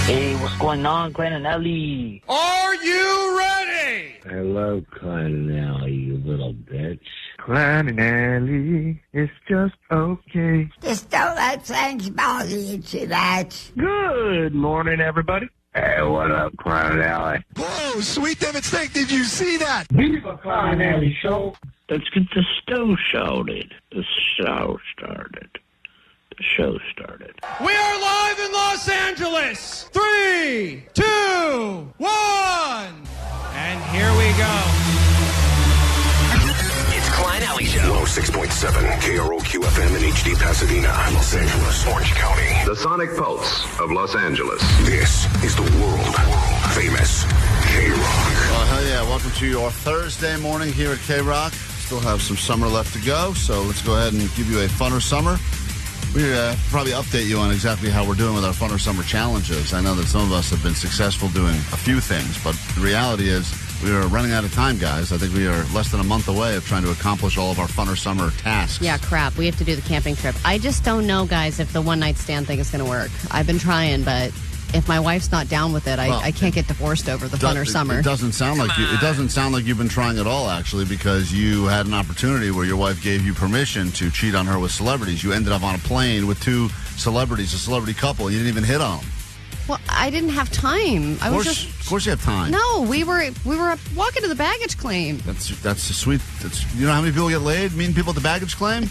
Hey, what's going on, Klein and Ellie? Are you ready? Hello, Klein and Ellie, you little bitch. Klein and Ellie, it's just okay. Just don't let things bother you too much. Good morning, everybody. Hey, what up, Klein and Ellie? Whoa, sweet David Steak, did you see that? Viva Klein and Ellie show. Let's get the show started. The show started. The show started. We are live in Los Angeles. 3, 2, 1. And here we go. It's Klein Alley Show. 106.7 KROQ FM in HD Pasadena, Los Angeles, Orange County. The sonic pulse of Los Angeles. This is the world famous KROQ. Well, hell yeah. Welcome to your Thursday morning here at KROQ. Still have some summer left to go, so let's go ahead and give you a funner summer. We probably update you on exactly how we're doing with our Funner Summer Challenges. I know that some of us have been successful doing a few things, but the reality is we are running out of time, guys. I think we are less than a month away of trying to accomplish all of our Funner Summer tasks. Yeah, crap. We have to do the camping trip. I just don't know, guys, if the one-night stand thing is going to work. I've been trying, but if my wife's not down with it, I can't get divorced over the Funner Summer. It doesn't sound like you. It doesn't sound like you've been trying at all, actually, because you had an opportunity where your wife gave you permission to cheat on her with celebrities. You ended up on a plane with two celebrities, a celebrity couple. You didn't even hit on them. Well, I didn't have time. Of course you have time. No, we were walking to the baggage claim. That's a sweet. You know how many people get laid? Mean people at the baggage claim?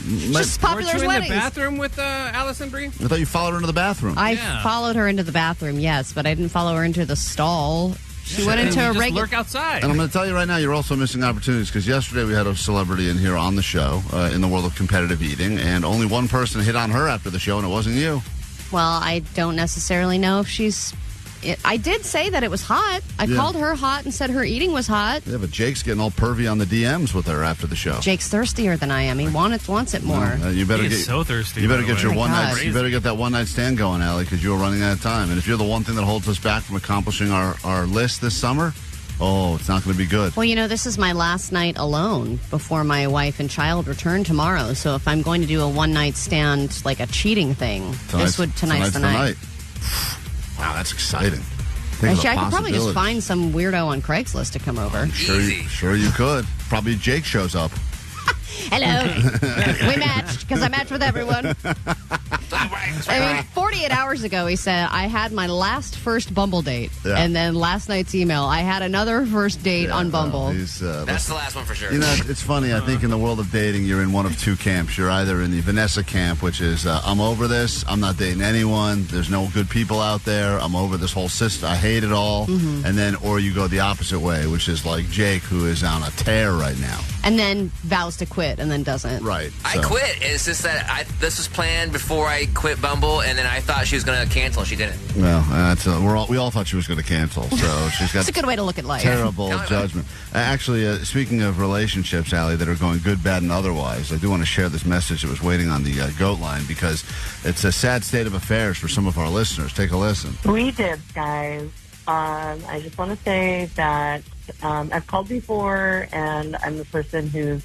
Just popular Weren't you weddings. in the bathroom with Allison Brie? I thought you followed her into the bathroom. I followed her into the bathroom, yes, but I didn't follow her into the stall. She went into a regular. Lurk outside. And I'm going to tell you right now, you're also missing opportunities because yesterday we had a celebrity in here on the show in the world of competitive eating, and only one person hit on her after the show, and it wasn't you. Well, I don't necessarily know if she's. I did say that it was hot. I called her hot and said her eating was hot. Yeah, but Jake's getting all pervy on the DMs with her after the show. Jake's thirstier than I am. He wants it more. You better get so thirsty. You better get your one night. God. You better get that one night stand going, Allie, because you're running out of time. And if you're the one thing that holds us back from accomplishing our list this summer, it's not going to be good. Well, this is my last night alone before my wife and child return tomorrow. So if I'm going to do a one night stand, like a cheating thing, tonight's the night. Wow, that's exciting. Actually, I could probably just find some weirdo on Craigslist to come over. Sure you could. Probably Jake shows up. Hello. We matched because I matched with everyone. 48 hours ago, he said, I had my first Bumble date. Yeah. And then last night's email, I had another first date on Bumble. That's the last one for sure. It's funny. I think in the world of dating, you're in one of two camps. You're either in the Vanessa camp, which is, I'm over this. I'm not dating anyone. There's no good people out there. I'm over this whole system. I hate it all. Mm-hmm. Or you go the opposite way, which is like Jake, who is on a tear right now. And then vows to quit and then doesn't. Right. I quit. It's just that this was planned before I quit Bumble, and then I thought she was going to cancel. She didn't. Well, we all thought she was going to cancel, so she's got It's a good way to look at life. Terrible judgment. Actually, speaking of relationships, Allie, that are going good, bad, and otherwise, I do want to share this message that was waiting on the goat line because it's a sad state of affairs for some of our listeners. Take a listen. We did, guys. I just want to say that I've called before, and I'm the person whose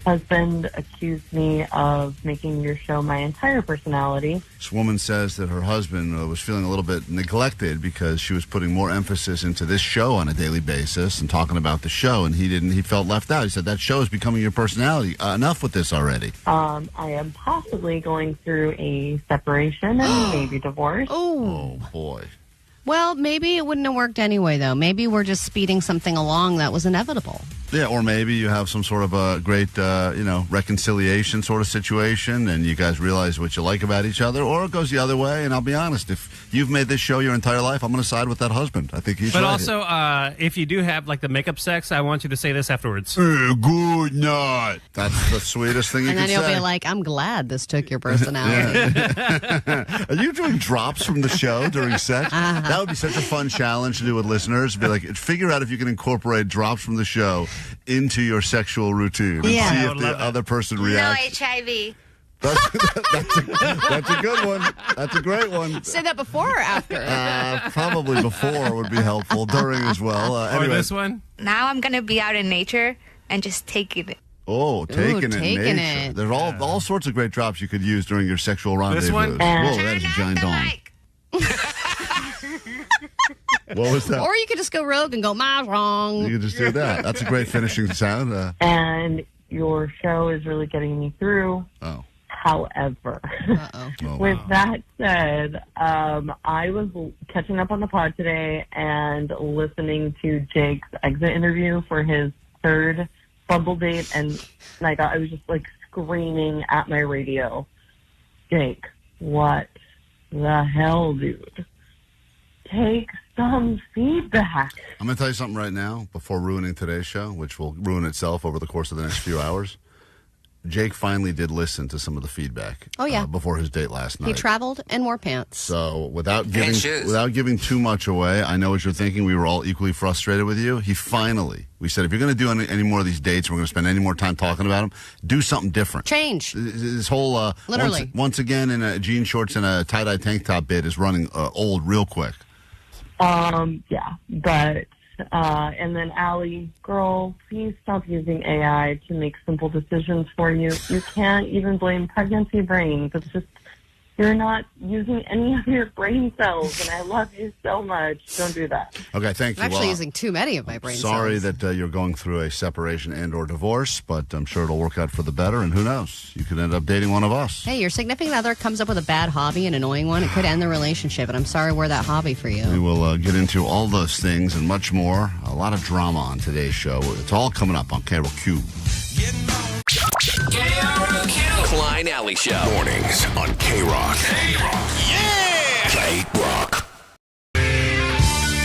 husband accused me of making your show my entire personality. This woman says that her husband was feeling a little bit neglected because she was putting more emphasis into this show on a daily basis and talking about the show, and he felt left out. He said, that show is becoming your personality. Enough with this already. I am possibly going through a separation and maybe divorce. Oh, boy. Well, maybe it wouldn't have worked anyway, though. Maybe we're just speeding something along that was inevitable. Yeah, or maybe you have some sort of a great, reconciliation sort of situation, and you guys realize what you like about each other, or it goes the other way. And I'll be honest, if you've made this show your entire life, I'm going to side with that husband. I think he's right. But also, if you do have like the makeup sex, I want you to say this afterwards. Hey, good night. That's the sweetest thing you can say. And then you'll be like, I'm glad this took your personality. Are you doing drops from the show during sex? That would be such a fun challenge to do with listeners. Be like, figure out if you can incorporate drops from the show into your sexual routine and see if the other person reacts. No HIV. That's a good one. That's a great one. Say that before or after? Probably before would be helpful. During as well. Or this one? Now I'm going to be out in nature and just taking it. Oh, taking it in nature. There's all sorts of great drops you could use during your sexual rendezvous. This one? Whoa, that is a giant dong. What was that? Or you could just go rogue and go, "My wrong." You could just do that. That's a great finishing sound. And your show is really getting me through. Oh. However, with that said, I was catching up on the pod today and listening to Jake's exit interview for his third Bumble Date, and I was just like screaming at my radio, Jake, what the hell, dude? Take some feedback. I'm going to tell you something right now before ruining today's show, which will ruin itself over the course of the next few hours. Jake finally did listen to some of the feedback. Oh, yeah. Before his date last night. He traveled and wore pants. So without giving too much away, I know what you're thinking. We were all equally frustrated with you. We said, if you're going to do any more of these dates, we're going to spend any more time talking about them, do something different. Change. This whole, literally. Once again, in a jean shorts and a tie-dye tank top bit is running old real quick. Yeah, but... and then, Allie, girl, please stop using AI to make simple decisions for you. You can't even blame pregnancy brains. It's just, you're not using any of your brain cells, and I love you so much. Don't do that. Okay, thank you. I'm actually using too many of my brain cells. Sorry that you're going through a separation and or divorce, but I'm sure it'll work out for the better, and who knows? You could end up dating one of us. Hey, your significant other comes up with a bad hobby, an annoying one. It could end the relationship, and I'm sorry we're that hobby for you. We will get into all those things and much more. A lot of drama on today's show. It's all coming up on KROQ. KROQ. Klein Alley Show. Mornings on KROQ. Yeah! KROQ.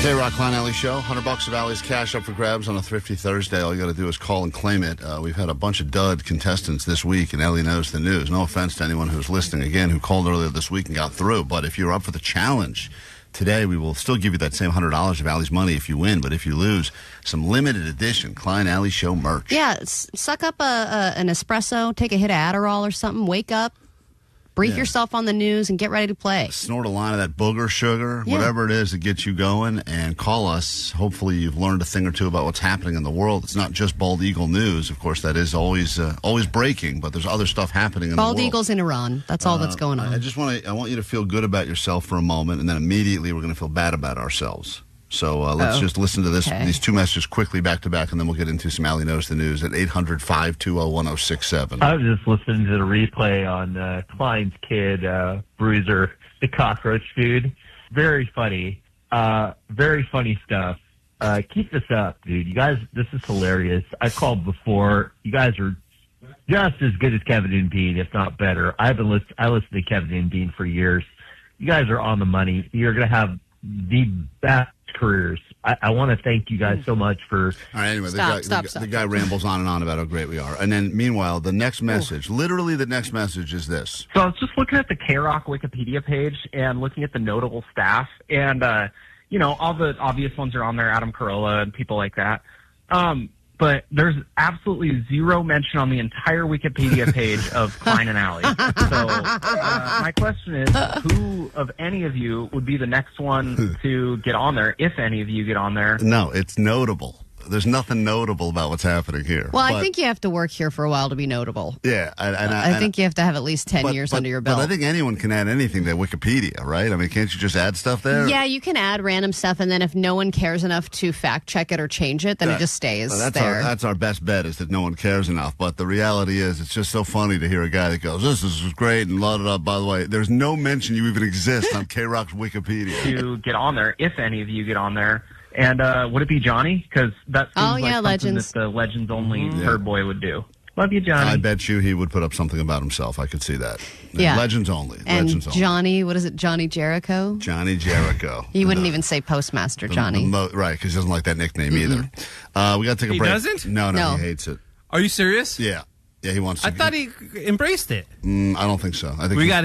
KROQ Klein Alley Show. $100 of Alley's cash up for grabs on a Thrifty Thursday. All you got to do is call and claim it. We've had a bunch of dud contestants this week, and Ellie knows the news. No offense to anyone who's listening, again, who called earlier this week and got through. But if you're up for the challenge today, we will still give you that same $100 of Allie's money if you win. But if you lose, some limited edition Klein Alley Show merch. Yeah, suck up an espresso, take a hit of Adderall or something, wake up, brief yourself on the news, and get ready to play. Snort a line of that booger sugar, whatever it is that gets you going, and call us. Hopefully you've learned a thing or two about what's happening in the world. It's not just Bald Eagle news. Of course, that is always breaking, but there's other stuff happening in the world. Bald Eagles in Iran. That's all that's going on. I want you to feel good about yourself for a moment, and then immediately we're going to feel bad about ourselves. So let's just listen to these two messages quickly back to back, and then we'll get into some Allie Knows the News at 800-520-1067. I was just listening to the replay on Klein's kid, Bruiser, the cockroach food. Very funny. Very funny stuff. Keep this up, dude. You guys, this is hilarious. I've called before. You guys are just as good as Kevin and Bean, if not better. I listened to Kevin and Bean for years. You guys are on the money. You're going to have the best careers. I want to thank you guys so much for... All right, anyway, the guy rambles on and on about how great we are. And then, meanwhile, the next message, literally the next message is this. So I was just looking at the KROQ Wikipedia page and looking at the notable staff. And, all the obvious ones are on there, Adam Carolla and people like that. But there's absolutely zero mention on the entire Wikipedia page of Klein and Alley. So my question is, who of any of you would be the next one to get on there, if any of you get on there? No, it's notable. There's nothing notable about what's happening here. Well, I think you have to work here for a while to be notable. Yeah. I think you have to have at least 10 years under your belt. But I think anyone can add anything to Wikipedia, right? I mean, can't you just add stuff there? Yeah, you can add random stuff, and then if no one cares enough to fact check it or change it, then it just stays there. That's our best bet, is that no one cares enough. But the reality is, it's just so funny to hear a guy that goes, this is great, and la da da. By the way, there's no mention you even exist on KROQ's Wikipedia. To get on there, if any of you get on there. And would it be Johnny? Because that seems like something Legends. that the Legends only Third Boy would do. Love you, Johnny. I bet you he would put up something about himself. I could see that. Yeah. Legends only. And Legends only. Johnny, what is it, Johnny Jericho? Johnny Jericho. He wouldn't even say Postmaster Johnny. Right, because he doesn't like that nickname either. We got to take a break. He doesn't? No, he hates it. Are you serious? Yeah. Yeah, he wants to. I thought he embraced it. I don't think so. I think we got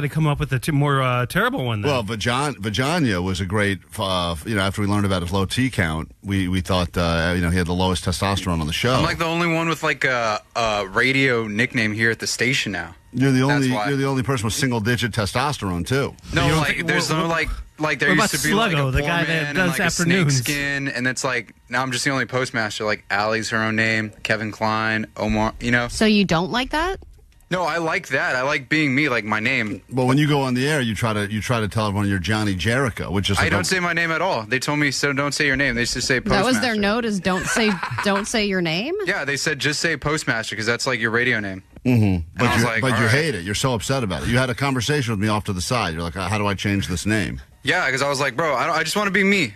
to come up with a more terrible one. Then. Well, Vagina was a great. After we learned about his low T count, we thought he had the lowest testosterone on the show. I'm like the only one with like a radio nickname here at the station now. You're the only person with single digit testosterone too. No, there's no like there used to be Sluggo, like a the guy that does like afternoons. A snake skin, and it's like now I'm just the only postmaster. Like Allie's her own name, Kevin Klein, Omar. So you don't like that? No, I like that. I like being me, like my name. Well, when you go on the air, you try to tell everyone you're Johnny Jericho, which is I don't say my name at all. They told me don't say your name. They just say Postmaster. That was their note, is don't say your name? Yeah, they said just say Postmaster because that's like your radio name. Mm-hmm. But you right. hate it. You're so upset about it. You had a conversation with me off to the side. You're like, how do I change this name? Yeah, because I was like, bro, I just want to be me.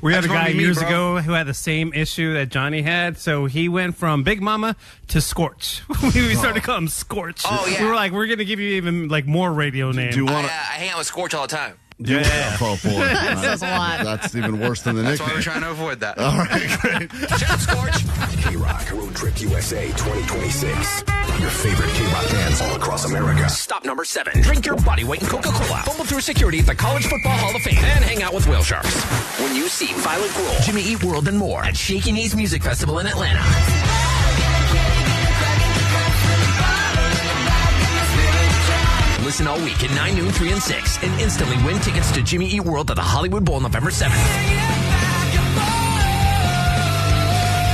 We had a guy years ago who had the same issue that Johnny had, so he went from Big Mama to Scorch. We started to call him Scorch. Oh, yeah. We were like, we're going to give you even like more radio names. Do you want I hang out with Scorch all the time. Yeah. Oh, boy. That says a lot. That's even worse than the That's nickname. why we're trying to avoid that. All right, great. Shout out, Scorch. KROQ Road Trip USA 2026. Your favorite KROQ bands all across America. Stop number 7. Drink your body weight in Coca-Cola. Fumble through security at the College Football Hall of Fame. And hang out with whale sharks. When you see Violet Grohl, Jimmy Eat World, and more at Shaky Knees Music Festival in Atlanta. Listen all week at 9, noon, 3, and 6. And instantly win tickets to Jimmy Eat World at the Hollywood Bowl November 7th.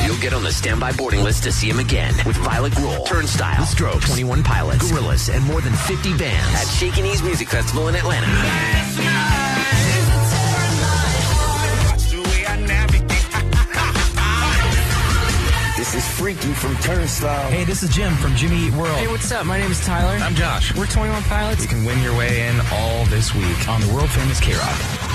You'll get on the standby boarding list to see him again with Violet Grohl, Turnstile, The Strokes, 21 Pilots, Gorillaz, and more than 50 bands at Shaky Knees Music Festival in Atlanta. This is Freaky from Turnstile. Hey, this is Jim from Jimmy Eat World. Hey, what's up? My name is Tyler. I'm Josh. We're 21 Pilots. You can win your way in all this week on the world famous KROQ.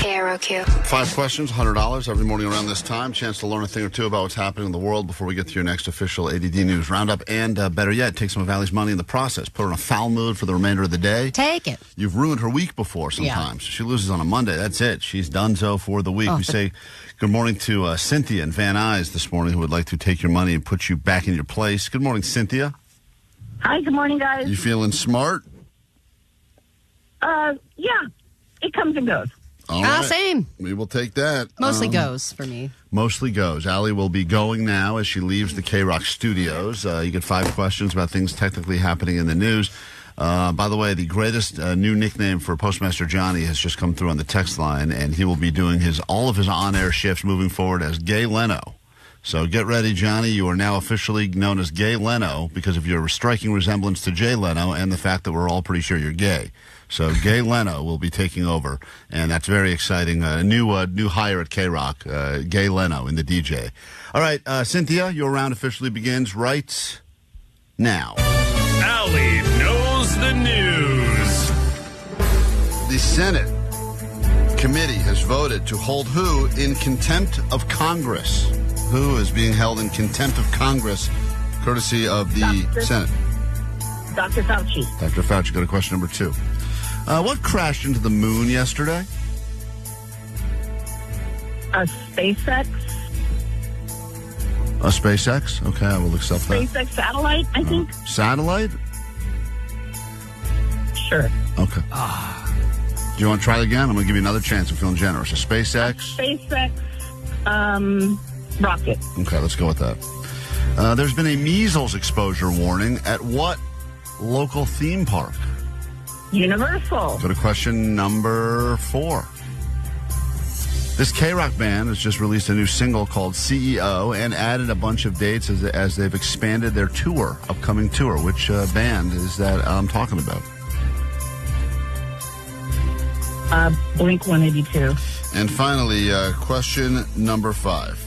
KROQ. 5 questions, $100 every morning around this time. Chance to learn a thing or two about what's happening in the world before we get to your next official A.D.D News Roundup. And better yet, take some of Allie's money in the process. Put her in a foul mood for the remainder of the day. Take it. You've ruined her week before sometimes. Yeah. She loses on a Monday. That's it. She's done so for the week. We say good morning to Cynthia in Van Nuys this morning, who would like to take your money and put you back in your place. Good morning, Cynthia. Hi, good morning, guys. You feeling smart? Yeah. It comes and goes. All right. Same. We will take that. Mostly goes for me. Mostly goes. Allie will be going now as she leaves the KROQ studios. You get 5 questions about things technically happening in the news. By the way, the greatest new nickname for Postmaster Johnny has just come through on the text line, and he will be doing all of his on-air shifts moving forward as Jay Leno. So get ready, Johnny. You are now officially known as Jay Leno because of your striking resemblance to Jay Leno and the fact that we're all pretty sure you're gay. So Jay Leno will be taking over, and that's very exciting. A new hire at KROQ, Jay Leno in the DJ. All right, Cynthia, your round officially begins right now. Allie knows the news. The Senate committee has voted to hold who in contempt of Congress? Who is being held in contempt of Congress, courtesy of the Senate? Dr. Fauci. Dr. Fauci, go to question number 2. What crashed into the moon yesterday? A SpaceX. A SpaceX? Okay, I will accept that. SpaceX satellite, I think. Satellite? Sure. Okay. Do you want to try it again? I'm going to give you another chance. I'm feeling generous. A SpaceX? SpaceX rocket. Okay, let's go with that. There's been a measles exposure warning at what local theme park? Universal. Go to question number 4. This KROQ band has just released a new single called CEO and added a bunch of dates as they've expanded their upcoming tour. Which band is that I'm talking about? Blink 182. And finally, question number 5.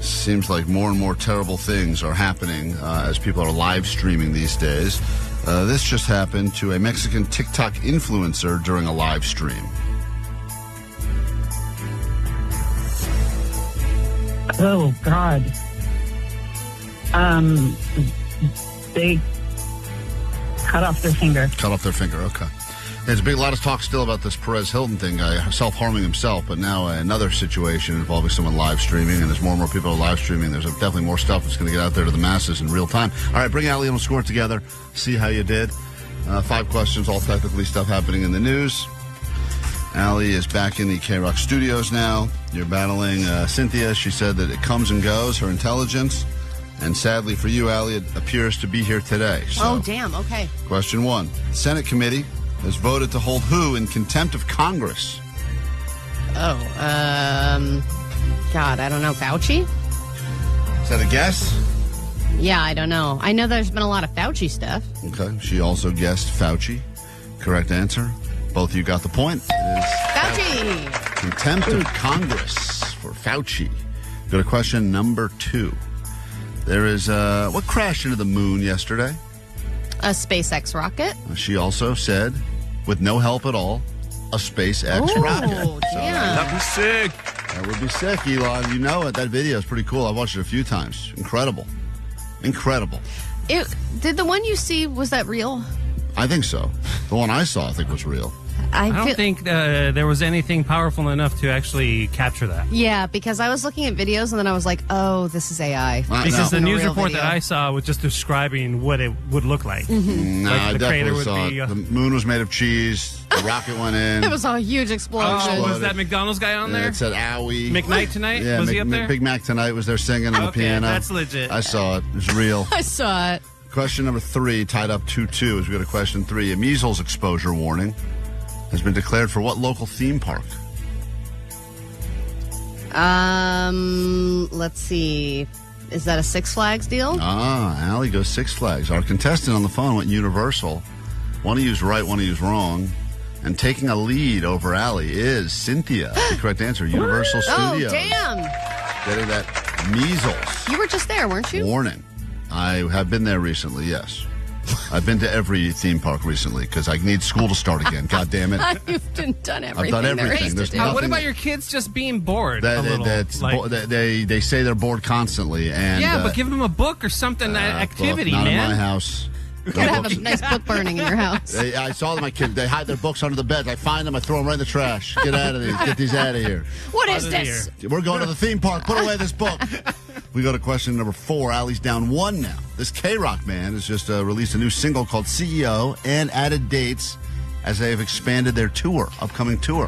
Seems like more and more terrible things are happening as people are live streaming these days. This just happened to a Mexican TikTok influencer during a live stream. Oh, God. They cut off their finger. Cut off their finger, okay. There's a lot of talk still about this Perez Hilton thing, self-harming himself, but now another situation involving someone live streaming, and as more and more people are live streaming, there's definitely more stuff that's going to get out there to the masses in real time. All right, bring Allie and we'll score it together, see how you did. 5 questions, all technically stuff happening in the news. Allie is back in the KROQ studios now. You're battling Cynthia. She said that it comes and goes, her intelligence. And sadly for you, Allie, it appears to be here today. So, oh, damn, okay. Question 1. Senate committee has voted to hold who in contempt of Congress? God, I don't know. Fauci? Is that a guess? Yeah, I don't know. I know there's been a lot of Fauci stuff. Okay. She also guessed Fauci. Correct answer. Both of you got the point. It is Fauci! Contempt of Congress for Fauci. Go to question number 2. There is, what crashed into the moon yesterday? A SpaceX rocket. She also said, with no help at all, a SpaceX rocket. Oh, damn. That was sick. That would be sick, Elon. You know it. That video is pretty cool. I've watched it a few times. Incredible. Incredible. Did the one you see, was that real? I think so. The one I saw, I think, was real. I don't think there was anything powerful enough to actually capture that. Yeah, because I was looking at videos and then I was like, oh, this is AI. Because the news report that I saw was just describing what it would look like. Mm-hmm. No, Like I the crater definitely would saw be, it. The moon was made of cheese. The rocket went in. It was a huge explosion. Oh, was that McDonald's guy on there? It said Owie. McKnight Tonight? Yeah, Was he up there? Big Mac Tonight was there singing on the piano. That's legit. I saw it. It was real. I saw it. Question number 3, tied up 2-2 as we go to question 3. A measles exposure warning has been declared for what local theme park? Let's see. Is that a Six Flags deal? Allie goes Six Flags. Our contestant on the phone went Universal. One of you's right, one of you's wrong. And taking a lead over Allie is Cynthia. The correct answer, Universal Studios. Oh, damn. Getting that measles You were just there, weren't you? warning. I have been there recently, yes. I've been to every theme park recently because I need school to start again. God damn it. You've done everything. I've done there everything. is to There's do. nothing- What about your kids just being bored a little? They say they're bored constantly. And, yeah, but give them a book or something, activity, not man. in my house. You gotta have a nice book burning in your house. I saw my kids. They hide their books under the bed. I find them. I throw them right in the trash. Get out of these. Get these out of here. What is this? We're going to the theme park. Put away this book. We go to question number 4. Allie's down 1 now. This KROQ man has just released a new single called CEO and added dates as they have expanded their upcoming tour.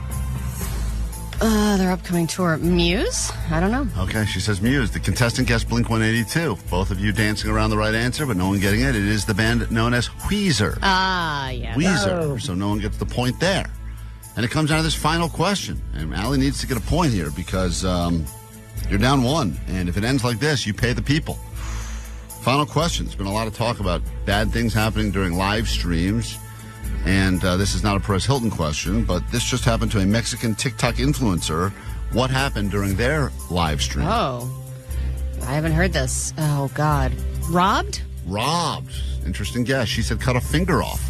Their upcoming tour. Muse? I don't know. Okay, she says Muse. The contestant guessed Blink-182. Both of you dancing around the right answer, but no one getting it. It is the band known as Weezer. Yeah. Weezer. So no one gets the point there. And it comes down to this final question. And Allie needs to get a point here because you're down 1. And if it ends like this, you pay the people. Final question. There's been a lot of talk about bad things happening during live streams. And this is not a Perez Hilton question, but this just happened to a Mexican TikTok influencer. What happened during their live stream? Oh, I haven't heard this. Oh, God. Robbed? Robbed. Interesting guess. She said cut a finger off.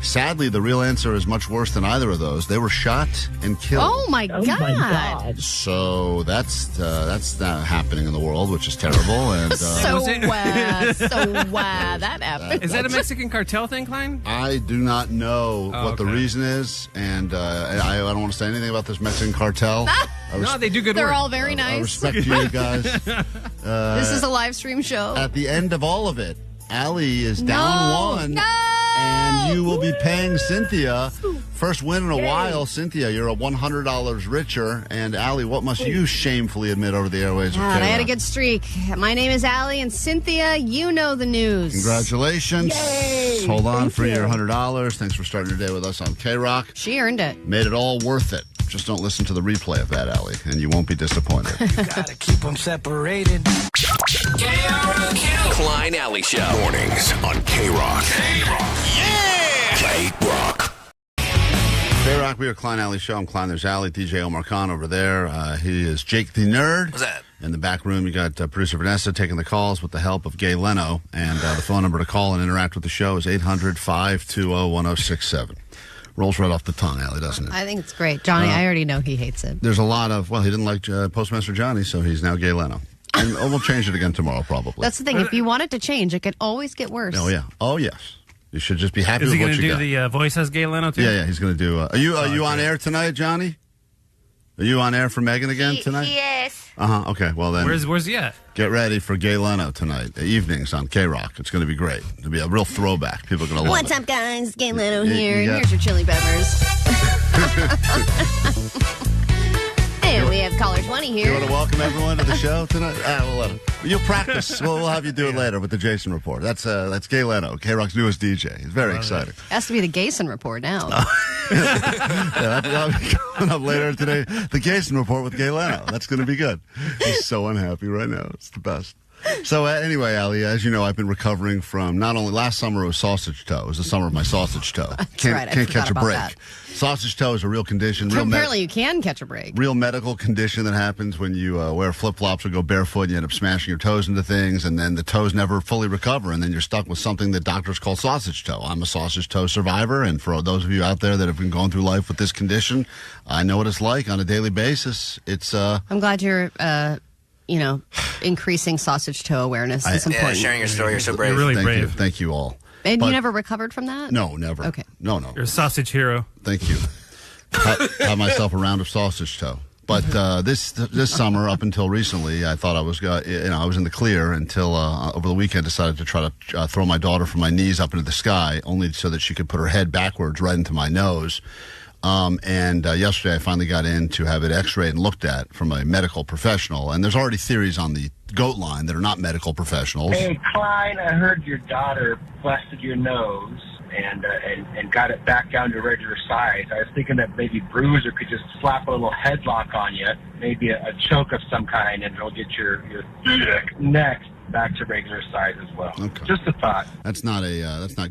Sadly, the real answer is much worse than either of those. They were shot and killed. Oh, my God. So that's not happening in the world, which is terrible. And that happened. Is that a Mexican cartel thing, Klein? I do not know what the reason is, and I don't want to say anything about this Mexican cartel. No, they do good They're work. all very nice. I respect you guys. This is a live stream show. At the end of all of it, Allie is down 1. No! And you will be paying Cynthia. First win in a while, Cynthia. You're a $100 richer. And Allie, what must you shamefully admit over the airways? God, I had a good streak. My name is Allie, and Cynthia, you know the news. Congratulations. Yay! Hold on Thank for you. your $100. Thanks for starting your day with us on KROQ. She earned it. Made it all worth it. Just don't listen to the replay of that, Allie, and you won't be disappointed. Gotta keep them separated. Klein Alley Show. Mornings on KROQ. Yeah! KROQ. KROQ, we are Klein Alley Show. I'm Klein. There's Allie, DJ Omar Khan over there. He is Jake the Nerd. What's that? In the back room, you got producer Vanessa taking the calls with the help of Jay Leno. And the phone number to call and interact with the show is 800-520-1067. Rolls right off the tongue, Allie, doesn't it? I think it's great. Johnny, I already know he hates it. There's a lot of, he didn't like Postmaster Johnny, so he's now Jay Leno. And we'll change it again tomorrow, probably. That's the thing. If you want it to change, it can always get worse. Oh, yeah. Oh, yes. You should just be happy Is with he what going to you do got. the voice as Jay Leno, too? Yeah, he's going to do... Are you on air tonight, Johnny? Are you on air for Megan again tonight? Yes. Okay, well then... Where's he at? Get ready for Jay Leno tonight. Evenings on KROQ. It's going to be great. It'll be a real throwback. People are going to love What's it. up, guys? Jay Leno You here. got- Here's your chili peppers. And we have caller 20 You here. want to welcome everyone to the show tonight? We'll let him. You'll practice. We'll have you do it later with the Jason Report. That's Jay Leno, KROQ's newest DJ. He's very exciting. Has to be the Gayson report now. That'll be coming up later today. The Jason Report with Jay Leno. That's going to be good. He's so unhappy right now. It's the best. So anyway, Ali, as you know, I've been recovering from not only last summer it was sausage toe. It was the summer of my sausage toe. Can't catch a break. That. Sausage toe is a real condition. Apparently, you can catch a break. Real medical condition that happens when you wear flip-flops or go barefoot and you end up smashing your toes into things, and then the toes never fully recover, and then you're stuck with something that doctors call sausage toe. I'm a sausage toe survivor, and for those of you out there that have been going through life with this condition, I know what it's like on a daily basis. It's. I'm glad you're. Increasing sausage toe awareness. It's important. Sharing your story. You're so brave. You're really brave. Thank you all. And you never recovered from that? No, never. Okay. No. You're a sausage hero. Thank you. Had myself a round of sausage toe. But this summer, up until recently, I thought I was I was in the clear until over the weekend decided to try to throw my daughter from my knees up into the sky, only so that she could put her head backwards right into my nose. And yesterday I finally got in to have it x-rayed and looked at from a medical professional. And there's already theories on the goat line that are not medical professionals. Hey, Klein, I heard your daughter busted your nose and got it back down to regular size. I was thinking that maybe Bruiser could just slap a little headlock on you, maybe a choke of some kind, and it'll get your neck back to regular size as well. Okay. Just a thought. That's not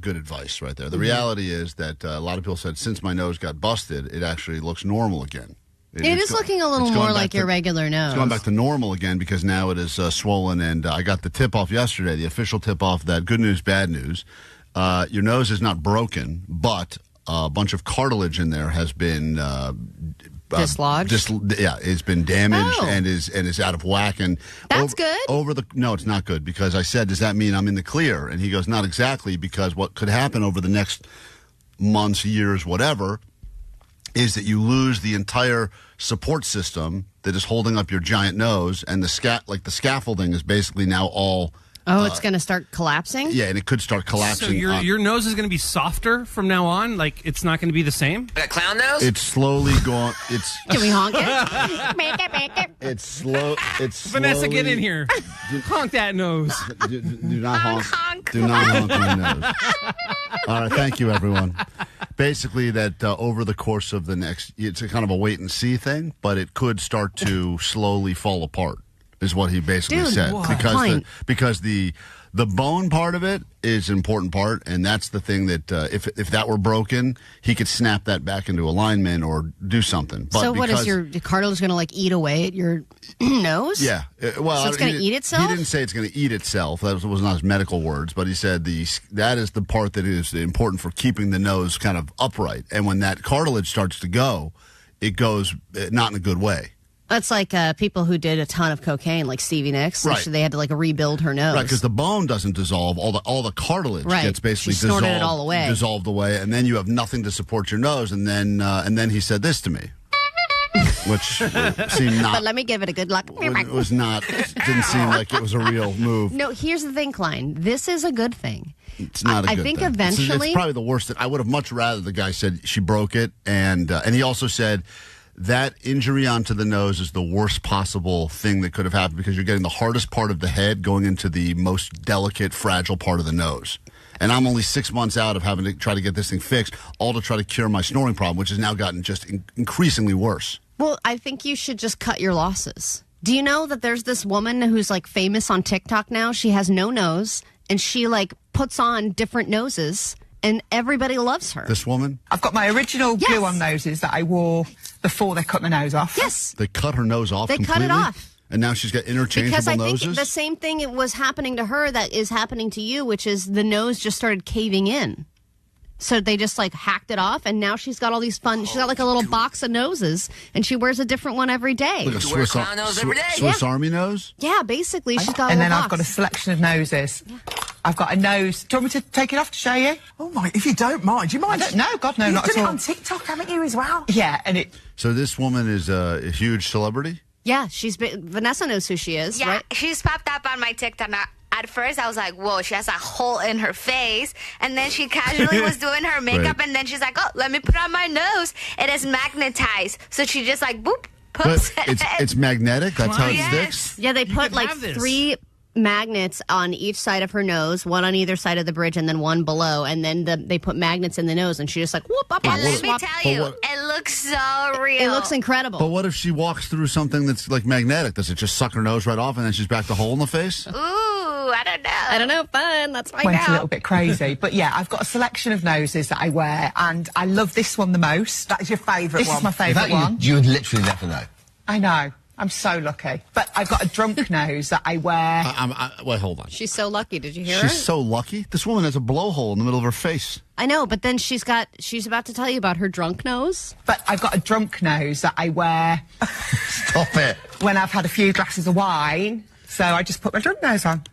good advice right there. The reality is that a lot of people said since my nose got busted, it actually looks normal again. It is looking a little more like your regular nose. It's going back to normal again because now it is swollen, and I got the tip-off yesterday, the official tip-off that good news, bad news. Your nose is not broken, but a bunch of cartilage in there has been dislodged. It's been damaged and is out of whack. And that's good. No, it's not good because I said, does that mean I'm in the clear? And he goes, not exactly, because what could happen over the next months, years, whatever, is that you lose the entire support system that is holding up your giant nose, and the scaffolding is basically now all. Oh, it's going to start collapsing? Yeah, and it could start collapsing. So your nose is going to be softer from now on? Like, it's not going to be the same? Like a clown nose? It's slowly going... Can we honk it? Make it. It's slow... Vanessa, get in here. Honk that nose. Do not honk. Do not honk my nose. All right, thank you, everyone. Basically, that over the course of the next... It's a kind of a wait-and-see thing, but it could start to slowly fall apart. Is what he basically said. What? Because the bone part of it is an important part, and that's the thing that if that were broken, he could snap that back into alignment or do something. But so what is your cartilage going to eat away at your nose? Yeah. Well, so it's going to eat itself? He didn't say it's going to eat itself. That was not his medical words, but he said that is the part that is important for keeping the nose kind of upright. And when that cartilage starts to go, it goes not in a good way. That's like people who did a ton of cocaine, like Stevie Nicks. Right. So they had to rebuild her nose. Right, because the bone doesn't dissolve. All the cartilage gets basically she snorted it all away. dissolved away, and then you have nothing to support your nose. And then he said this to me, which seemed not. But let me give it a good look. It was not. Didn't seem like it was a real move. No, here's the thing, Klein. This is a good thing. It's not a good thing. I think eventually, it's probably the worst. I would have much rather the guy said she broke it, and he also said. That injury onto the nose is the worst possible thing that could have happened because you're getting the hardest part of the head going into the most delicate, fragile part of the nose. And I'm only 6 months out of having to try to get this thing fixed, all to try to cure my snoring problem, which has now gotten just increasingly worse. Well, I think you should just cut your losses. Do you know that there's this woman who's famous on TikTok now? She has no nose, and she puts on different noses, and everybody loves her. This woman? I've got my original glue-on noses that I wore before they cut my nose off. Yes. They cut her nose off completely? Cut it off. And now she's got interchangeable because I noses? think the same thing was happening to her that is happening to you, which is the nose just started caving in. So they just hacked it off, and now she's got all these fun. She's got a little box of noses, and she wears a different one every day. Like a Swiss Army nose? Yeah, basically, she's got. And a then box. I've got a selection of noses. Yeah. I've got a nose. Do you want me to take it off to show you? Oh my! If you don't mind, do you mind? No, God, no, not at all. You've done it on TikTok, haven't you, as well? Yeah, and it. So this woman is a huge celebrity? Yeah, Vanessa knows who she is. Yeah, right? She's popped up on my TikTok now. At first, I was like, whoa, she has a hole in her face. And then she casually was doing her makeup, and then she's like, oh, let me put on my nose. It is magnetized. So she just boop, poops. It's magnetic? That's how it sticks? Yeah, they put 3 magnets on each side of her nose, one on either side of the bridge, and then one below. And then they put magnets in the nose, and she just whoop up. And let me tell you, it looks so real. It looks incredible. But what if she walks through something that's magnetic? Does it just suck her nose right off, and then she's back to hole in the face? Ooh. I don't know. I don't know. Fun. Let's find Went out. a little bit crazy. But yeah, I've got a selection of noses that I wear, and I love this one the most. That is your favourite one. This is my favourite one. You would literally never know. I know. I'm so lucky. But I've got a drunk nose that I wear. Wait, hold on. She's so lucky. Did you hear her? She's so lucky. This woman has a blowhole in the middle of her face. I know, but then she's about to tell you about her drunk nose. But I've got a drunk nose that I wear. Stop it. When I've had a few glasses of wine. So I just put my drunk nose on.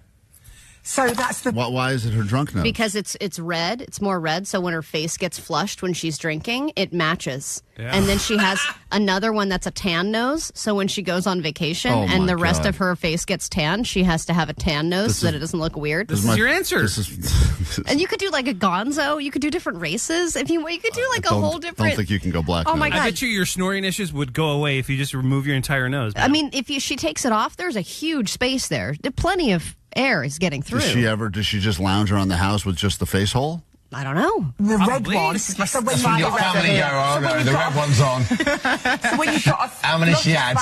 So that's the... Why is it her drunk nose? Because it's red. It's more red, so when her face gets flushed when she's drinking, it matches. Yeah. And then she has another one that's a tan nose, so when she goes on vacation and the rest of her face gets tan, she has to have a tan nose so that it doesn't look weird. This is your answer. And you could do like a gonzo. You could do different races. If you could do like a whole different... I don't think you can go black. Oh, my God. I bet your snoring issues would go away if you just remove your entire nose. Man. I mean, if she takes it off, there's a huge space there. There's plenty of air is getting through. Does she just lounge around the house with just the face hole? I don't know. The Probably. red one. So when From your family the red one's on. So when you've got How many she had?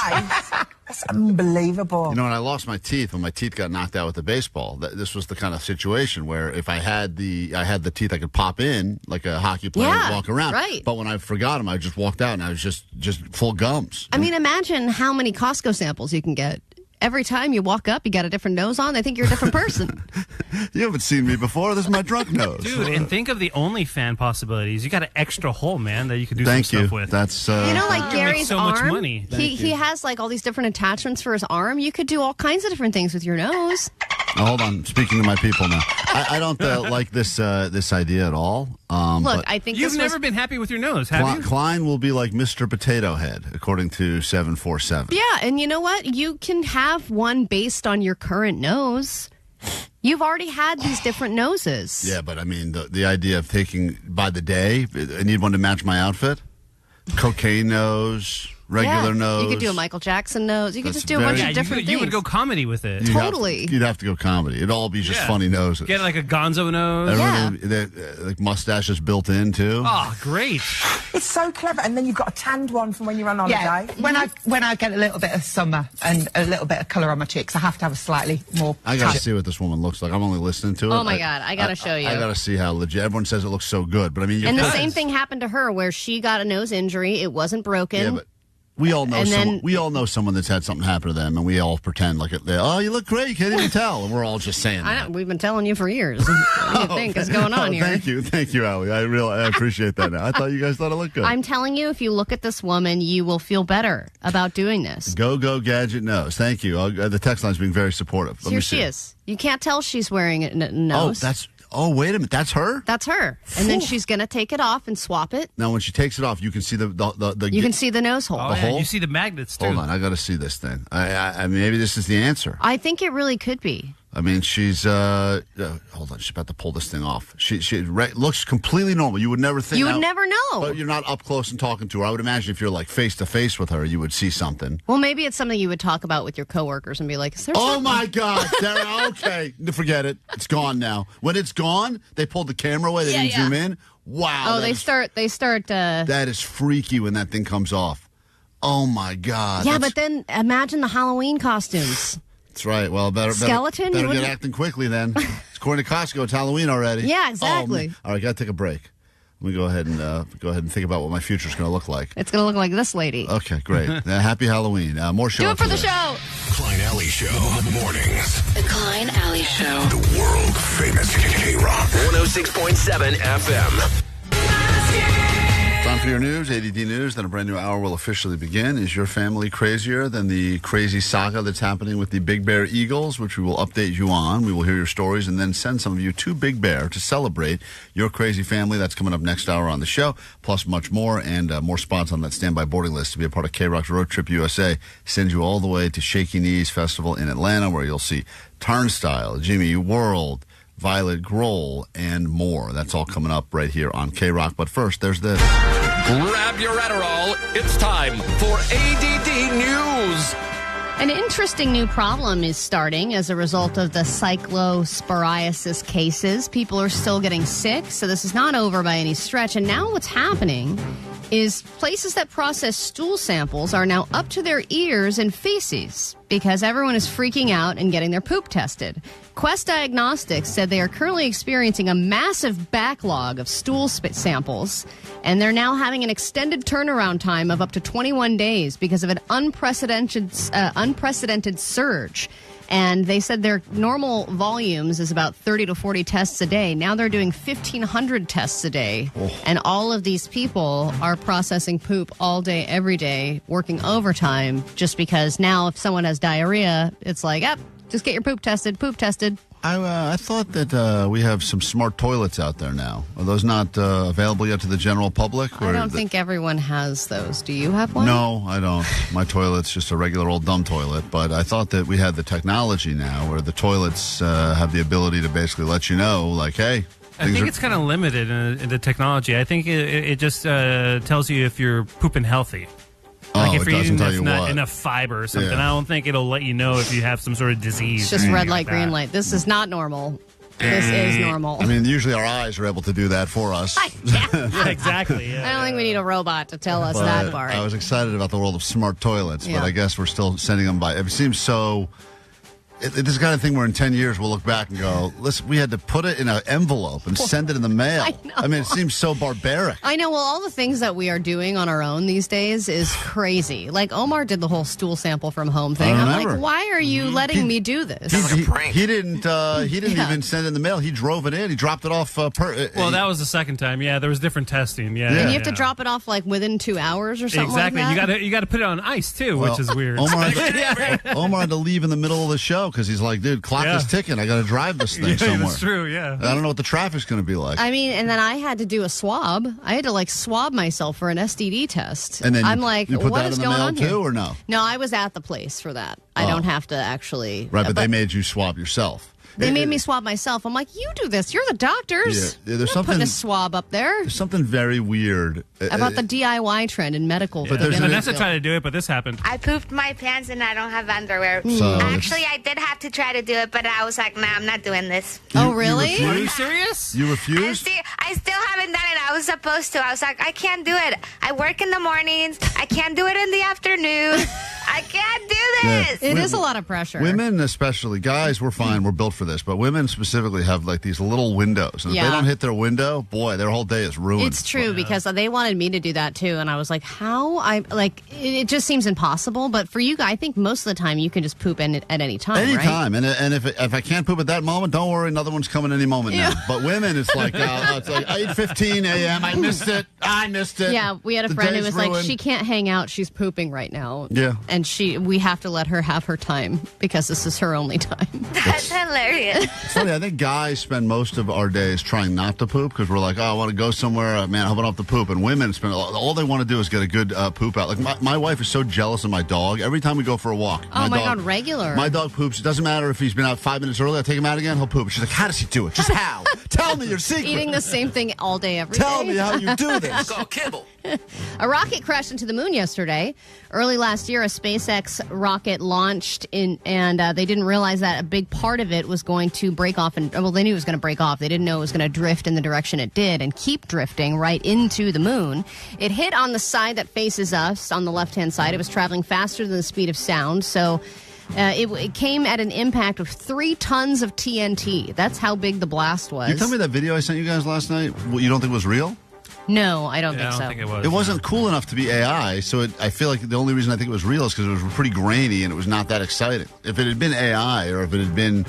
That's unbelievable. You know, when I lost my teeth, when my teeth got knocked out with the baseball, this was the kind of situation where if I had the teeth I could pop in like a hockey player and walk around. Right. But when I forgot them, I just walked out and I was just full gums. I mean, imagine how many Costco samples you can get. Every time you walk up, you got a different nose on. They think you're a different person. You haven't seen me before. This is my drunk nose. Dude, and think of the OnlyFans possibilities. You got an extra hole, man, that you could do Thank some you. stuff with. That's you know, like you Gary's make so arm. much money. He has like all these different attachments for his arm. You could do all kinds of different things with your nose. Hold on. Speaking to my people now. I don't like this idea at all. Look, I think you've never been happy with your nose, have you? Klein will be like Mr. Potato Head, according to 747. Yeah, and you know what? You can have one based on your current nose. You've already had these different noses. Yeah, but I mean, the idea of taking by the day, I need one to match my outfit. Cocaine nose, regular nose. You could do a Michael Jackson nose. You could just do a bunch of different things. You would go comedy with it. You'd have to go comedy. It'd all be just funny noses. Get like a gonzo nose. Like mustaches built in, too. Oh, great. It's so clever. And then you've got a tanned one from when you're on holiday. Yeah, when I get a little bit of summer and a little bit of colour on my cheeks, I have to have a slightly more... I got to see what this woman looks like. I'm only listening to it. Oh, my God. I got to show you. I got to see how legit. Everyone says it looks so good, but I mean... And the same thing happened to her where she got a nose injury. It wasn't broken. Yeah, but we all know someone that's had something happen to them, and we all pretend like you look great, you can't even tell, and we're all just saying that. I know, we've been telling you for years. What do you think is going on here? Thank you, Allie. I appreciate that now. I thought you guys thought it looked good. I'm telling you, if you look at this woman, you will feel better about doing this. Go Gadget nose. Thank you. The text line's being very supportive. Here she is. You can't tell she's wearing a nose. Oh, wait a minute. That's her? That's her. And then she's going to take it off and swap it. Now, when she takes it off, you can see the you can see the nose hole. Oh, the hole? You see the magnets, too. Hold on. I got to see this thing. I mean, maybe this is the answer. I think it really could be. I mean, she's hold on. She's about to pull this thing off. She looks completely normal. You would never think. You would never know. But you're not up close and talking to her. I would imagine if you're like face to face with her, you would see something. Well, maybe it's something you would talk about with your coworkers and be like, "Is there oh something?" my God, Sarah, okay, forget it. It's gone now. When it's gone, they pulled the camera away. They didn't zoom in. Wow. Oh, they start. That is freaky when that thing comes off. Oh my God. Yeah, but then imagine the Halloween costumes. That's right. Well, better get acting quickly then. According to Costco, it's Halloween already. Yeah, exactly. All right, got to take a break. Let me go ahead and think about what my future's going to look like. It's going to look like this lady. Okay, great. Happy Halloween. More show. Do it for the show. Klein Alley Show mornings. The Klein Alley Show. The world famous KROQ 106.7 FM. Time for your news, A.D.D News. Then a brand new hour will officially begin. Is your family crazier than the crazy saga that's happening with the Big Bear Eagles, which we will update you on? We will hear your stories and then send some of you to Big Bear to celebrate your crazy family. That's coming up next hour on the show, plus much more and more spots on that standby boarding list to be a part of KROQ's Road Trip USA. Send you all the way to Shaky Knees Festival in Atlanta, where you'll see Turnstile, Jimmy World, Violet Grohl, and more. That's all coming up right here on KROQ. But first, there's this. Grab your Adderall. It's time for ADD News. An interesting new problem is starting as a result of the cyclosporiasis cases. People are still getting sick, so this is not over by any stretch. And now what's happening is places that process stool samples are now up to their ears in feces because everyone is freaking out and getting their poop tested. Quest Diagnostics said they are currently experiencing a massive backlog of stool samples, and they're now having an extended turnaround time of up to 21 days because of an unprecedented surge. And they said their normal volumes is about 30 to 40 tests a day. Now they're doing 1,500 tests a day. Oh. And all of these people are processing poop all day, every day, working overtime just because now if someone has diarrhea, it's like, just get your poop tested. I thought that we have some smart toilets out there now. Are those not available yet to the general public? I don't think everyone has those. Do you have one? No, I don't. My toilet's just a regular old dumb toilet. But I thought that we had the technology now where the toilets have the ability to basically let you know, like, hey. I think it's kind of limited in the technology. I think it just tells you if you're pooping healthy. Like if you're eating enough fiber or something. I don't think it'll let you know if you have some sort of disease. It's just red light, green light. This is not normal. This is normal. I mean, usually our eyes are able to do that for us. Yeah, exactly. Yeah, I don't think we need a robot to tell us that part. I was excited about the world of smart toilets, Yeah. but I guess we're still sending them by. It seems so. This is the kind of thing where in 10 years we'll look back and go, listen, we had to put it in an envelope and send it in the mail. I mean, it seems so barbaric. I know. Well, all the things that we are doing on our own these days is crazy. Like Omar did the whole stool sample from home thing. I'm like, why are you letting me do this? He didn't even send it in the mail. He drove it in. He dropped it off. Well, that was the second time. Yeah, there was different testing. Yeah, and you have to drop it off like within 2 hours or something. Exactly. Like that? You got to put it on ice too, which is weird. Omar had to leave in the middle of the show because he's like, dude, clock is ticking. I got to drive this thing somewhere. That's true. Yeah. I don't know what the traffic's going to be like. I mean, and then I had to do a swab. I had to swab myself for an STD test. And then I'm like, you put what that is in the going mail on too, here? or no? No, I was at the place for that. I don't have to actually. Right, but they made you swab yourself. They made me swab myself. I'm like, you do this. You're the doctors. Yeah, there's putting a swab up there. There's something very weird about the DIY trend in medical. But Vanessa tried to do it, but this happened. I pooped my pants and I don't have underwear. So Actually, I did have to try to do it, but I was like, nah, I'm not doing this. Oh, really? Are you serious? You refused? I still haven't done it. I was supposed to. I was like, I can't do it. I work in the mornings. I can't do it in the afternoon. I can't do this. It is a lot of pressure. Women especially, guys, we're fine. We're built for this. But women specifically have these little windows. And if they don't hit their window, boy, their whole day is ruined. It's true because they wanted me to do that too. And I was like, how? It just seems impossible. But for you guys, I think most of the time you can just poop at any time, right? Anytime. And if I can't poop at that moment, don't worry. Another one's coming any moment now. But women, it's like 8:15 a.m. I missed it. Yeah, we had a friend who was like, she can't hang out. She's pooping right now. Yeah. And we have to let her have her time because this is her only time. That's hilarious. It's funny. I think guys spend most of our days trying not to poop because we're like, I want to go somewhere. Man, I hope I don't have to poop. And women spend all they want to do is get a good poop out. Like my wife is so jealous of my dog. Every time we go for a walk. Oh my God, regular. My dog poops. It doesn't matter if he's been out 5 minutes early. I take him out again. He'll poop. She's like, how does he do it? Just how? Tell me your secret. Eating the same thing all day, every day. Tell me how you do this. Call Kibble. A rocket crashed into the moon yesterday. Early last year, a SpaceX rocket launched and they didn't realize that a big part of it was going to break off. They knew it was going to break off. They didn't know it was going to drift in the direction it did and keep drifting right into the moon. It hit on the side that faces us on the left-hand side. It was traveling faster than the speed of sound, so it came at an impact of 3 tons of TNT. That's how big the blast was. You tell me that video I sent you guys last night, you don't think was real? No, I don't think so. I don't think it was. It wasn't cool enough to be AI, so I feel like the only reason I think it was real is because it was pretty grainy and it was not that exciting. If it had been AI or if it had been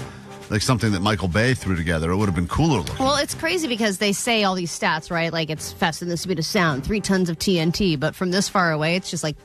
like something that Michael Bay threw together, it would have been cooler looking. Well, it's crazy because they say all these stats, right? Like it's faster than the speed of sound, 3 tons of TNT, but from this far away, it's just like...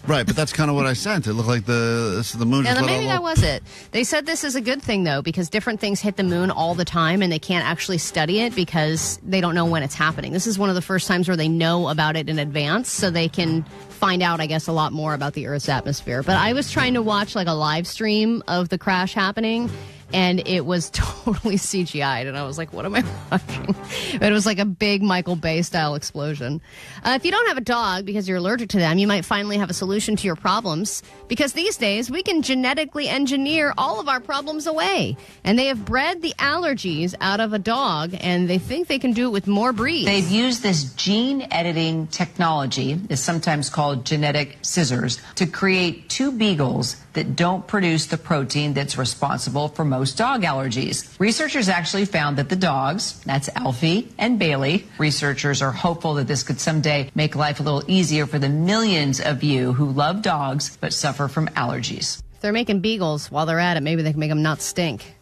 Right, but that's kind of what I sent. It looked like the moon just Yeah, let maybe that was it. They said this is a good thing, though, because different things hit the moon all the time, and they can't actually study it because they don't know when it's happening. This is one of the first times where they know about it in advance, so they can find out, I guess, a lot more about the Earth's atmosphere. But I was trying to watch, like, a live stream of the crash happening, and it was totally CGI'd. And I was like, what am I watching? It was like a big Michael Bay style explosion. If you don't have a dog because you're allergic to them, you might finally have a solution to your problems, because these days we can genetically engineer all of our problems away. And they have bred the allergies out of a dog, and they think they can do it with more breeds. They've used this gene editing technology, is sometimes called genetic scissors, to create 2 beagles that don't produce the protein that's responsible for most dog allergies. Researchers actually found that the dogs, that's Alfie and Bailey, researchers are hopeful that this could someday make life a little easier for the millions of you who love dogs but suffer from allergies. If they're making beagles while they're at it, maybe they can make them not stink.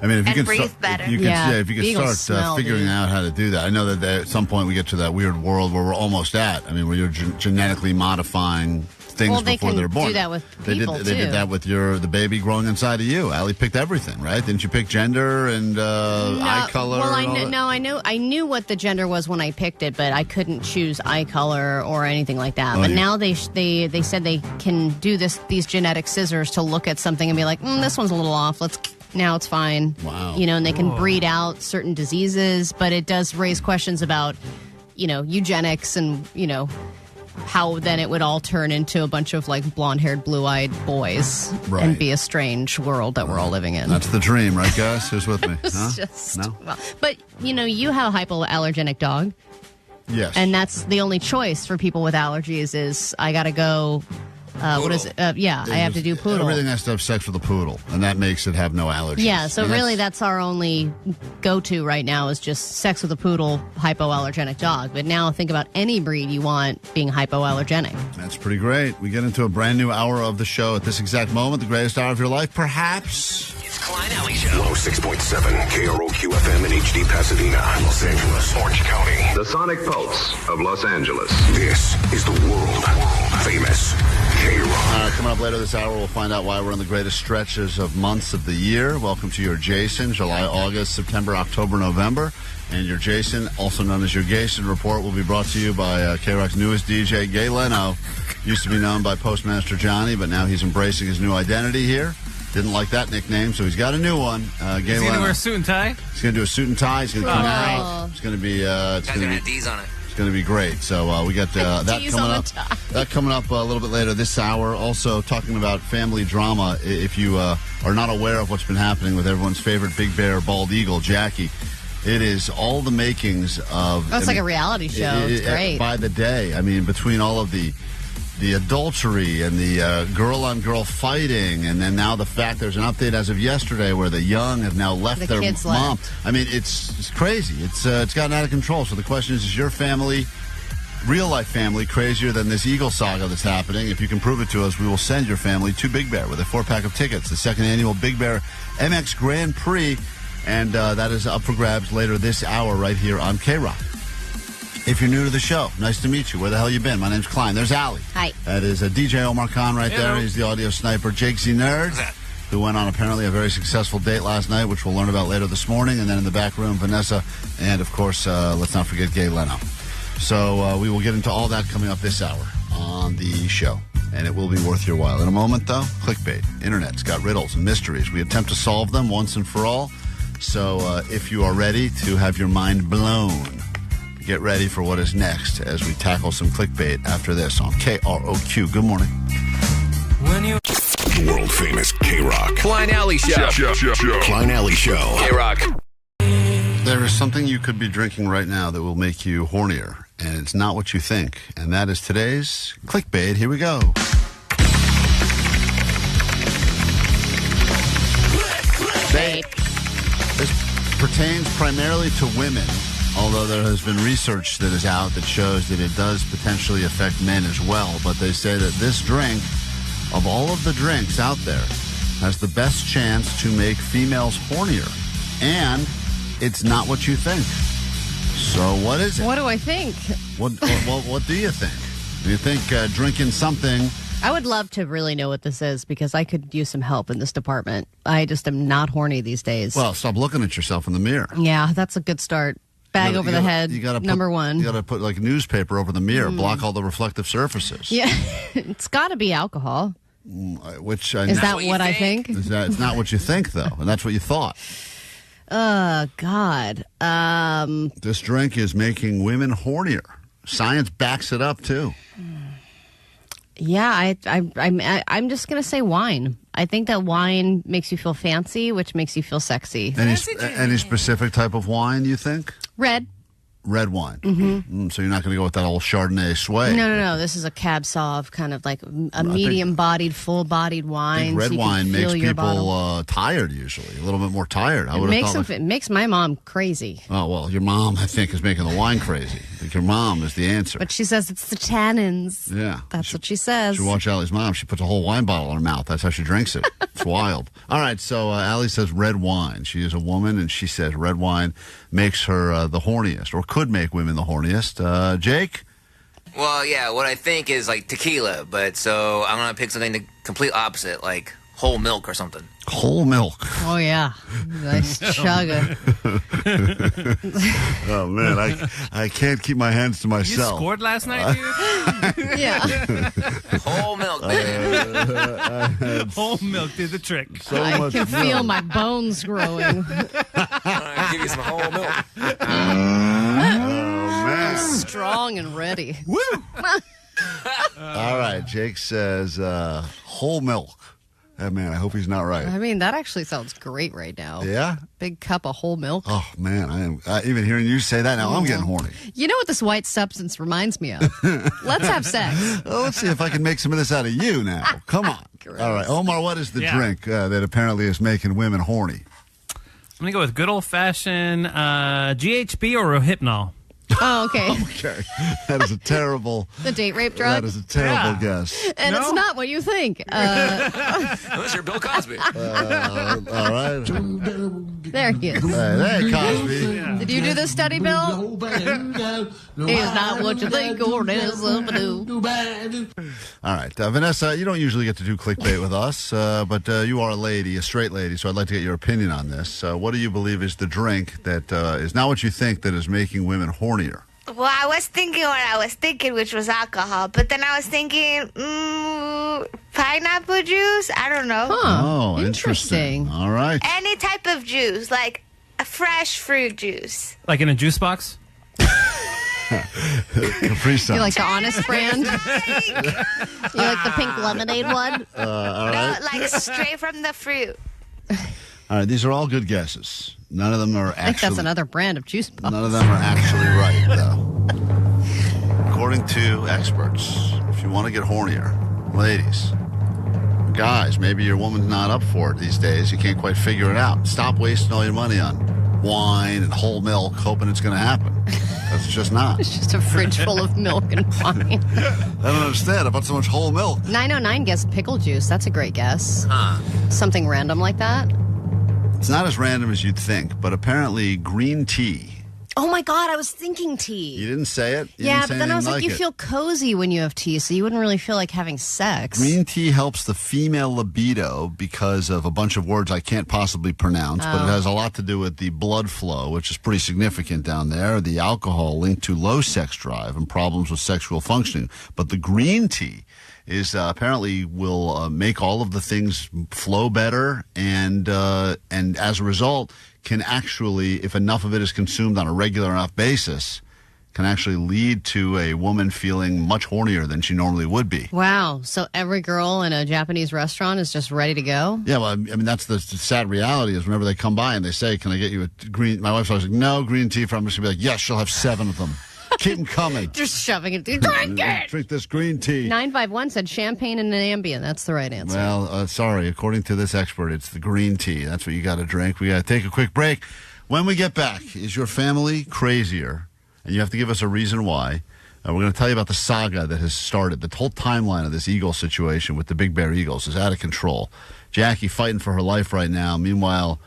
I mean, if you And can breathe start, better. if you can Beagles start smell, figuring dude. out how to do that. I know that at some point we get to that weird world where we're almost at. I mean, where you're genetically modifying things Well, they before can they're born. do that with They people, did too. that with the baby growing inside of you. Allie picked everything, right? Didn't you pick gender and eye color? Well, and all that? I knew what the gender was when I picked it, but I couldn't choose eye color or anything like that. Oh, but yeah. now they said they can do these genetic scissors to look at something and be like, this one's a little off. Now it's fine. Wow. And they can breed out certain diseases, but it does raise questions about, eugenics and, how then it would all turn into a bunch of like blonde-haired, blue-eyed boys Right. and be a strange world that we're all living in. That's the dream, right, guys? Who's with me? It's Huh? just, No? well, but you have a hypoallergenic dog. Yes. And that's the only choice for people with allergies is I got to go, what is it? I have to do poodle. Everything has to have sex with a poodle, and that makes it have no allergies. Yeah, so And really that's our only go-to right now is just sex with a poodle, hypoallergenic dog. But now think about any breed you want being hypoallergenic. That's pretty great. We get into a brand new hour of the show at this exact moment, the greatest hour of your life, perhaps. It's Klein Alley Show. 106.7 KROQ FM in HD Pasadena, Los Angeles, Orange County. The Sonic Pulse of Los Angeles. This is the world famous KROQ. Coming up later this hour, we'll find out why we're in the greatest stretches of months of the year. Welcome to your J.A.S.O.N, July, August, September, October, November. And your J.A.S.O.N, also known as your J.A.S.O.N report, will be brought to you by KROQ's newest DJ, Jay Leno. Used to be known by Postmaster Johnny, but now he's embracing his new identity here. Didn't like that nickname, so he's got a new one. Is he going to wear a suit and tie? He's going to do a suit and tie. He's going to come out. It's going to be. Guys are going to have D's on it. It's going to be great. So we got that D's coming on up. the tie. That coming up a little bit later this hour. Also talking about family drama. If you are not aware of what's been happening with everyone's favorite big bear, bald eagle, Jackie, it is all the makings of. It's like a reality show. It's great. By the day, I mean, between all of the adultery and the girl-on-girl fighting, and then now the fact there's an update as of yesterday where the young have now left their kids mom. left. I mean, it's crazy. It's gotten out of control. So the question is your family, real-life family, crazier than this Eagle saga that's happening? If you can prove it to us, we will send your family to Big Bear with a 4-pack of tickets, the second annual Big Bear MX Grand Prix, and that is up for grabs later this hour right here on KROQ. If you're new to the show, nice to meet you. Where the hell you been? My name's Klein. There's Allie. Hi. That is DJ Omar Khan right there. He's the audio sniper. Jake Z Nerd, who went on apparently a very successful date last night, which we'll learn about later this morning. And then in the back room, Vanessa. And, of course, let's not forget Jay Leno. So we will get into all that coming up this hour on the show. And it will be worth your while. In a moment, though, clickbait. Internet's got riddles and mysteries. We attempt to solve them once and for all. So if you are ready to have your mind blown, get ready for what is next as we tackle some clickbait after this on KROQ. Good morning. The world famous KROQ. Klein Alley Show. Klein Alley Show. KROQ. There is something you could be drinking right now that will make you hornier, and it's not what you think. And that is today's clickbait. Here we go. This pertains primarily to women, although there has been research that is out that shows that it does potentially affect men as well. But they say that this drink, of all of the drinks out there, has the best chance to make females hornier. And it's not what you think. So what is it? What do I think? What do you think? Do you think drinking something... I would love to really know what this is because I could use some help in this department. I just am not horny these days. Well, stop looking at yourself in the mirror. Yeah, that's a good start. Bag over the head, number one. You got to put like newspaper over the mirror, block all the reflective surfaces. Yeah, it's got to be alcohol. Which is that what I think? It's not what you think, though, and that's what you thought. God. This drink is making women hornier. Science backs it up, too. Yeah, I'm just going to say wine. I think that wine makes you feel fancy, which makes you feel sexy. Any specific type of wine, you think? Red. Red wine. Mm-hmm. So you're not going to go with that old Chardonnay sway. No. This is a Cab Sauv, kind of like a medium-bodied, full-bodied wine. I think red wine makes people tired, usually. A little bit more tired. It makes my mom crazy. Oh, well, your mom, I think, is making the wine crazy. I think your mom is the answer. But she says it's the tannins. Yeah. That's what she says. You watch Allie's mom. She puts a whole wine bottle in her mouth. That's how she drinks it. It's wild. All right, so Allie says red wine. She is a woman, and she says red wine makes her the horniest, or could make women the horniest. Jake? Well, yeah, what I think is like tequila, but so I'm going to pick something the complete opposite, like whole milk or something. Whole milk. Oh, yeah. Nice chugga. Oh, man, I can't keep my hands to myself. You scored last night, dude? Yeah. Whole milk, man. Whole milk did the trick. I can feel my bones growing. I'll give you some whole milk. Man. Strong and ready. Woo! All right, Jake says whole milk. Man, I hope he's not right. I mean, that actually sounds great right now. Yeah? Big cup of whole milk. Oh, man, I am. Even hearing you say that now, I'm getting horny. You know what this white substance reminds me of? Let's have sex. Well, let's see if I can make some of this out of you now. Come on. All right, Omar, what is the drink that apparently is making women horny? I'm going to go with good old-fashioned GHB or Rohypnol. Oh, okay. Okay. That is a terrible... The date rape drug? That is a terrible guess. And it's not what you think. Unless you're Bill Cosby. All right. There he is. Hey, Cosby. Yeah. Did you do this study, Bill? It's not what you think or it is what you do. All right. Vanessa, you don't usually get to do clickbait with us, but you are a lady, a straight lady, so I'd like to get your opinion on this. What do you believe is the drink that is not what you think that is making women hornier? Well, I was thinking what I was thinking, which was alcohol. But then I was thinking, pineapple juice? I don't know. Huh. Oh, interesting. All right. Any type of juice, like a fresh fruit juice. Like in a juice box? Capri Sun. You like the Honest brand? You like the pink lemonade one? All right. No, like straight from the fruit. All right, these are all good guesses. None of them are actually... I think that's another brand of juice box. None of them are actually right, though. According to experts, if you want to get hornier, ladies, guys, maybe your woman's not up for it these days. You can't quite figure it out. Stop wasting all your money on wine and whole milk, hoping it's going to happen. That's just not. It's just a fridge full of milk and wine. I don't understand. I bought so much whole milk. 909 guessed pickle juice. That's a great guess. Something random like that. It's not as random as you'd think, but apparently green tea. Oh, my God, I was thinking tea. You didn't say it? Yeah, but then I was like, you feel cozy when you have tea, so you wouldn't really feel like having sex. Green tea helps the female libido because of a bunch of words I can't possibly pronounce, but it has a lot to do with the blood flow, which is pretty significant down there. The alcohol linked to low sex drive and problems with sexual functioning. But the green tea is apparently will make all of the things flow better, and as a result can actually, if enough of it is consumed on a regular enough basis, can actually lead to a woman feeling much hornier than she normally would be. Wow. So every girl in a Japanese restaurant is just ready to go? Yeah, well, I mean, that's the sad reality is whenever they come by and they say, can I get you a green... My wife's always like, no, green tea. I'm just going to be like, yes, she'll have 7 of them. Keep them coming. Just shoving it. Drink it. Drink this green tea. 951 said champagne and an Ambien. That's the right answer. Well, sorry. According to this expert, it's the green tea. That's what you got to drink. We got to take a quick break. When we get back, is your family crazier? And you have to give us a reason why. We're going to tell you about the saga that has started. The whole timeline of this eagle situation with the Big Bear Eagles is out of control. Jackie fighting for her life right now. Meanwhile,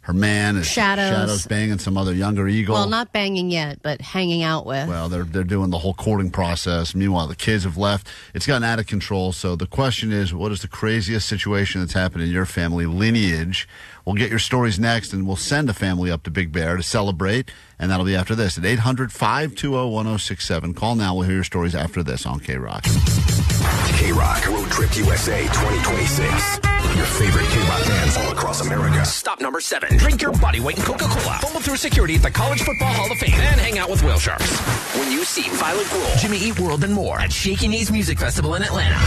her man is Shadows banging some other younger eagle. Well, not banging yet, but hanging out with. Well, they're doing the whole courting process. Meanwhile, the kids have left. It's gotten out of control. So the question is, what is the craziest situation that's happened in your family lineage? We'll get your stories next, and we'll send a family up to Big Bear to celebrate, and that'll be after this at 800-520-1067. Call now. We'll hear your stories after this on KROQ. KROQ Road Trip USA 2026. Your favorite K-Rock bands all across America. Stop number 7. Drink your body weight in Coca-Cola. Fumble through security at the College Football Hall of Fame. And hang out with whale sharks. When you see Violet Gruhl, Jimmy Eat World, and more at Shaky Knees Music Festival in Atlanta.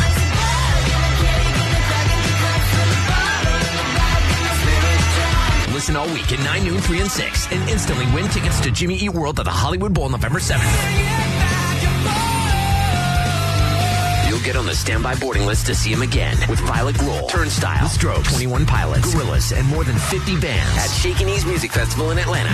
Listen all week at 9, noon, 3, and 6. And instantly win tickets to Jimmy Eat World at the Hollywood Bowl November 7th. You'll get on the standby boarding list to see him again with Violet Gruhl, Turnstile, The Strokes, 21 Pilots, Gorillaz, and more than 50 bands at Shaky Knees Music Festival in Atlanta.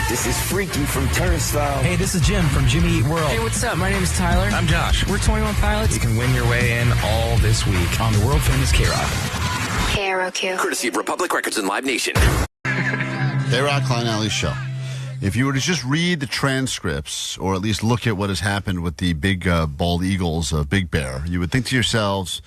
This is Freaky from Turnstile. Hey, this is Jim from Jimmy Eat World. Hey, what's up? My name is Tyler. I'm Josh. We're 21 Pilots. You can win your way in all this week on the world famous KROQ. KROQ. Courtesy of Republic Records and Live Nation. KROQ Klein Alley Show. If you were to just read the transcripts, or at least look at what has happened with the big bald eagles of Big Bear, you would think to yourselves,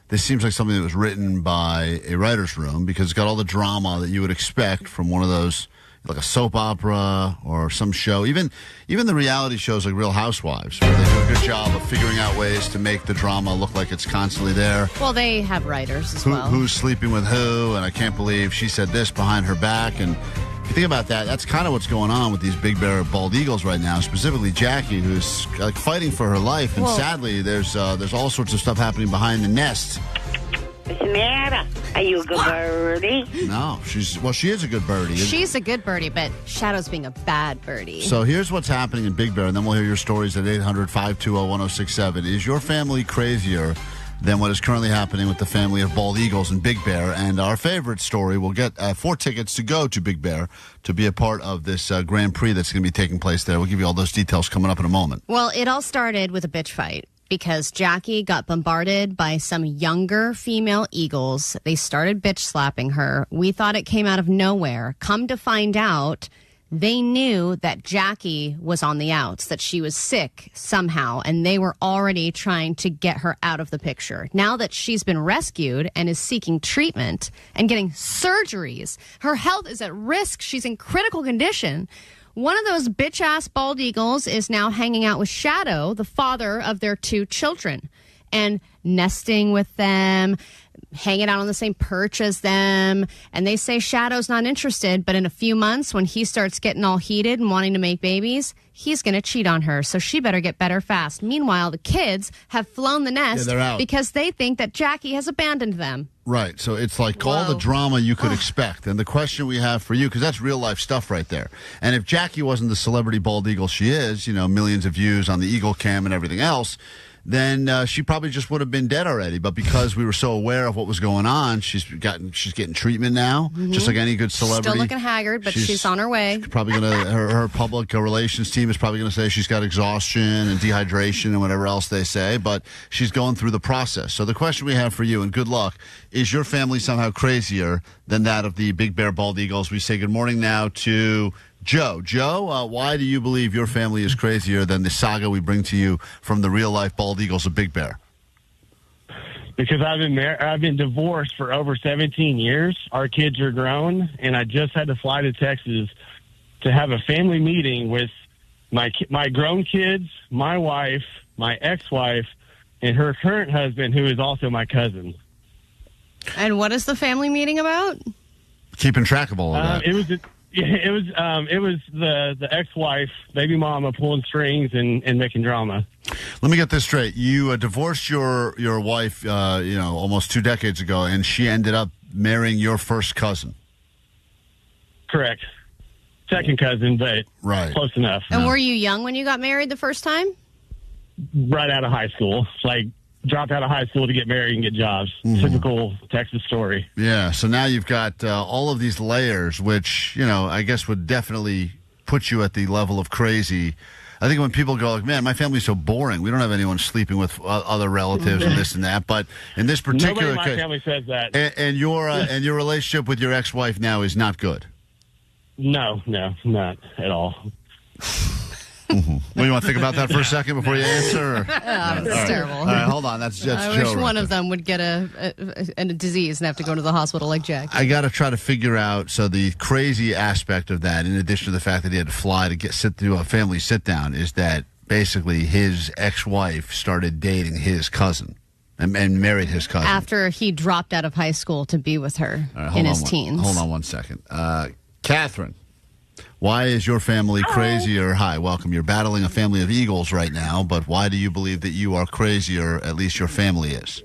this seems like something that was written by a writer's room, because it's got all the drama that you would expect from one of those, like a soap opera or some show. Even the reality shows like Real Housewives, where they do a good job of figuring out ways to make the drama look like it's constantly there. Well, they have writers as well. Who's sleeping with who, and I can't believe she said this behind her back. And if you think about that, that's kind of what's going on with these Big Bear bald eagles right now, specifically Jackie, who's like fighting for her life. And sadly, there's all sorts of stuff happening behind the nest. What's the matter? Are you a good birdie? No, she is a good birdie. She's a good birdie, but Shadow's being a bad birdie. So here's what's happening in Big Bear, and then we'll hear your stories at 800-520-1067. Is your family crazier than what is currently happening with the family of bald eagles in Big Bear? And our favorite story, we'll get 4 tickets to go to Big Bear to be a part of this Grand Prix that's going to be taking place there. We'll give you all those details coming up in a moment. Well, it all started with a bitch fight, because Jackie got bombarded by some younger female eagles. They started bitch slapping her. We thought it came out of nowhere. Come to find out, they knew that Jackie was on the outs, that she was sick somehow, and they were already trying to get her out of the picture. Now that she's been rescued and is seeking treatment and getting surgeries, her health is at risk. She's in critical condition. One of those bitch-ass bald eagles is now hanging out with Shadow, the father of their 2 children, and nesting with them, hanging out on the same perch as them. And they say Shadow's not interested, but in a few months, when he starts getting all heated and wanting to make babies, he's going to cheat on her. So she better get better fast. Meanwhile, the kids have flown the nest because they think that Jackie has abandoned them. Right. So it's like all the drama you could expect. And the question we have for you, because that's real life stuff right there. And if Jackie wasn't the celebrity bald eagle she is, millions of views on the Eagle Cam and everything else, then she probably just would have been dead already. But because we were so aware of what was going on, she's getting treatment now, just like any good celebrity. Still looking haggard, but she's on her way. Probably her public relations team is probably gonna say she's got exhaustion and dehydration and whatever else they say. But she's going through the process. So the question we have for you, and good luck, is your family somehow crazier than that of the Big Bear bald eagles? We say good morning now to Joe. Joe, why do you believe your family is crazier than the saga we bring to you from the real-life bald eagles of Big Bear? Because I've been divorced for over 17 years. Our kids are grown, and I just had to fly to Texas to have a family meeting with my grown kids, my wife, my ex-wife, and her current husband, who is also my cousin. And what is the family meeting about? Keeping track of all of that. It was the ex-wife, baby mama, pulling strings and making drama. Let me get this straight. You divorced your wife, almost 2 decades ago, and she ended up marrying your first cousin. Correct. Second cousin, but close enough. And were you young when you got married the first time? Right out of high school. Dropped out of high school to get married and get jobs. Typical Texas story. Yeah, so now you've got all of these layers, which, I guess would definitely put you at the level of crazy. I think when people go, like, man, my family's so boring. We don't have anyone sleeping with other relatives and this and that. But in this particular Nobody in my case, family says that. And your relationship with your ex-wife now is not good. No, not at all. Mm-hmm. Well, you want to think about that for a second before you answer? Or? That's terrible. All right, hold on. That's I Joe wish one right of them would get a disease and have to go to the hospital like Jack. I got to try to figure out, so the crazy aspect of that, in addition to the fact that he had to fly to sit through a family sit-down, is that basically his ex-wife started dating his cousin and married his cousin. After he dropped out of high school to be with her in his teens. Hold on one second. Catherine, why is your family crazier? Hi, welcome. You're battling a family of eagles right now, but why do you believe that you are crazier, at least your family is?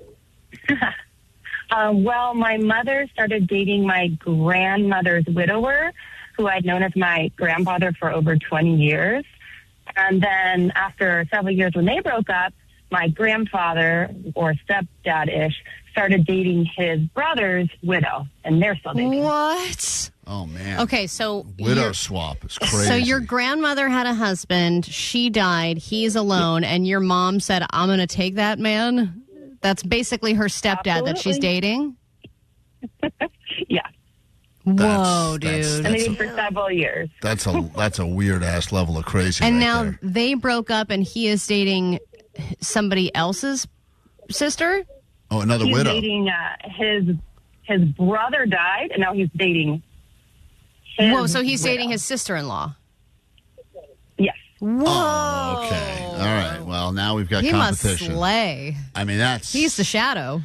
Well, my mother started dating my grandmother's widower, who I'd known as my grandfather for over 20 years. And then after several years when they broke up, my grandfather, or stepdad-ish, started dating his brother's widow, and they're still dating. What? Oh, man. Okay, so... Widow swap is crazy. So your grandmother had a husband, she died, he's alone, and your mom said, I'm going to take that man? That's basically her stepdad that she's dating? Yeah. Whoa, dude. And they did for several years. That's a weird-ass level of crazy And right now there. they broke up, and he is dating somebody else's sister? Oh, another He's widow. dating his brother died, and now he's dating his Whoa, so he's widow. dating his sister-in-law? Yes. Whoa. Oh, okay. All right. Well, now we've got He must competition. slay. I mean, He's the shadow.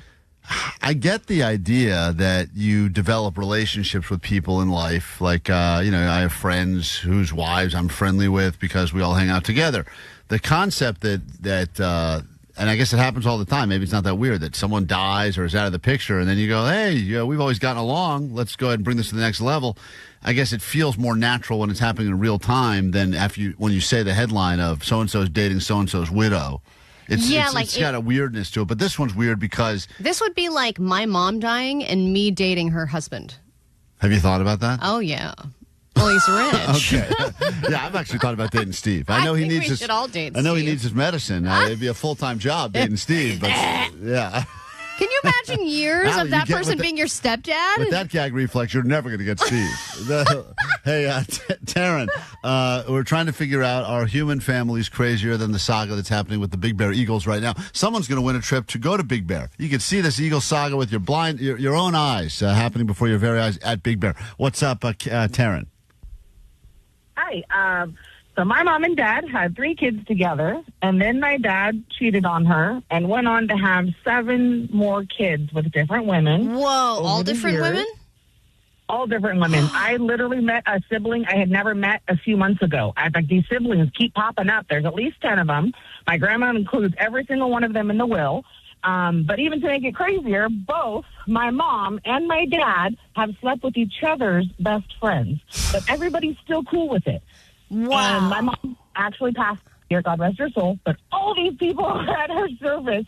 I get the idea that you develop relationships with people in life. Like, I have friends whose wives I'm friendly with because we all hang out together. The concept that and I guess it happens all the time. Maybe it's not that weird that someone dies or is out of the picture, and then you go, hey, we've always gotten along. Let's go ahead and bring this to the next level. I guess it feels more natural when it's happening in real time than when you say the headline of so-and-so's dating so-and-so's widow. It's got a weirdness to it, but this one's weird because... This would be like my mom dying and me dating her husband. Have you thought about that? Oh, yeah. Well, he's rich. Okay. Yeah, I've actually thought about dating Steve. I know he needs we should all date I know Steve. he needs his medicine. It'd be a full-time job dating Steve, but yeah. Can you imagine years Allie, of that you get person being your stepdad? With that gag reflex, you're never going to get Steve. Hey, Taryn, we're trying to figure out, are human families crazier than the saga that's happening with the Big Bear Eagles right now? Someone's going to win a trip to go to Big Bear. You can see this Eagle saga with your own eyes happening before your very eyes at Big Bear. What's up, Taryn? Hi. So my mom and dad had 3 kids together, and then my dad cheated on her and went on to have 7 more kids with different women. Whoa, all different women? All different women. I literally met a sibling I had never met a few months ago. In fact, these siblings keep popping up. There's at least 10 of them. My grandma includes every single one of them in the will. But even to make it crazier, both my mom and my dad have slept with each other's best friends. But everybody's still cool with it. Wow. And my mom actually passed here, God rest her soul, but all these people are at her service.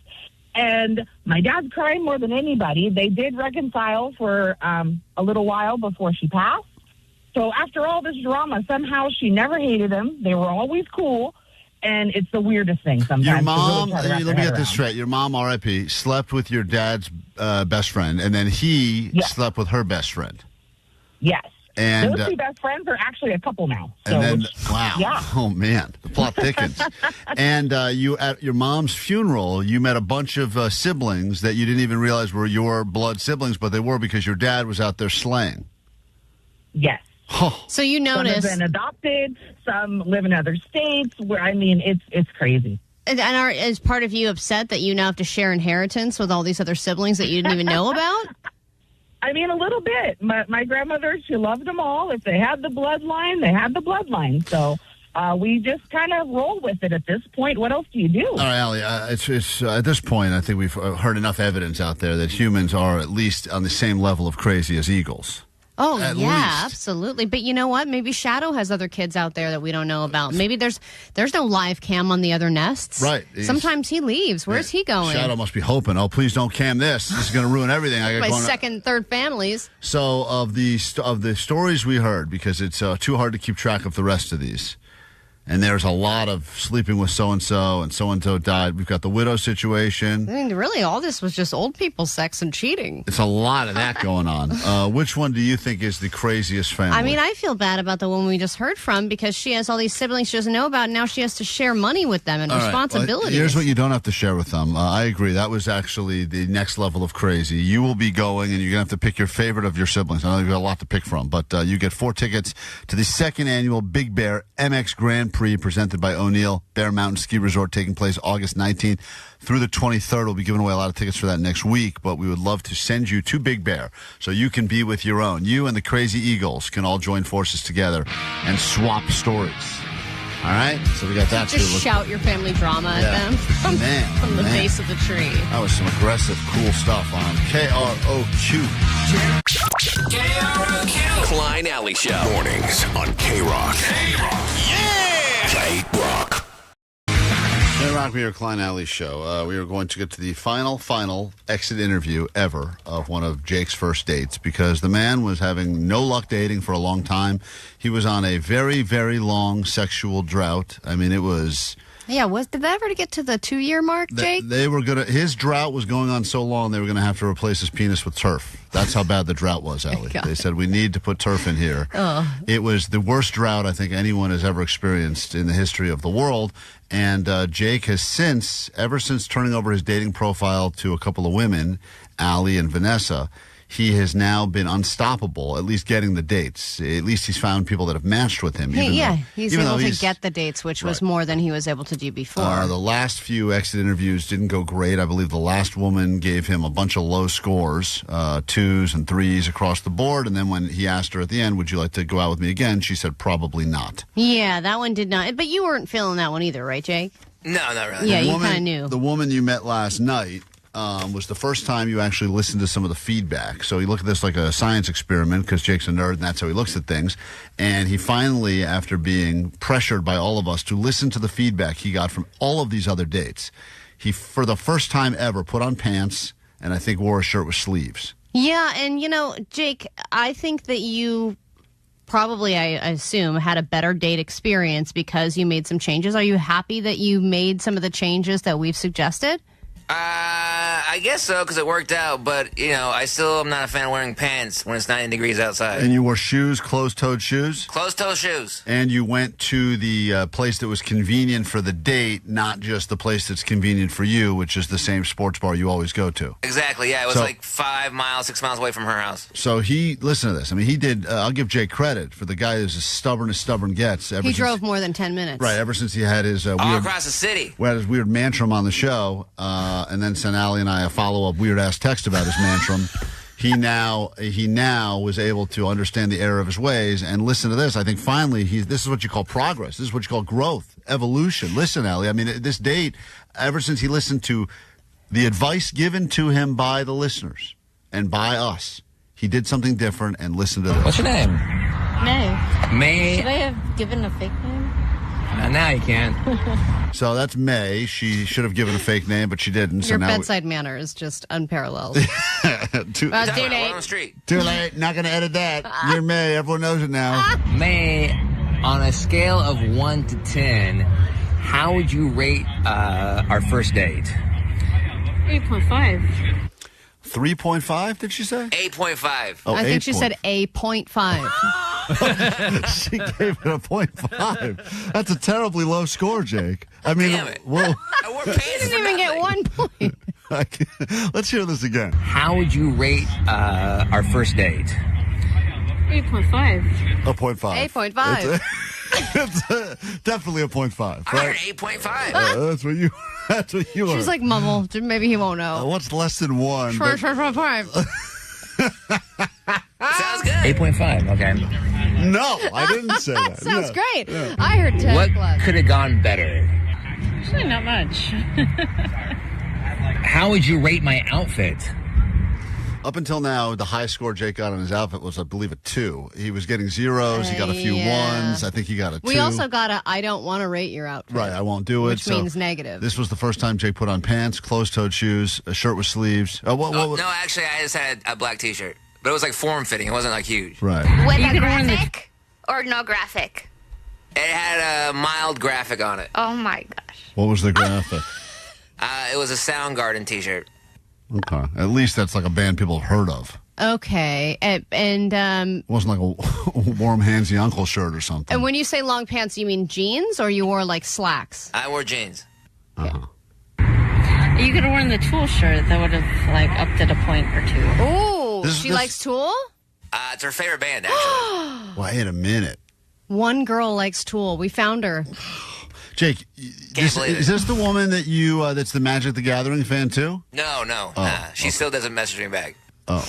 And my dad's crying more than anybody. They did reconcile for a little while before she passed. So after all this drama, somehow she never hated him. They were always cool. And it's the weirdest thing sometimes. Your mom, to really try to let me wrap get this straight. Your mom, R.I.P., slept with your dad's best friend, and then he slept with her best friend. Yes. And those 2 best friends are actually a couple now. And then, wow. Yeah. Oh, man. The plot thickens. And you, at your mom's funeral, you met a bunch of siblings that you didn't even realize were your blood siblings, but they were because your dad was out there slaying. Yes. So you noticed... Some have been adopted. Some live in other states. It's crazy. And is part of you upset that you now have to share inheritance with all these other siblings that you didn't even know about? I mean, a little bit. My grandmother, she loved them all. If they had the bloodline, they had the bloodline. So we just kind of roll with it at this point. What else do you do? All right, Allie, it's at this point, I think we've heard enough evidence out there that humans are at least on the same level of crazy as eagles. Oh, At yeah, least. absolutely. But you know what? Maybe Shadow has other kids out there that we don't know about. Maybe there's no live cam on the other nests. Right. Sometimes he leaves. Where's he going? Shadow must be hoping, oh, please don't cam this. This is going to ruin everything. I got My going on. second, third families. So of the stories we heard, because it's too hard to keep track of the rest of these, And there's a lot of sleeping with so-and-so, and so-and-so died. We've got the widow situation. I mean, really, all this was just old people sex and cheating. It's a lot of that going on. Which one do you think is the craziest family? I mean, I feel bad about the one we just heard from because she has all these siblings she doesn't know about, and now she has to share money with them and all responsibilities. Right. Well, here's what you don't have to share with them. I agree. That was actually the next level of crazy. You will be going, and you're going to have to pick your favorite of your siblings. I know you've got a lot to pick from, but you get 4 tickets to the 2nd annual Big Bear MX Grand Prix presented by O'Neill Bear Mountain Ski Resort, taking place August 19th through the 23rd. We'll be giving away a lot of tickets for that next week, but we would love to send you to Big Bear so you can be with your own. You and the Crazy Eagles can all join forces together and swap stories. All right? So we got that too. Just shout your family drama at them from the base of the tree. That was some aggressive, cool stuff on KROQ. KROQ. Klein Alley Show. Mornings on KROQ. KROQ. KROQ, we are Klein Alley Show. We are going to get to the final exit interview ever of one of Jake's first dates because the man was having no luck dating for a long time. He was on a very, very long sexual drought. I mean, it was... Yeah, did that ever get to the 2-year mark, Jake? They were gonna. His drought was going on so long they were going to have to replace his penis with turf. That's how bad the drought was, Allie. They said we need to put turf in here. Oh. It was the worst drought I think anyone has ever experienced in the history of the world. And Jake has ever since turning over his dating profile to a couple of women, Allie and Vanessa, he has now been unstoppable, at least getting the dates. At least he's found people that have matched with him. He's able to get the dates, which was more than he was able to do before. The last few exit interviews didn't go great. I believe the last woman gave him a bunch of low scores, 2s and 3s across the board. And then when he asked her at the end, would you like to go out with me again? She said probably not. Yeah, that one did not. But you weren't feeling that one either, right, Jake? No, not really. Yeah, you kind of knew. The woman you met last night was the first time you actually listened to some of the feedback. So he looked at this like a science experiment because Jake's a nerd and that's how he looks at things. And he finally, after being pressured by all of us to listen to the feedback he got from all of these other dates, he, for the first time ever, put on pants and I think wore a shirt with sleeves. Yeah, and Jake, I think that you probably, I assume, had a better date experience because you made some changes. Are you happy that you made some of the changes that we've suggested? I guess so, because it worked out, but, I still am not a fan of wearing pants when it's 90 degrees outside. And you wore shoes, closed-toed shoes? Closed-toe shoes. And you went to the place that was convenient for the date, not just the place that's convenient for you, which is the same sports bar you always go to. Exactly, yeah. It was like 5 miles, 6 miles away from her house. So listen to this. I mean, he did, I'll give Jake credit for the guy who's as stubborn gets. He drove more than 10 minutes. Right, ever since he had his all across the city. We had his weird mantrum on the show, and then sent Allie and I a follow-up weird-ass text about his mantrum. He now was able to understand the error of his ways and listen to this. I think finally this is what you call progress. This is what you call growth, evolution. Listen, Allie, I mean, this date, ever since he listened to the advice given to him by the listeners and by us, he did something different and listened to this. What's your name? May. May. Should I have given a fake name? Now you can't. So that's May. She should have given a fake name, but she didn't. Your bedside manner is just unparalleled. Too late. Too late. Not going to edit that. You're May. Everyone knows it now. May, on a scale of 1 to 10, how would you rate our first date? 8.5. 3.5, did she say? 8.5. Oh, I think she said a 0.5. She gave it a 0.5. That's a terribly low score, Jake. I mean, damn it. Whoa. I wore pants. She didn't even get 1 point. Let's hear this again. How would you rate our first date? 8.5. A 0.5. 8.5. It's definitely a 0.5. I Right? heard 8.5. That's what you are. She's like, mumble. Maybe he won't know. What's less than 1? Sure. Sounds good. 8.5, okay. No, I didn't say that. Sounds great. Yeah. I heard 10 What plus. could have gone better? Actually, not much. How would you rate my outfit? Up until now, the high score Jake got on his outfit was, I believe, a 2. He was getting 0s. He got a few 1s. I think he got a 2. We also got a I don't want to rate your outfit. Right, I won't do it. Which means negative. This was the first time Jake put on pants, closed-toed shoes, a shirt with sleeves. No, actually, I just had a black T-shirt. But it was like form-fitting. It wasn't like huge. Right. With a graphic or no graphic? It had a mild mild graphic on it. Oh my gosh. What was the graphic? It was a Soundgarden T-shirt. Okay. At least that's like a band people have heard of. Okay. And It wasn't like a warm handsy uncle shirt or something. and when you say long pants, you mean jeans or you wore like slacks? I wore jeans. Uh-huh. You could have worn the Tool shirt. That would have like upped it a point or two. Oh, she likes Tool? It's her favorite band, actually. Wait a minute. One girl likes Tool. We found her. Jake, is this the woman that you that's the Magic the Gathering fan too? No. Nah. She still doesn't message me back. Oh,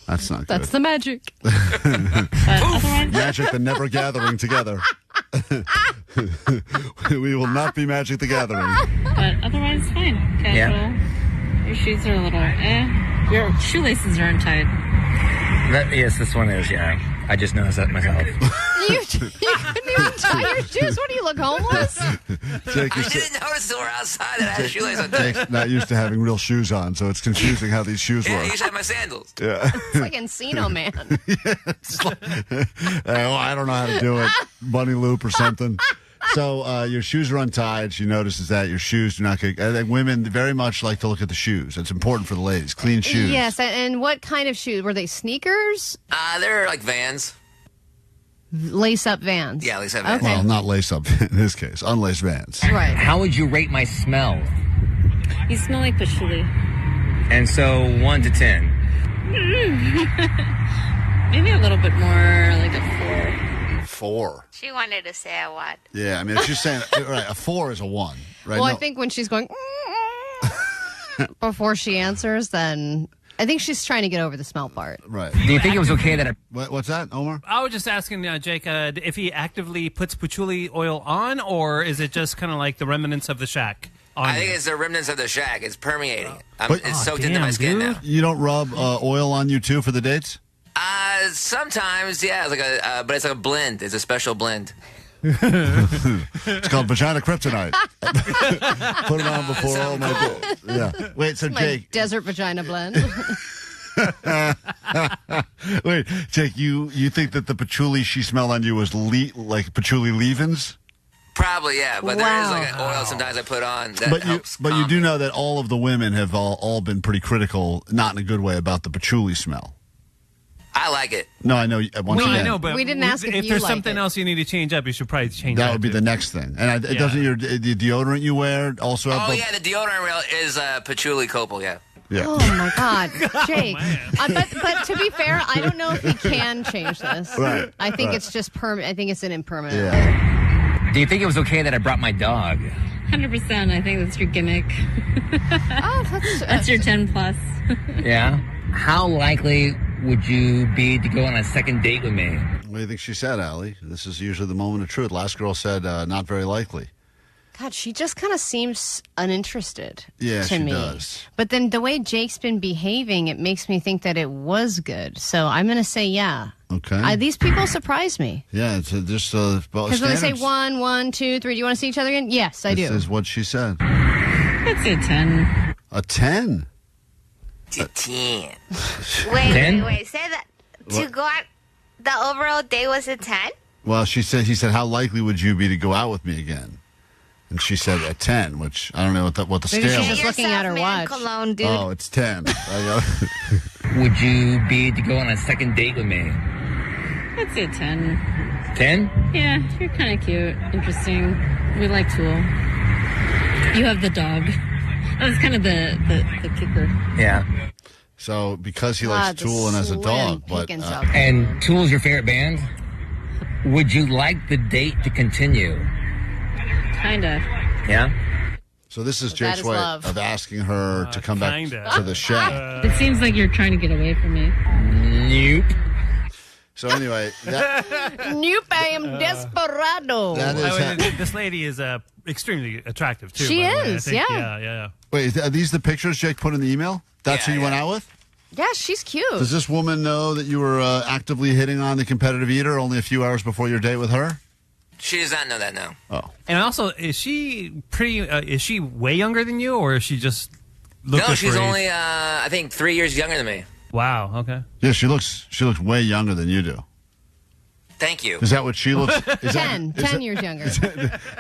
that's not good. That's the magic. Magic the never gathering together. We will not be Magic the Gathering. But otherwise, fine. Casual. Yeah. Your shoes are a little Your shoelaces are untied. Yes, this one is, yeah. I just noticed that myself. You couldn't even tie your shoes. What do you look homeless? Jake, I didn't notice until we're outside that I had shoelace on. Jake's not used to having real shoes on, so it's confusing how these shoes Yeah, work. you should have my sandals. Yeah. It's like Encino Man. I don't know how to do it. Bunny loop or something. So your shoes are untied. She notices that your shoes do not get... I think women very much like to look at the shoes. It's important for the ladies. Clean shoes. Yes, and what kind of shoes? Were they sneakers? They're like Vans. Lace-up Vans? Yeah, lace-up Vans. Okay. Well, not lace-up in this case. Unlaced Vans. Right. How would you rate my smell? You smell like patchouli. And so 1 to 10. Maybe a little bit more, like a 4. 4. She wanted to say a what? Yeah, I mean, if she's saying... Right, a 4 is a 1. Right? Well, I think when she's going... before she answers, then... I think she's trying to get over the smell part. Right. Do you think it was okay that I... What's that, Omar? I was just asking Jake if he actively puts patchouli oil on, or is it just kind of like the remnants of the shack? I think it's the remnants of the shack. It's permeating. But- It's soaked into my skin now. You don't rub oil on you, too, for the dates? Sometimes, yeah. It's like but it's like a blend. It's a special blend. It's called Vagina Kryptonite. Put it on before all my dates. Yeah. Wait, so My Jake... desert vagina blend. Wait, Jake, you think that the patchouli she smelled on you was like patchouli leave-ins? Probably, yeah. But there is Wow. like an oil sometimes I put on that But helps. you do know that all of the women have all been pretty critical, not in a good way, about the patchouli smell. I like it. No, I know. Once again, I know, but We didn't ask if you there's like something it. else you need to change up, you should probably change that would be the next thing. And it doesn't the deodorant you wear also have Oh, yeah, the deodorant rail is patchouli copal, yeah. Yeah. Oh, my God. Jake. But to be fair, I don't know if he can change this. Right, I think right. it's just I think it's an impermanent. Yeah. Do you think it was okay that I brought my dog? 100%. I think that's your gimmick. Oh, That's your 10 plus. Yeah. How likely would you be to go on a second date with me? What do you think she said, Allie? This is usually the moment of truth. Last girl said not very likely. God, she just kind of seems uninterested Yeah, to she me. does. But then the way Jake's been behaving, it makes me think that it was good. So I'm going to say yeah. Okay. These people surprise me. Yeah, it's just Because when they say 1, 1, 2, 3, do you want to see each other again? Yes, I do. This is what she said. I'd say 10. A 10? It's a 10. Wait. Say that. To What? go out, the overall day was a 10? Well, he said, how likely would you be to go out with me again? And she said a 10, which I don't know what the Maybe scale she's is. just looking at her watch. Cologne, dude. Oh, it's 10. Would you be to go on a second date with me? I'd say 10. 10? Yeah, you're kind of cute. Interesting. We like Tool. You have the dog. That was kind of the kicker. Yeah. So because he likes Tool and has a dog, but and Tool's your favorite band? Would you like the date to continue? Kinda. Yeah. So this is That Jake's is way love. of asking her to come back kinda. to the shack. It seems like you're trying to get away from me. Nope. So anyway, Nope, I am desperado. This lady is extremely attractive too. She by the way. I is, think, yeah. yeah. wait, are these the pictures Jake put in the email? That's who you went out with? Yeah, she's cute. Does this woman know that you were actively hitting on the competitive eater only a few hours before your date with her? She does not know that, no. Oh. And also, is she pretty? Is she way younger than you, or is she just? No, she's only, I think, 3 years younger than me. Wow. Okay. Yeah, she looks way younger than you do. Thank you. Is that what she looks? 10 years younger.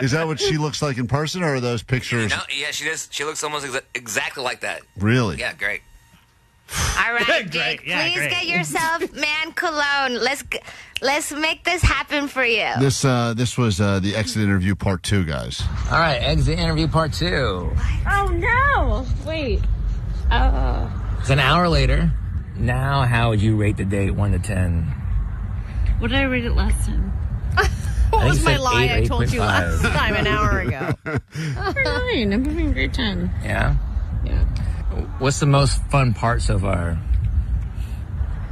Is that what she looks like in person, or are those pictures? No, yeah, she does. She looks almost exactly like that. Really? Yeah, great. All right, Jake, please get yourself man cologne. Let's make this happen for you. This was the exit interview part 2, guys. All right, exit interview part 2. Oh, no. Wait. It's an hour later. Now, how would you rate the date 1 to 10? What did I rate it last time? What was my said lie 8, I told you 8.5. last time an hour ago? 9. I'm having a great time. Yeah? Yeah. What's the most fun part so far?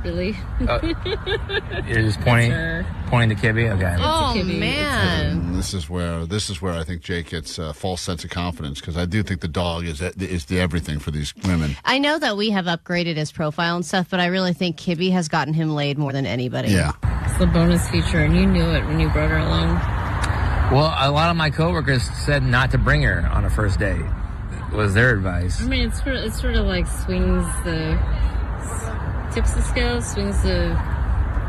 Really? You're just pointing to Kibby? Okay. Oh, man. This is where I think Jake gets a false sense of confidence, because I do think the dog is the everything for these women. I know that we have upgraded his profile and stuff, but I really think Kibby has gotten him laid more than anybody. Yeah. It's the bonus feature, and you knew it when you brought her along. Well, a lot of my coworkers said not to bring her on a first date. Was their advice. I mean, it sort of like tips the scale, swings the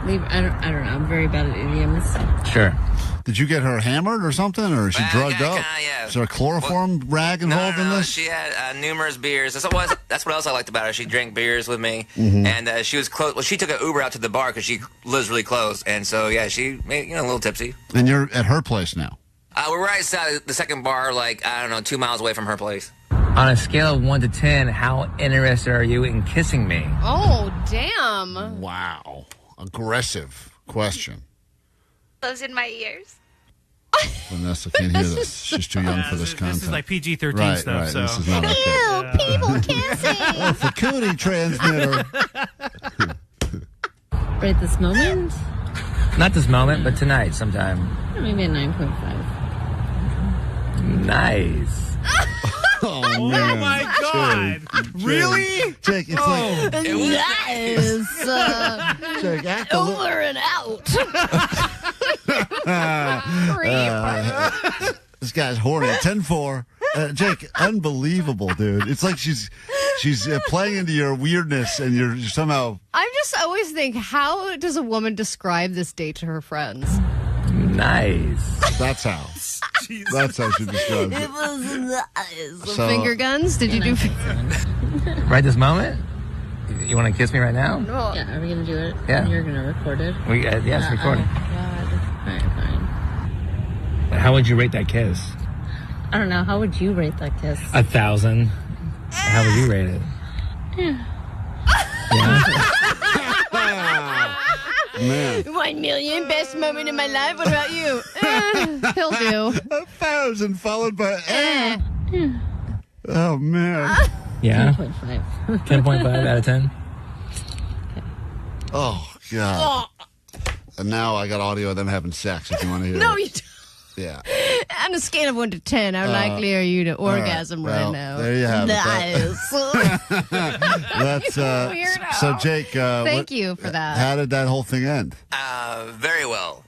leave. I don't know. I'm very bad at idioms. Sure. Did you get her hammered or something, or is she drugged up? Yeah. Is there a chloroform rag involved in this? She had numerous beers. That's what else I liked about her. She drank beers with me, and she was close. Well, she took an Uber out to the bar because she lives really close, and so yeah, she made a little tipsy. And you're at her place now. We're right outside the second bar, 2 miles away from her place. On a scale of 1 to 10, how interested are you in kissing me? Oh, damn. Wow. Aggressive question. Those in my ears. Vanessa can't hear this. She's too young for this content. This is like PG-13 stuff. Right. So. This is not okay. People kissing. It's a cootie transmitter. Right this moment? Not this moment, but tonight sometime. Maybe a 9.5. Nice. Oh, man. my God. Really? Jake, it's like... Nice. Jake, act over and out. This guy's horny. 10-4. Jake, unbelievable, dude. It's like she's playing into your weirdness, and you're somehow... I just always think, how does a woman describe this date to her friends? Nice. That's how. That's how she describes it. It was nice. So- Finger guns? Did you do Right this moment? You want to kiss me right now? No. Yeah, are we going to do it? Yeah. You're going to record it? Yeah, it's recording. Oh, God. All right, fine. How would you rate that kiss? I don't know. How would you rate that kiss? 1,000. How would you rate it? Yeah. Man. 1 million, best moment in my life. What about you? He'll do. 1,000 followed by Oh, man. Yeah. 10.5. 10.5 out of 10. Oh, God. And now I got audio of them having sex if you want to hear No, it. you don't. Yeah. On a scale of 1 to 10, how likely are you to orgasm Well, now? there you have it. Nice. That's Weirdo. so Jake. Thank you for that. How did that whole thing end? Very well.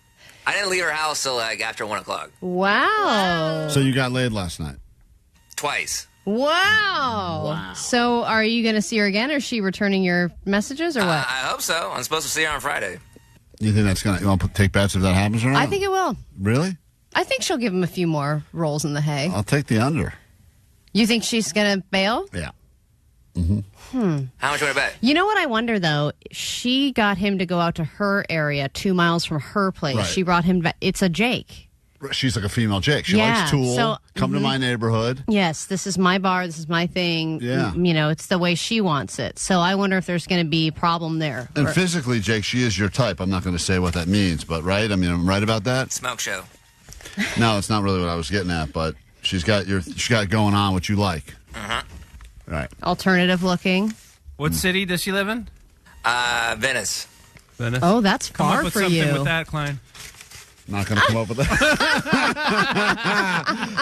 I didn't leave her house till after 1 o'clock. Wow. So you got laid last night? Twice. Wow. So are you going to see her again, or is she returning your messages, or what? I hope so. I'm supposed to see her on Friday. You think that's gonna? You want to take bets if that happens or not? I think it will. Really? I think she'll give him a few more rolls in the hay. I'll take the under. You think she's going to bail? Yeah. How much would I bet? You know what I wonder, though? She got him to go out to her area 2 miles from her place. Right. She brought him back. It's a Jake. She's like a female Jake. She Yeah, likes Tool. so- Come to my neighborhood. Yes, this is my bar. This is my thing. Yeah. You know, it's the way she wants it. So I wonder if there's going to be a problem there. And physically, Jake, she is your type. I'm not going to say what that means, but right? I mean, I'm right about that? Smoke show. No, it's not really what I was getting at, but she's got going on what you like. Uh-huh. Right. Alternative looking. What city does she live in? Venice. Venice. Oh, that's Come far up with for something you. with that, Klein. Not going to come up with that.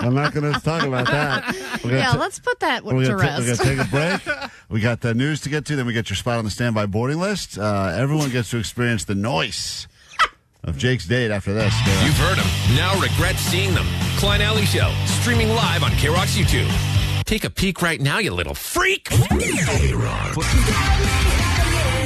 I'm not going to talk about that. Yeah, let's put that to We're rest. going to take a break. We got the news to get to. Then we get your spot on the standby boarding list. Everyone gets to experience the noise of Jake's date after this. You've heard them. Now regret seeing them. Klein Alley Show, streaming live on KROQ's YouTube. Take a peek right now, you little freak.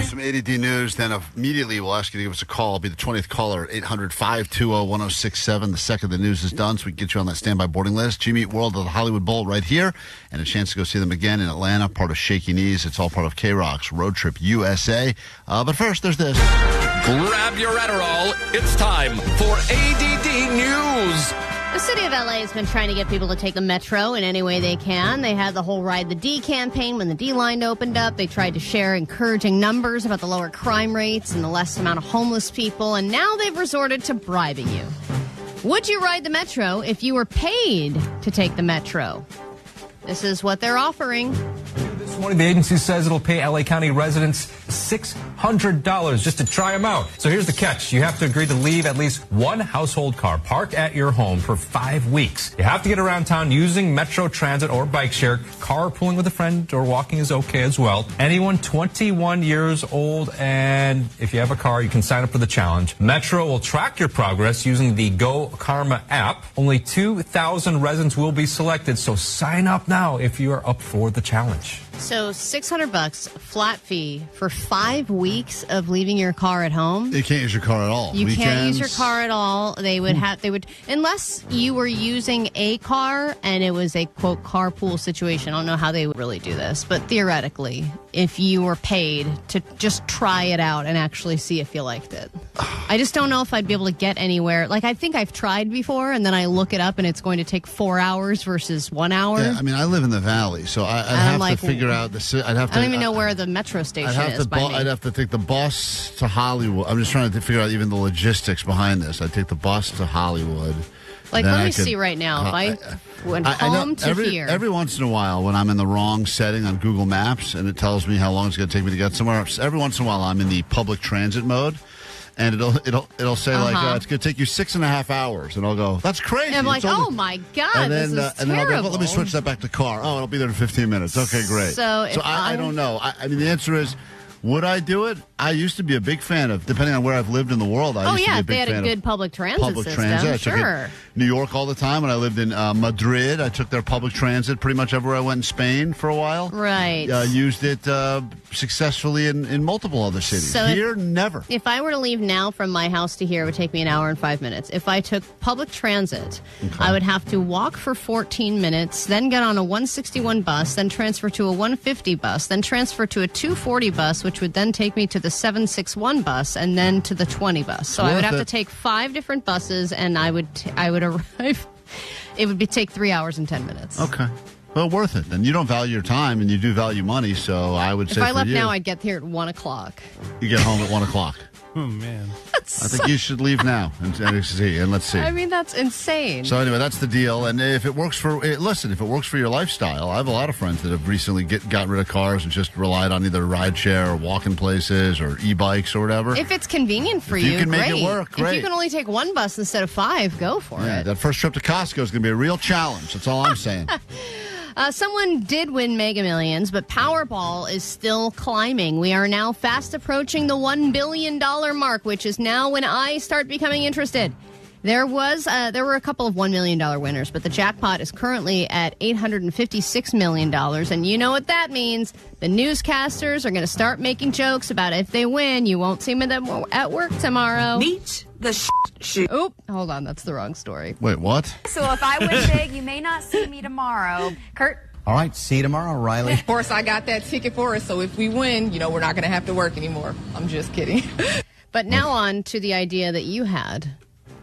Some A.D.D news, then immediately we'll ask you to give us a call. I'll be the 20th caller at 800-520-1067. The second the news is done, so we can get you on that standby boarding list. Jimmy Eat World at the Hollywood Bowl right here, and a chance to go see them again in Atlanta, part of Shaky Knees. It's all part of KROQ's Road Trip USA. But first, there's this. Grab your Adderall. It's time for A.D.D News. The city of LA has been trying to get people to take the metro in any way they can. They had the whole Ride the D campaign when the D line opened up. They tried to share encouraging numbers about the lower crime rates and the less amount of homeless people. And now they've resorted to bribing you. Would you ride the metro if you were paid to take the metro? This is what they're offering. This morning, the agency says it'll pay LA County residents $600 just to try them out. So here's the catch. You have to agree to leave at least one household car parked at your home for 5 weeks. You have to get around town using Metro Transit or bike share. Carpooling with a friend or walking is okay as well. Anyone 21 years old, and if you have a car, you can sign up for the challenge. Metro will track your progress using the Go Karma app. Only 2,000 residents will be selected, so sign up now if you are up for the challenge. So $600 flat fee for 5 weeks of leaving your car at home. You can't use your car at all. You can't use your car at all. They would unless you were using a car and it was a quote carpool situation. I don't know how they would really do this, but theoretically, if you were paid to just try it out and actually see if you liked it. I just don't know if I'd be able to get anywhere. Like, I think I've tried before, and then I look it up, and it's going to take 4 hours versus 1 hour. Yeah, I mean, I live in the valley, so I'd have to figure out the. I don't even know where the metro station is. I'd have to take the bus to Hollywood. I'm just trying to figure out even the logistics behind this. I'd take the bus to Hollywood. Like, let me see right now. If I went home to here. Every once in a while, when I'm in the wrong setting on Google Maps and it tells me how long it's going to take me to get somewhere, every once in a while I'm in the public transit mode. And it'll say like it's going to take you 6.5 hours, and I'll go, that's crazy. And I'm like, oh my god, this is terrible. And then I'll go, well, let me switch that back to car. Oh, it'll be there in 15 minutes. Okay, great. So I don't know. I mean, the answer is, would I do it? I used to be a big fan of, depending on where I've lived in the world. I used to be a big fan they had a good public transit system. I sure. took New York all the time. When I lived in Madrid, I took their public transit pretty much everywhere I went in Spain for a while. Right. Used it successfully in multiple other cities. So here, never. If I were to leave now from my house to here, it would take me 1 hour and 5 minutes. If I took public transit, I would have to walk for 14 minutes, then get on a 161 bus, then transfer to a 150 bus, then transfer to a 240 bus, which would then take me to the 761 bus, and then to the 20 bus. So I would have to take 5 different buses, and I would arrive. It would take 3 hours and 10 minutes. Okay. Well, worth it. And you don't value your time, and you do value money, so I would say if I left now, I'd get here at 1 o'clock. You get home at 1 o'clock. Oh, man. I think you should leave now and see. And let's see. I mean, that's insane. So anyway, that's the deal. And if it works for your lifestyle, I have a lot of friends that have recently got rid of cars and just relied on either rideshare or walking places or e-bikes or whatever. If it's convenient for you, you can make it work, great. If you can only take 1 bus instead of 5, go for it. That first trip to Costco is going to be a real challenge. That's all I'm saying. Someone did win Mega Millions, but Powerball is still climbing. We are now fast approaching the $1 billion mark, which is now when I start becoming interested. There were a couple of $1 million winners, but the jackpot is currently at $856 million. And you know what that means. The newscasters are going to start making jokes about if they win, you won't see them at work tomorrow. Meet the shoe. Oop, hold on, that's the wrong story. Wait, what? So if I win big, you may not see me tomorrow. Kurt? All right, see you tomorrow, Riley. Of course, I got that ticket for us, so if we win, we're not going to have to work anymore. I'm just kidding. But now on to the idea that you had,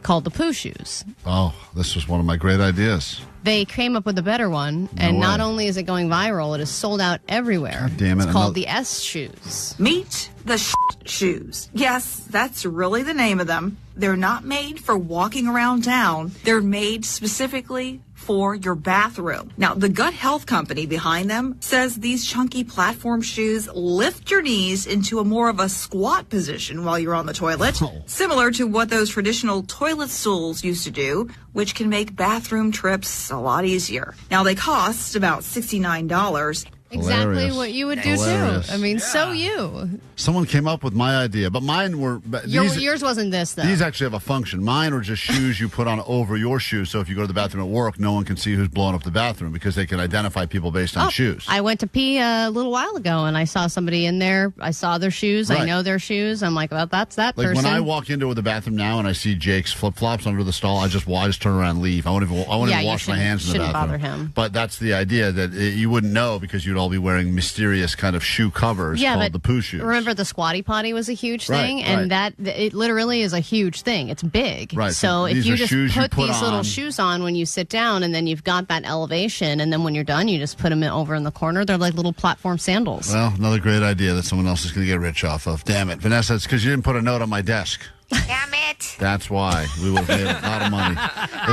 called the poo shoes. Oh, this was one of my great ideas. They came up with a better one, and not only is it going viral, it is sold out everywhere. God damn it. It's called the S shoes. Meet the shoes. Yes, that's really the name of them. They're not made for walking around town. They're made specifically for your bathroom. Now, the gut health company behind them says these chunky platform shoes lift your knees into a more of a squat position while you're on the toilet, similar to what those traditional toilet stools used to do, which can make bathroom trips a lot easier. Now, they cost about $69. Exactly Hilarious. what you would do, Hilarious. too. I mean, so you. Someone came up with my idea, but mine were... Yours wasn't this, though. These actually have a function. Mine are just shoes you put on over your shoes, so if you go to the bathroom at work, no one can see who's blowing up the bathroom because they can identify people based on shoes. I went to pee a little while ago, and I saw somebody in there. I saw their shoes. Right. I know their shoes. I'm like, well, that's that Like person. when I walk into the bathroom now and I see Jake's flip-flops under the stall, I just turn around and leave. I won't even wash my hands in the bathroom. Bother him. But that's the idea, that you wouldn't know because you'd all be wearing mysterious kind of shoe covers called the poo shoes. Remember the squatty potty was a huge thing, and that it literally is a huge thing. It's big. Right. So if you just put these on. little shoes on when you sit down, and then you've got that elevation, and then when you're done, you just put them over in the corner. They're like little platform sandals. Well, another great idea that someone else is going to get rich off of. Damn it. Vanessa, it's because you didn't put a note on my desk. Damn it. That's why. We would have made a lot of money.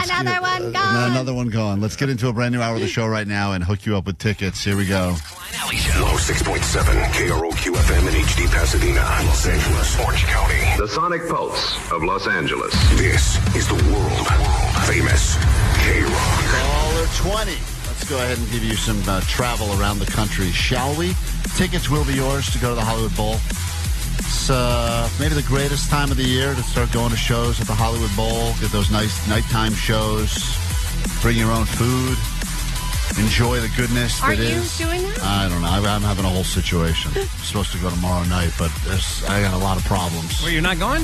Another one gone. Another one gone. Let's get into a brand new hour of the show right now and hook you up with tickets. Here we go. 106.7 KROQ FM in HD Pasadena, Los Angeles, Orange County. The Sonic Pulse of Los Angeles. This is the world famous KROQ. Caller 20. Let's go ahead and give you some travel around the country, shall we? Tickets will be yours to go to the Hollywood Bowl. It's maybe the greatest time of the year to start going to shows at the Hollywood Bowl. Get those nice nighttime shows. Bring your own food. Enjoy the goodness Are that you is. doing that? I don't know. I'm having a whole situation. I'm supposed to go tomorrow night, but I got a lot of problems. Wait, you're not going?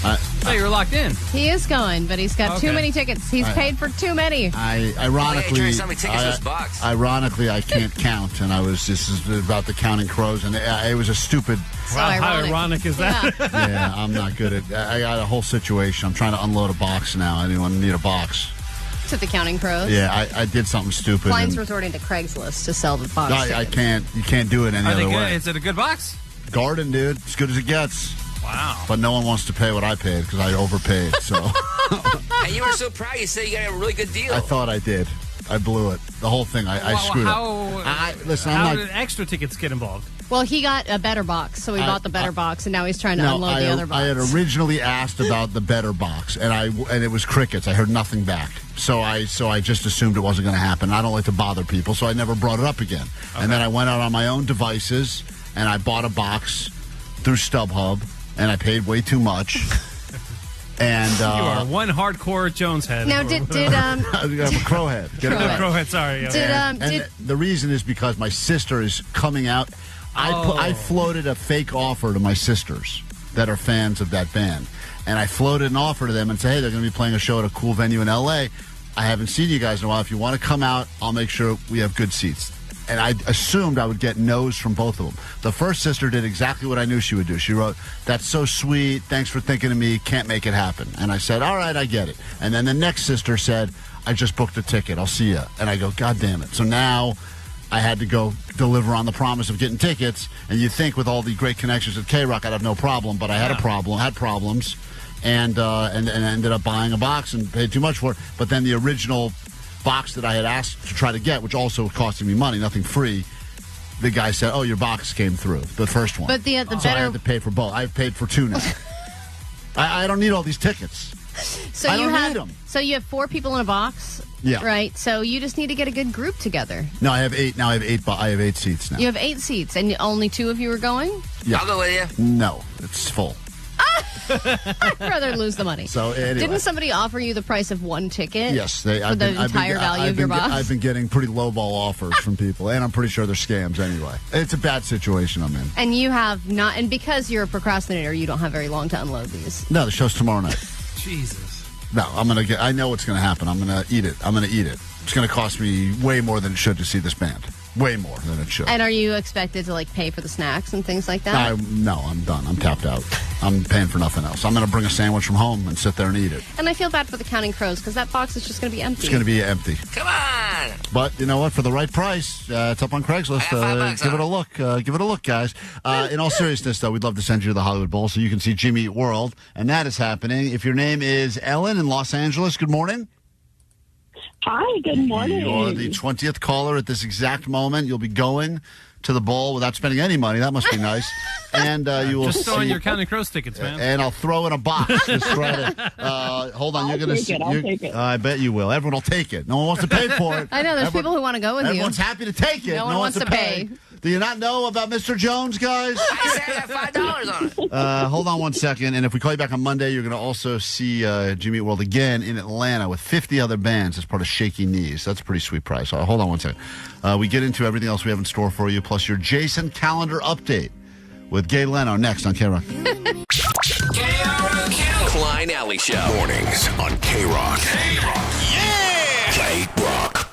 I thought you were locked in. He is going, but he's got too many tickets. He's paid for too many. Ironically, I can't count, and this is about the Counting Crows, and it was a stupid. Wow, how ironic is that? Yeah, I'm not good at. I got a whole situation. I'm trying to unload a box now. Anyone need a box? To the Counting Crows. Yeah, I did something stupid. Klein's resorting to Craigslist to sell the box. I can't. You can't do it any other way. Is it a good box? Garden, dude, as good as it gets. Wow. But no one wants to pay what I paid because I overpaid. So. And you were so proud. You said you got a really good deal. I thought I did. I blew it. The whole thing. I screwed up. Listen, how did extra tickets get involved? Well, he got a better box, so he bought the better box, and now he's trying to unload the other box. I had originally asked about the better box, and it was crickets. I heard nothing back. So I just assumed it wasn't going to happen. I don't like to bother people, so I never brought it up again. Okay. And then I went out on my own devices, and I bought a box through StubHub, and I paid way too much. And you are one hardcore Jones head. Now, did I'm a crow head. Crow head. Sorry. The reason is because my sister is coming out. I floated a fake offer to my sisters that are fans of that band, and I floated an offer to them and said, "Hey, they're going to be playing a show at a cool venue in L.A. I haven't seen you guys in a while. If you want to come out, I'll make sure we have good seats." And I assumed I would get no's from both of them. The first sister did exactly what I knew she would do. She wrote, "That's so sweet. Thanks for thinking of me. Can't make it happen." And I said, "All right, I get it." And then the next sister said, "I just booked a ticket. I'll see you." And I go, "God damn it." So now I had to go deliver on the promise of getting tickets. And you'd think with all the great connections at KROQ, I'd have no problem. But I had problems, and ended up buying a box and paid too much for it. But then the original box that I had asked to try to get, which also costing me money, nothing free, the guy said, "Oh, your box came through, the first one." But the so better... I had to pay for both. I've paid for two now. I don't need all these tickets. So I don't need them. So you have 4 people in a box. Yeah. Right. So you just need to get a good group together. No, I have 8 now. I have 8 seats now. You have 8 seats, and only 2 of you are going? Yeah. I'll go with you. No, it's full. I'd rather lose the money. So anyway. Didn't somebody offer you the price of 1 ticket? Yes, for the entire value of your box. I've been getting pretty lowball offers from people, and I'm pretty sure they're scams anyway. It's a bad situation I'm in. And you have not, and because you're a procrastinator, you don't have very long to unload these. No, the show's tomorrow night. Jesus. No, I know what's going to happen. I'm going to eat it. It's going to cost me way more than it should to see this band. Way more than it should. And are you expected to pay for the snacks and things like that? No, I'm done. I'm tapped out. I'm paying for nothing else. I'm going to bring a sandwich from home and sit there and eat it. And I feel bad for the Counting Crows because that box is just going to be empty. It's going to be empty. Come on. But you know what? For the right price, it's up on Craigslist. Give it a look. Give it a look, guys. In all seriousness, though, we'd love to send you to the Hollywood Bowl so you can see Jimmy Eat World, and that is happening. If your name is Ellen in Los Angeles, good morning. Hi, good morning. You're the 20th caller at this exact moment. You'll be going to the bowl without spending any money. That must be nice. And you will just throw in see, your Counting Crows tickets, man. And I'll throw in a box. Just right hold on, you're going to see. I'll take it. I bet you will. Everyone will take it. No one wants to pay for it. I know. There's people who want to go with you. Everyone's happy to take it. No one wants to pay. Do you not know about Mr. Jones, guys? I said I got $5 on it. Hold on one second. And if we call you back on Monday, you're going to also see Jimmy Eat World again in Atlanta with 50 other bands as part of Shaky Knees. That's a pretty sweet price. Hold on one second. We get into everything else we have in store for you, plus your J.A.S.O.N calendar update with Jay Leno next on KROQ. KROQ Klein Alley Show. Mornings on KROQ. Yeah! KROQ.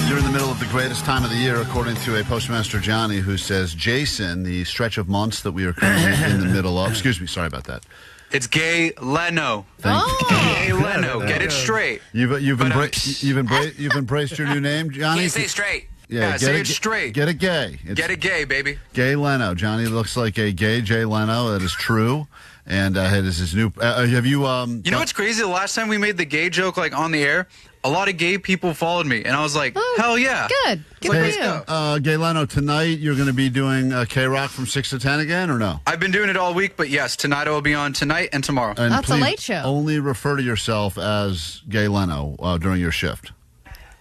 You're in the middle of the greatest time of the year, according to a Postmaster Johnny, who says J.A.S.O.N, the stretch of months that we are currently in the middle of. Excuse me, sorry about that. It's Jay Leno. Jay Leno. Get it straight. You've embraced your new name, Johnny. Can't say straight. Yeah, say it straight. Get it gay. Get it gay, baby. Jay Leno. Johnny looks like a gay Jay Leno. That is true. And it is his new. Have you? You know what's crazy? The last time we made the gay joke like on the air, a lot of gay people followed me, and I was like, hell yeah. Good. Good for you. Jay Leno, tonight you're going to be doing KROQ from 6 to 10 again, or no? I've been doing it all week, but yes, tonight I will be on tonight and tomorrow. And That's a late show. Only refer to yourself as Jay Leno during your shift.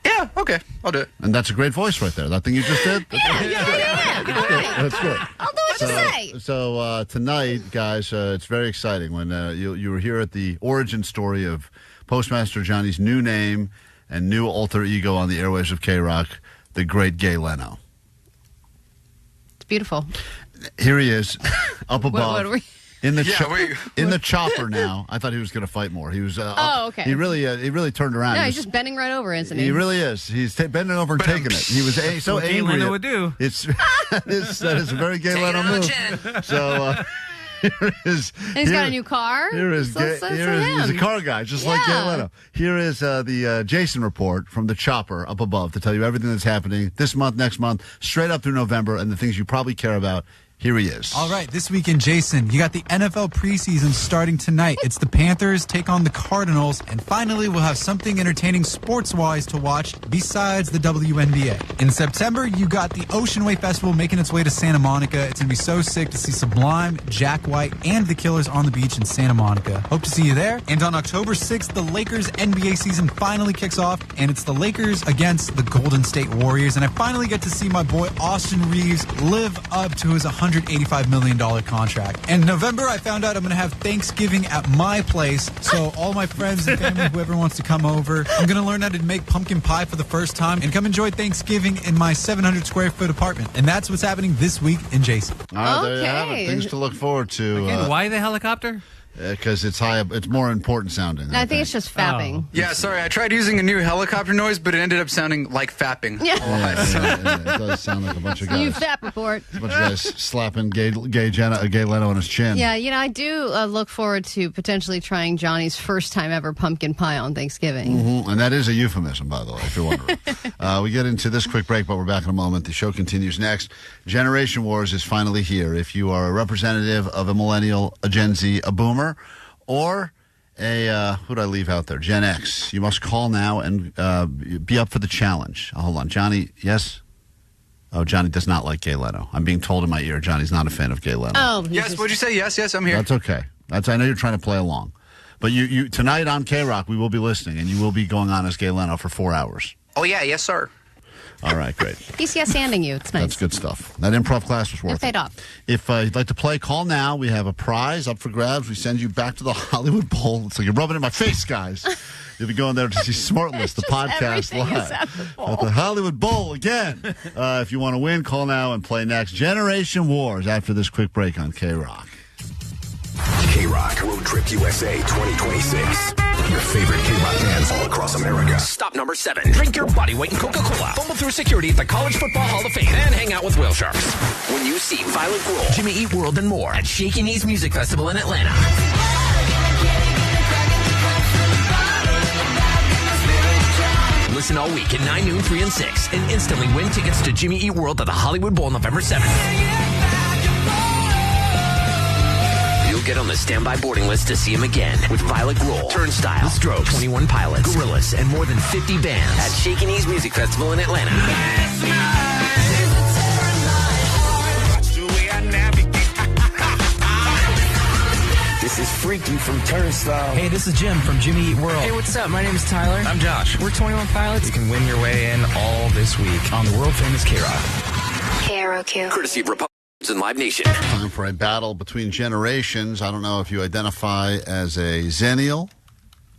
Yeah, okay, I'll do it. And that's a great voice right there. That thing you just did? That's good. I'll do what you say. So tonight, guys, it's very exciting when you were here at the origin story of Postmaster Johnny's new name and new alter ego on the airwaves of KROQ, the great Jay Leno. It's beautiful. Here he is, up above. What are we? In the chopper now. I thought he was going to fight more. He was. Okay. He really turned around. Yeah, he's just bending right over, isn't he? He really is. He's bending over and taking it. He was so what angry. Jay Leno would do. That is a very Jay Leno move. So here is. And he's got a new car. He's a car guy, just like Jay Leno. Here is the J.A.S.O.N report from the chopper up above to tell you everything that's happening this month, next month, straight up through November, and the things you probably care about. Here he is. All right, this week in J.A.S.O.N, you got the NFL preseason starting tonight. It's the Panthers take on the Cardinals, and finally we'll have something entertaining sports-wise to watch besides the WNBA. In September, you got the Ocean Way Festival making its way to Santa Monica. It's going to be so sick to see Sublime, Jack White, and the Killers on the beach in Santa Monica. Hope to see you there. And on October 6th, the Lakers NBA season finally kicks off, and it's the Lakers against the Golden State Warriors. And I finally get to see my boy Austin Reeves live up to his $185 million contract. In November, I found out I'm going to have Thanksgiving at my place. So all my friends and family, whoever wants to come over, I'm going to learn how to make pumpkin pie for the first time and come enjoy Thanksgiving in my 700 square foot apartment. And that's what's happening this week in J.A.S.O.N. All right, there you have it. Things to look forward to. Again, why the helicopter? Because it's high. It's more important sounding. I think it's just fapping. Yeah, sorry. I tried using a new helicopter noise, but it ended up sounding like fapping. Yeah. It does sound like a bunch of guys. You fap report. A bunch of guys slapping Jay Leno on his chin. Yeah, I do look forward to potentially trying Johnny's first time ever pumpkin pie on Thanksgiving. Mm-hmm. And that is a euphemism, by the way, if you're wondering. We get into this quick break, but we're back in a moment. The show continues next. Generation Wars is finally here. If you are a representative of a millennial, a Gen Z, a boomer, or a, who did I leave out there? Gen X. You must call now and be up for the challenge. Hold on. Johnny, yes? Oh, Johnny does not like Jay Leno. I'm being told in my ear Johnny's not a fan of Jay Leno. Oh, yes, would you say yes? Yes, I'm here. That's okay. I know you're trying to play along. But you tonight on KROQ, we will be listening, and you will be going on as Jay Leno for 4 hours. Oh, yeah, yes, sir. All right, great. He's yes-anding you. It's nice. That's good stuff. That improv class was worth it. It paid off. If you'd like to play, call now. We have a prize up for grabs. We send you back to the Hollywood Bowl. It's like you're rubbing it in my face, guys. You'll be going there to see Smartless, the podcast live at the Hollywood Bowl again. If you want to win, call now and play next. Generation Wars after this quick break on KROQ. KROQ Road Trip USA 2026. Your favorite K-Rock bands all across America. Stop number 7. Drink your body weight in Coca-Cola. Fumble through security at the College Football Hall of Fame. And hang out with whale sharks. When you see Violet Grohl, Jimmy Eat World, and more at Shaky Knees Music Festival in Atlanta. Listen all week at 9, noon, 3, and 6. And instantly win tickets to Jimmy Eat World at the Hollywood Bowl November 7th. Get on the standby boarding list to see him again with Violet Grohl, Turnstile, The Strokes, 21 Pilots, Gorillaz, and more than 50 bands at Shaky Knees Music Festival in Atlanta. This is Freaky from Turnstile. Hey, this is Jim from Jimmy Eat World. Hey, what's up? My name is Tyler. I'm Josh. We're 21 Pilots. You can win your way in all this week on the world famous KROQ. KROQ. Courtesy of Republicans and Live Nation. Time for a battle between generations. I don't know if you identify as a Zennial,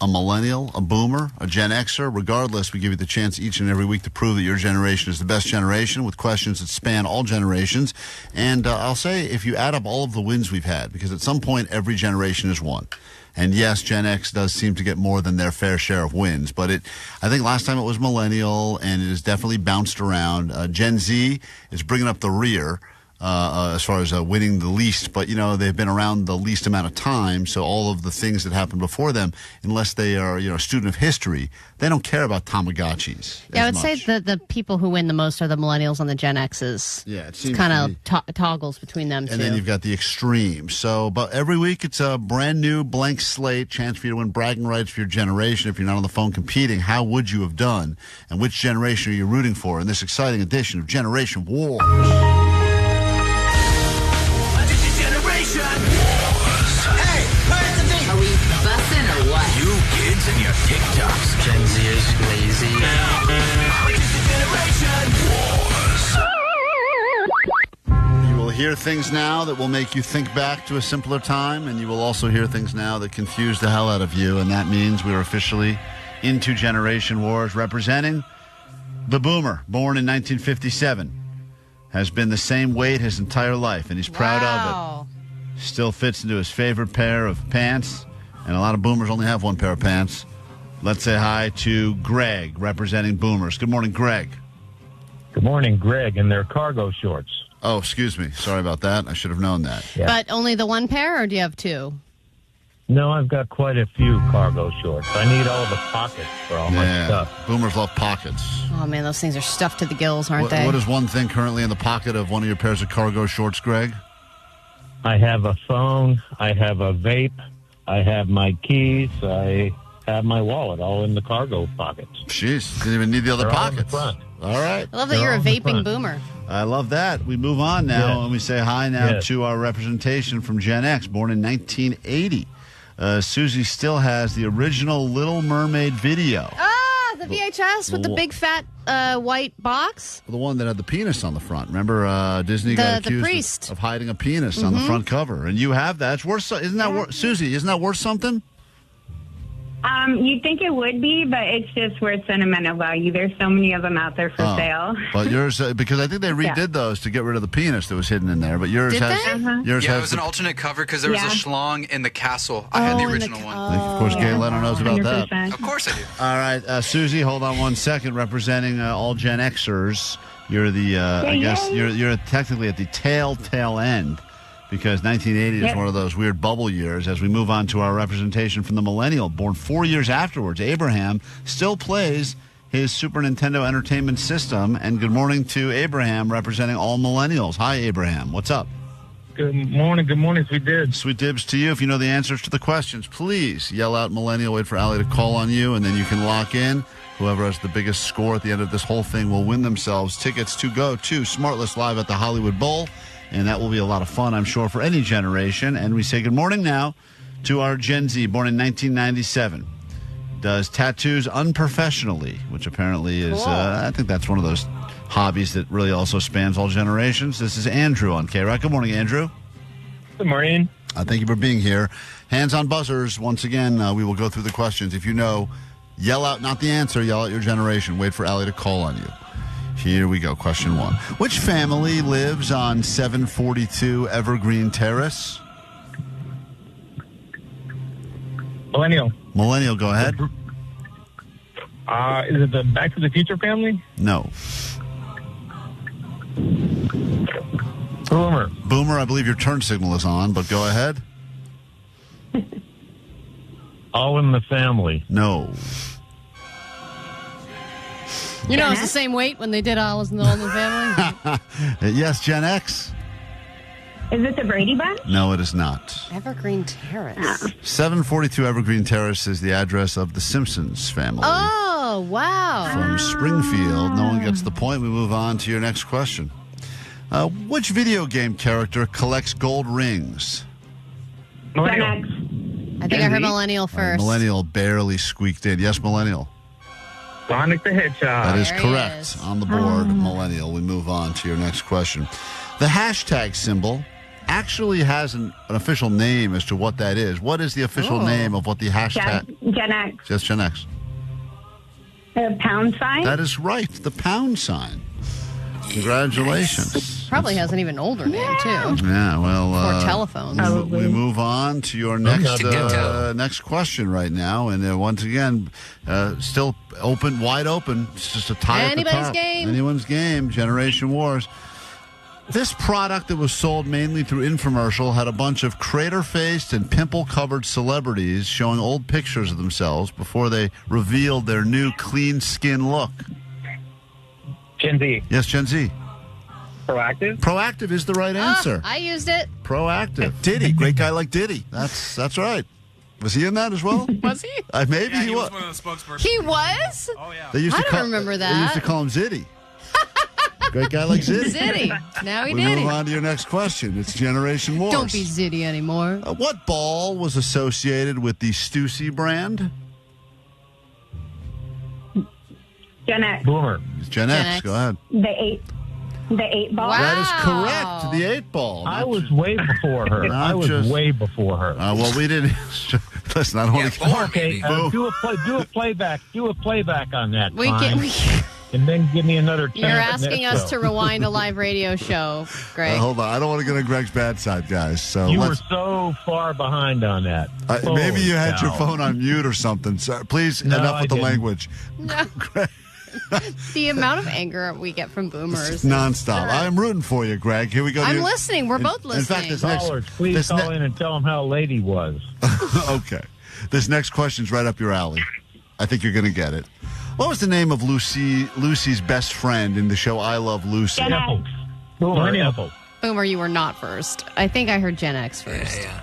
a Millennial, a Boomer, a Gen Xer. Regardless, we give you the chance each and every week to prove that your generation is the best generation with questions that span all generations. And I'll say, if you add up all of the wins we've had, because at some point every generation is won. And yes, Gen X does seem to get more than their fair share of wins. But I think last time it was Millennial, and it has definitely bounced around. Gen Z is bringing up the rear. As far as winning the least, but they've been around the least amount of time, so all of the things that happened before them, unless they are a student of history, they don't care about Tamagotchis. Yeah, I would say the people who win the most are the millennials and the Gen X's. Yeah, it seems kind of toggles between them and then you've got the extremes. So, but every week it's a brand new blank slate, chance for you to win bragging rights for your generation. If you're not on the phone competing, how would you have done, and which generation are you rooting for in this exciting edition of Generation Wars? Hey, where's the thing? Are we busting or what? You kids and your TikToks. Gen Z is lazy. You will hear things now that will make you think back to a simpler time, and you will also hear things now that confuse the hell out of you, and that means we are officially into Generation Wars, representing the Boomer, born in 1957, has been the same weight his entire life, and he's proud of it. Still fits into his favorite pair of pants, and a lot of Boomers only have one pair of pants. Let's say hi to Greg, representing Boomers. Good morning, Greg. Good morning, Greg, in their cargo shorts. Oh, excuse me. Sorry about that. I should have known that. Yeah. But only the one pair, or do you have two? No, I've got quite a few cargo shorts. I need all the pockets for all my stuff. Boomers love pockets. Oh, man, those things are stuffed to the gills, aren't they? What is one thing currently in the pocket of one of your pairs of cargo shorts, Greg? I have a phone, I have a vape, I have my keys, I have my wallet, all in the cargo pockets. Jeez, didn't even need the other pockets. All right. I love that you're a vaping boomer. I love that. We move on now, and we say hi now to our representation from Gen X, born in 1980. Susie still has the original Little Mermaid video. The VHS with the big fat white box. The one that had the penis on the front. Remember, Disney got accused of hiding a penis on the front cover, and you have that. It's worth. Isn't that Susie? Isn't that worth something? You'd think it would be, but it's just worth sentimental value. There's so many of them out there for sale. But yours, because I think they redid those to get rid of the penis that was hidden in there. But yours has. Yours it was an alternate cover because there was a schlong in the castle. I had the original one. Of course, Jay Leno knows about 100%. That. Of course I do. All right, Susie, hold on 1 second. Representing all Gen Xers, you're the. I guess you're technically at the tail end. Because 1980 is one of those weird bubble years. As we move on to our representation from the millennial, born 4 years afterwards, Abraham still plays his Super Nintendo Entertainment System. And good morning to Abraham, representing all millennials. Hi, Abraham. What's up? Good morning, Sweet Dibs. Sweet Dibs to you. If you know the answers to the questions, please yell out millennial, wait for Allie to call on you, and then you can lock in. Whoever has the biggest score at the end of this whole thing will win themselves tickets to go to Smartless Live at the Hollywood Bowl. And that will be a lot of fun, I'm sure, for any generation. And we say good morning now to our Gen Z, born in 1997. Does tattoos unprofessionally, which apparently is, I think that's one of those hobbies that really also spans all generations. This is Andrew on KROQ. Good morning, Andrew. Good morning. Thank you for being here. Hands on buzzers. Once again, we will go through the questions. If you know, yell out not the answer, yell out your generation. Wait for Allie to call on you. Here we go. Question 1. Which family lives on 742 Evergreen Terrace? Millennial. Millennial, go ahead. Is it the Back to the Future family? No. Boomer. Boomer, I believe your turn signal is on, but go ahead. All in the Family. No. You know, it's the same weight when they did All in the Family. Yes, Gen X. Is it the Brady Bunch? No, it is not. Evergreen Terrace. 742 Evergreen Terrace is the address of the Simpsons family. Oh, wow. From Springfield. No one gets the point. We move on to your next question. Which video game character collects gold rings? Gen X. I think I heard millennial first. Millennial barely squeaked in. Yes, millennial. Sonic the Hedgehog. That is There he correct. is. On the board, millennial. We move on to your next question. The hashtag symbol actually has an official name as to what that is. What is the official name of what the hashtag? Gen X. Just Gen X. The pound sign. That is right. The pound sign. Congratulations. Probably has an even older name, too. Yeah, well, Or telephones. we move on to your next question right now, and once again, still open, wide open. It's just a tie at the Anybody's top. game. Anyone's game. Generation Wars. This product that was sold mainly through infomercial had a bunch of crater-faced and pimple-covered celebrities showing old pictures of themselves before they revealed their new clean skin look. Gen Z. Yes, Gen Z. Proactive? Proactive is the right answer. I used it. Proactive. Diddy. Great guy like Diddy. That's right. Was he in that as well? Was he? Maybe he was. one of the spokespersons. He was? Oh, yeah. I don't remember that. They used to call him Ziddy. Great guy like Ziddy. Ziddy. Now he We did move it. on to your next question. It's Generation Wars. Don't be Ziddy anymore. What ball was associated with the Stussy brand? Gen X. Boomer. It's Gen X. Go ahead. The 8 ball. That is correct. The 8 ball. I was way before her. I was way before her. Well, we didn't. Listen, I don't want to. Okay, do a playback. Do a playback on that. We can. And then give me another chance. You're asking us to rewind a live radio show, Greg. Hold on. I don't want to get on Greg's bad side, guys. So You were so far behind on that. maybe you had your cow. phone on mute or something. So please, No, enough I with the didn't. language. No. The amount of anger we get from boomers. Nonstop. I'm rooting for you, Greg. Here we go. I'm listening. We're both listening. In fact, this next, Callers, please call in and tell them how lady was. Okay. This next question's right up your alley. I think you're going to get it. What was the name of Lucy's best friend in the show I Love Lucy? Gen X. Boomer. Boomer, you were not first. I think I heard Gen X first. Yeah.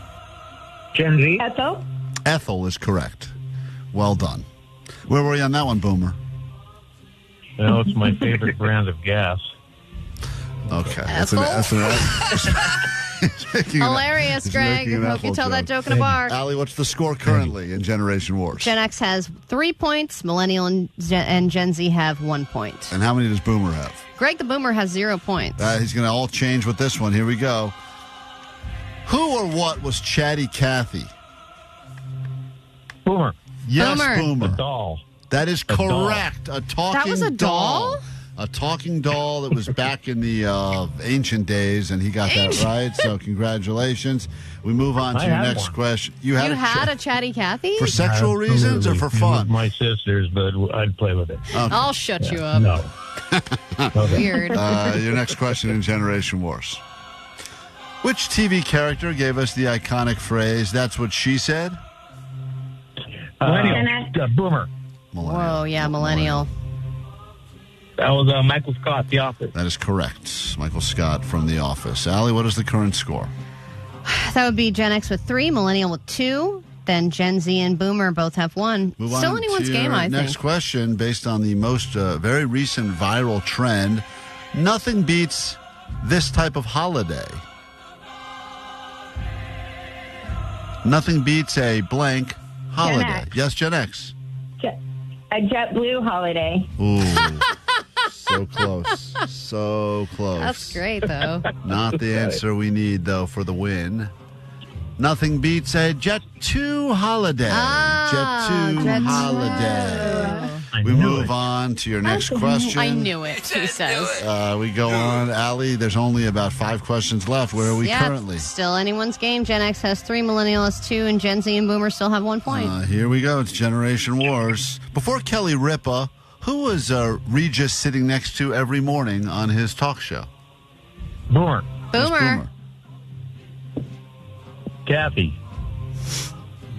Gen Z. Ethel. Ethel is correct. Well done. Where were you on that one, Boomer? No, it's my favorite brand of gas. Okay. Ethel? Hilarious, he's Greg. making an Hope you Ethel tell that joke. joke in a bar. Allie, what's the score currently in Generation Wars? Gen X has 3 points. Millennial and Gen Z have 1 point. And how many does Boomer have? Greg the Boomer has 0 points. He's going to all change with this one. Here we go. Who or what was Chatty Cathy? Boomer. Yes, Boomer. Boomer. A doll. That is correct. A talking That was a doll? A talking doll that was back in the ancient days, and he got that right. So congratulations. We move on to I your had next one. question. You had a Chatty Cathy? For sexual reasons or for fun? My sisters, but I'd play with it. Okay. I'll shut you up. No. Weird. Your next question in Generation Wars. Which TV character gave us the iconic phrase, "That's what she said"? Millennial. Boomer. Whoa, yeah, millennial. That was Michael Scott, The Office. That is correct. Michael Scott from The Office. Allie, what is the current score? That would be Gen X with 3, millennial with 2. Then Gen Z and Boomer both have 1. Move Still on anyone's to game, your I next think. question, based on the most very recent viral trend. Nothing beats this type of holiday. Nothing beats a blank holiday. X. Yes, Gen X. A JetBlue holiday. Ooh, so close. So close. That's great, though. Not the answer we need, though, for the win. Nothing beats a Jet 2 holiday. Jet 2 Jet 2. holiday. We move on to your next question. I knew it, he says. We go on. Allie, there's only about 5 questions left. Where are we currently? Still anyone's game. Gen X has 3, millennial has 2, and Gen Z and Boomer still have 1 point. Here we go. It's Generation Wars. Before Kelly Ripa, who was Regis sitting next to every morning on his talk show? Boomer. Yes, Boomer. Kathy.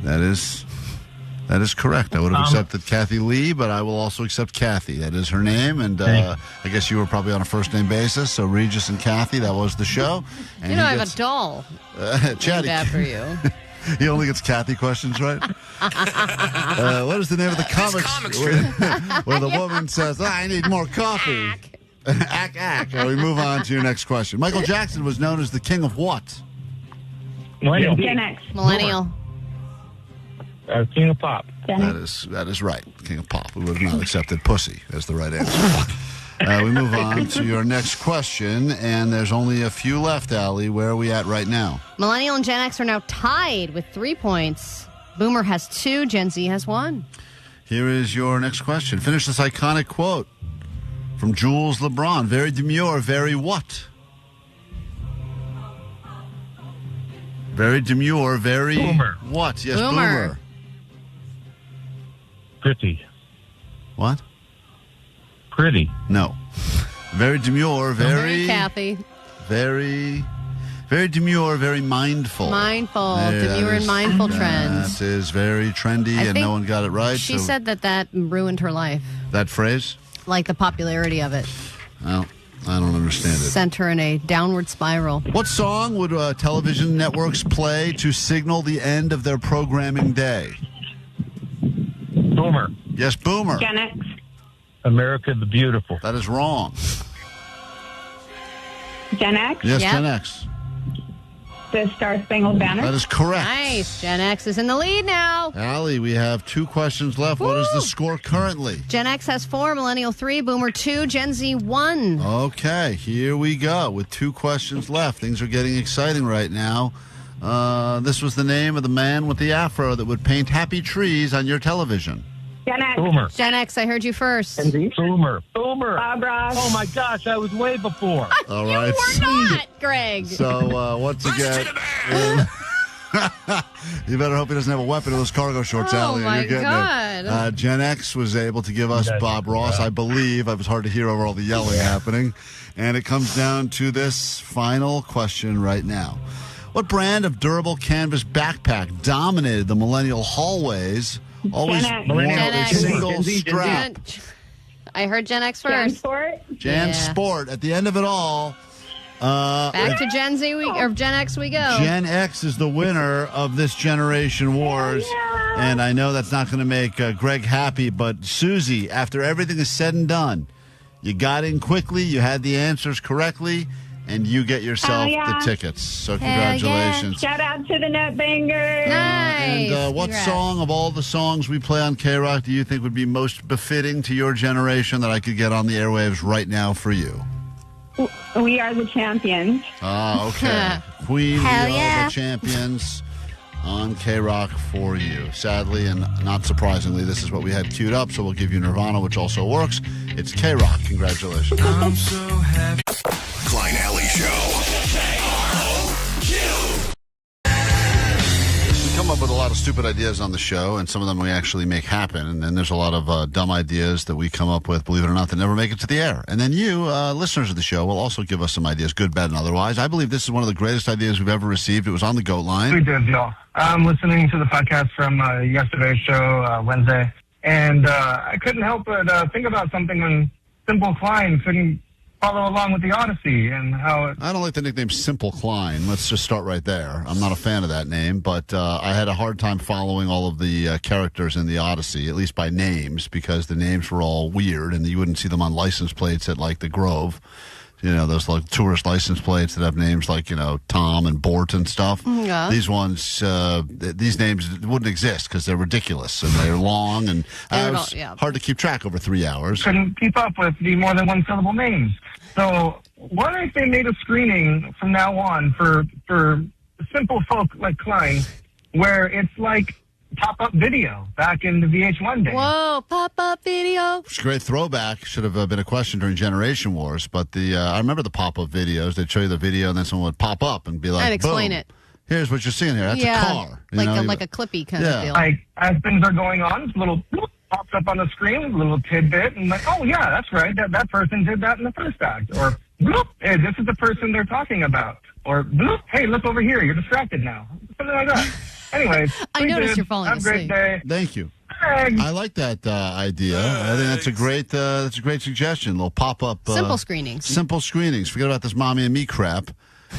That is correct. I would have accepted Kathy Lee, but I will also accept Kathy. That is her name, and I guess you were probably on a first-name basis, so Regis and Kathy, that was the show. And I have a doll Chatty. named after you. He only gets Kathy questions right. What is the name of the comics where the woman says, "I need more coffee"? Ack. We move on to your next question. Michael Jackson was known as the king of what? Millennial. Gen X. Millennial. King of Pop. That is right. King of Pop. We would have not accepted pussy as the right answer. We move on to your next question, and there's only a few left, Allie. Where are we at right now? Millennial and Gen X are now tied with 3 points. Boomer has 2. Gen Z has 1. Here is your next question. Finish this iconic quote from Jules LeBron. Very demure, very what? Very demure, very... Boomer. What? Yes, Boomer. Pretty. What? Pretty. No. Very demure, very... Kathy. Very demure, very mindful. Mindful. Yeah, Demure and mindful trends. That is very trendy, I and think no one got it right. She said that ruined her life. That phrase? Like the popularity of it. Well, I don't understand it. Sent her in a downward spiral. What song would television networks play to signal the end of their programming day? Boomer. Yes, Boomer. Gen X. America the Beautiful. That is wrong. Gen X. Yes, Yep. Gen X. The Star Spangled Banner. That is correct. Nice. Gen X is in the lead now. Allie, we have 2 questions left. What is the score currently? Gen X has 4, Millennial 3, Boomer 2, Gen Z 1. Okay, here we go with 2 questions left. Things are getting exciting right now. This was the name of the man with the afro that would paint happy trees on your television. Gen X. Boomer. Gen X, I heard you first. Boomer. Boomer. Bob Ross. Oh, my gosh, I was way before. All right. You were not, Greg. So, once again... You better hope he doesn't have a weapon in those cargo shorts, Allie. my You're getting God. it. Gen X was able to give us Bob Ross, I believe. It was hard to hear over all the yelling happening. And it comes down to this final question right now. What brand of durable canvas backpack dominated the millennial hallways? Always wore a single strap. I heard Gen X Gen first. Sport. Jan Sport. At the end of it all... Back to Gen Z or Gen X we go. Gen X is the winner of this Generation Wars. And I know that's not going to make Greg happy, but Susie, after everything is said and done, you got in quickly, you had the answers correctly, and you get yourself the tickets. So congratulations. Yeah. Shout out to the Nutbangers. Nice. And what song of all the songs we play on KROQ do you think would be most befitting to your generation that I could get on the airwaves right now for you? We Are the Champions. Ah, okay. Queen, Hell We Are yeah. the Champions on KROQ for you. Sadly and not surprisingly, this is what we had queued up, so we'll give you Nirvana, which also works. It's KROQ. Congratulations. I'm so happy. Klein Alley Show. We come up with a lot of stupid ideas on the show, and some of them we actually make happen. And then there's a lot of dumb ideas that we come up with, believe it or not, that never make it to the air. And then you, listeners of the show, will also give us some ideas, good, bad, and otherwise. I believe this is one of the greatest ideas we've ever received. It was on the GOAT line. We did, y'all. I'm listening to the podcast from yesterday's show, Wednesday, and I couldn't help but think about something when Simple Klein couldn't follow along with the Odyssey and how it... I don't like the nickname Simple Klein. Let's just start right there. I'm not a fan of that name, but I had a hard time following all of the characters in the Odyssey, at least by names, because the names were all weird, and you wouldn't see them on license plates at, like, the Grove. You know, those like tourist license plates that have names like, you know, Tom and Bort and stuff. Yeah. These ones, these names wouldn't exist because they're ridiculous and they're long and hard to keep track over 3 hours. couldn't keep up with the more than one syllable names. So what if they made a screening from now on for simple folk like Klein, where it's like pop-up video back in the VH1 days? Whoa, pop-up video. It's a great throwback. Should have been a question during Generation Wars. But I remember the pop-up videos. They'd show you the video and then someone would pop up and be like, I'd explain boom, it. Here's what you're seeing here. That's a car. You know, Like a clippy kind of deal. Like, as things are going on, a little bloop pops up on the screen, a little tidbit, and like, oh, yeah, that's right. That person did that in the first act. Or, bloop, hey, this is the person they're talking about. Or, bloop, hey, look over here. You're distracted now. Something like that. Anyways, I noticed you're falling Have a great asleep. day. Thank you. I like that idea. I think that's a great suggestion. Little pop-up. Simple screenings. Simple screenings. Forget about this mommy and me crap.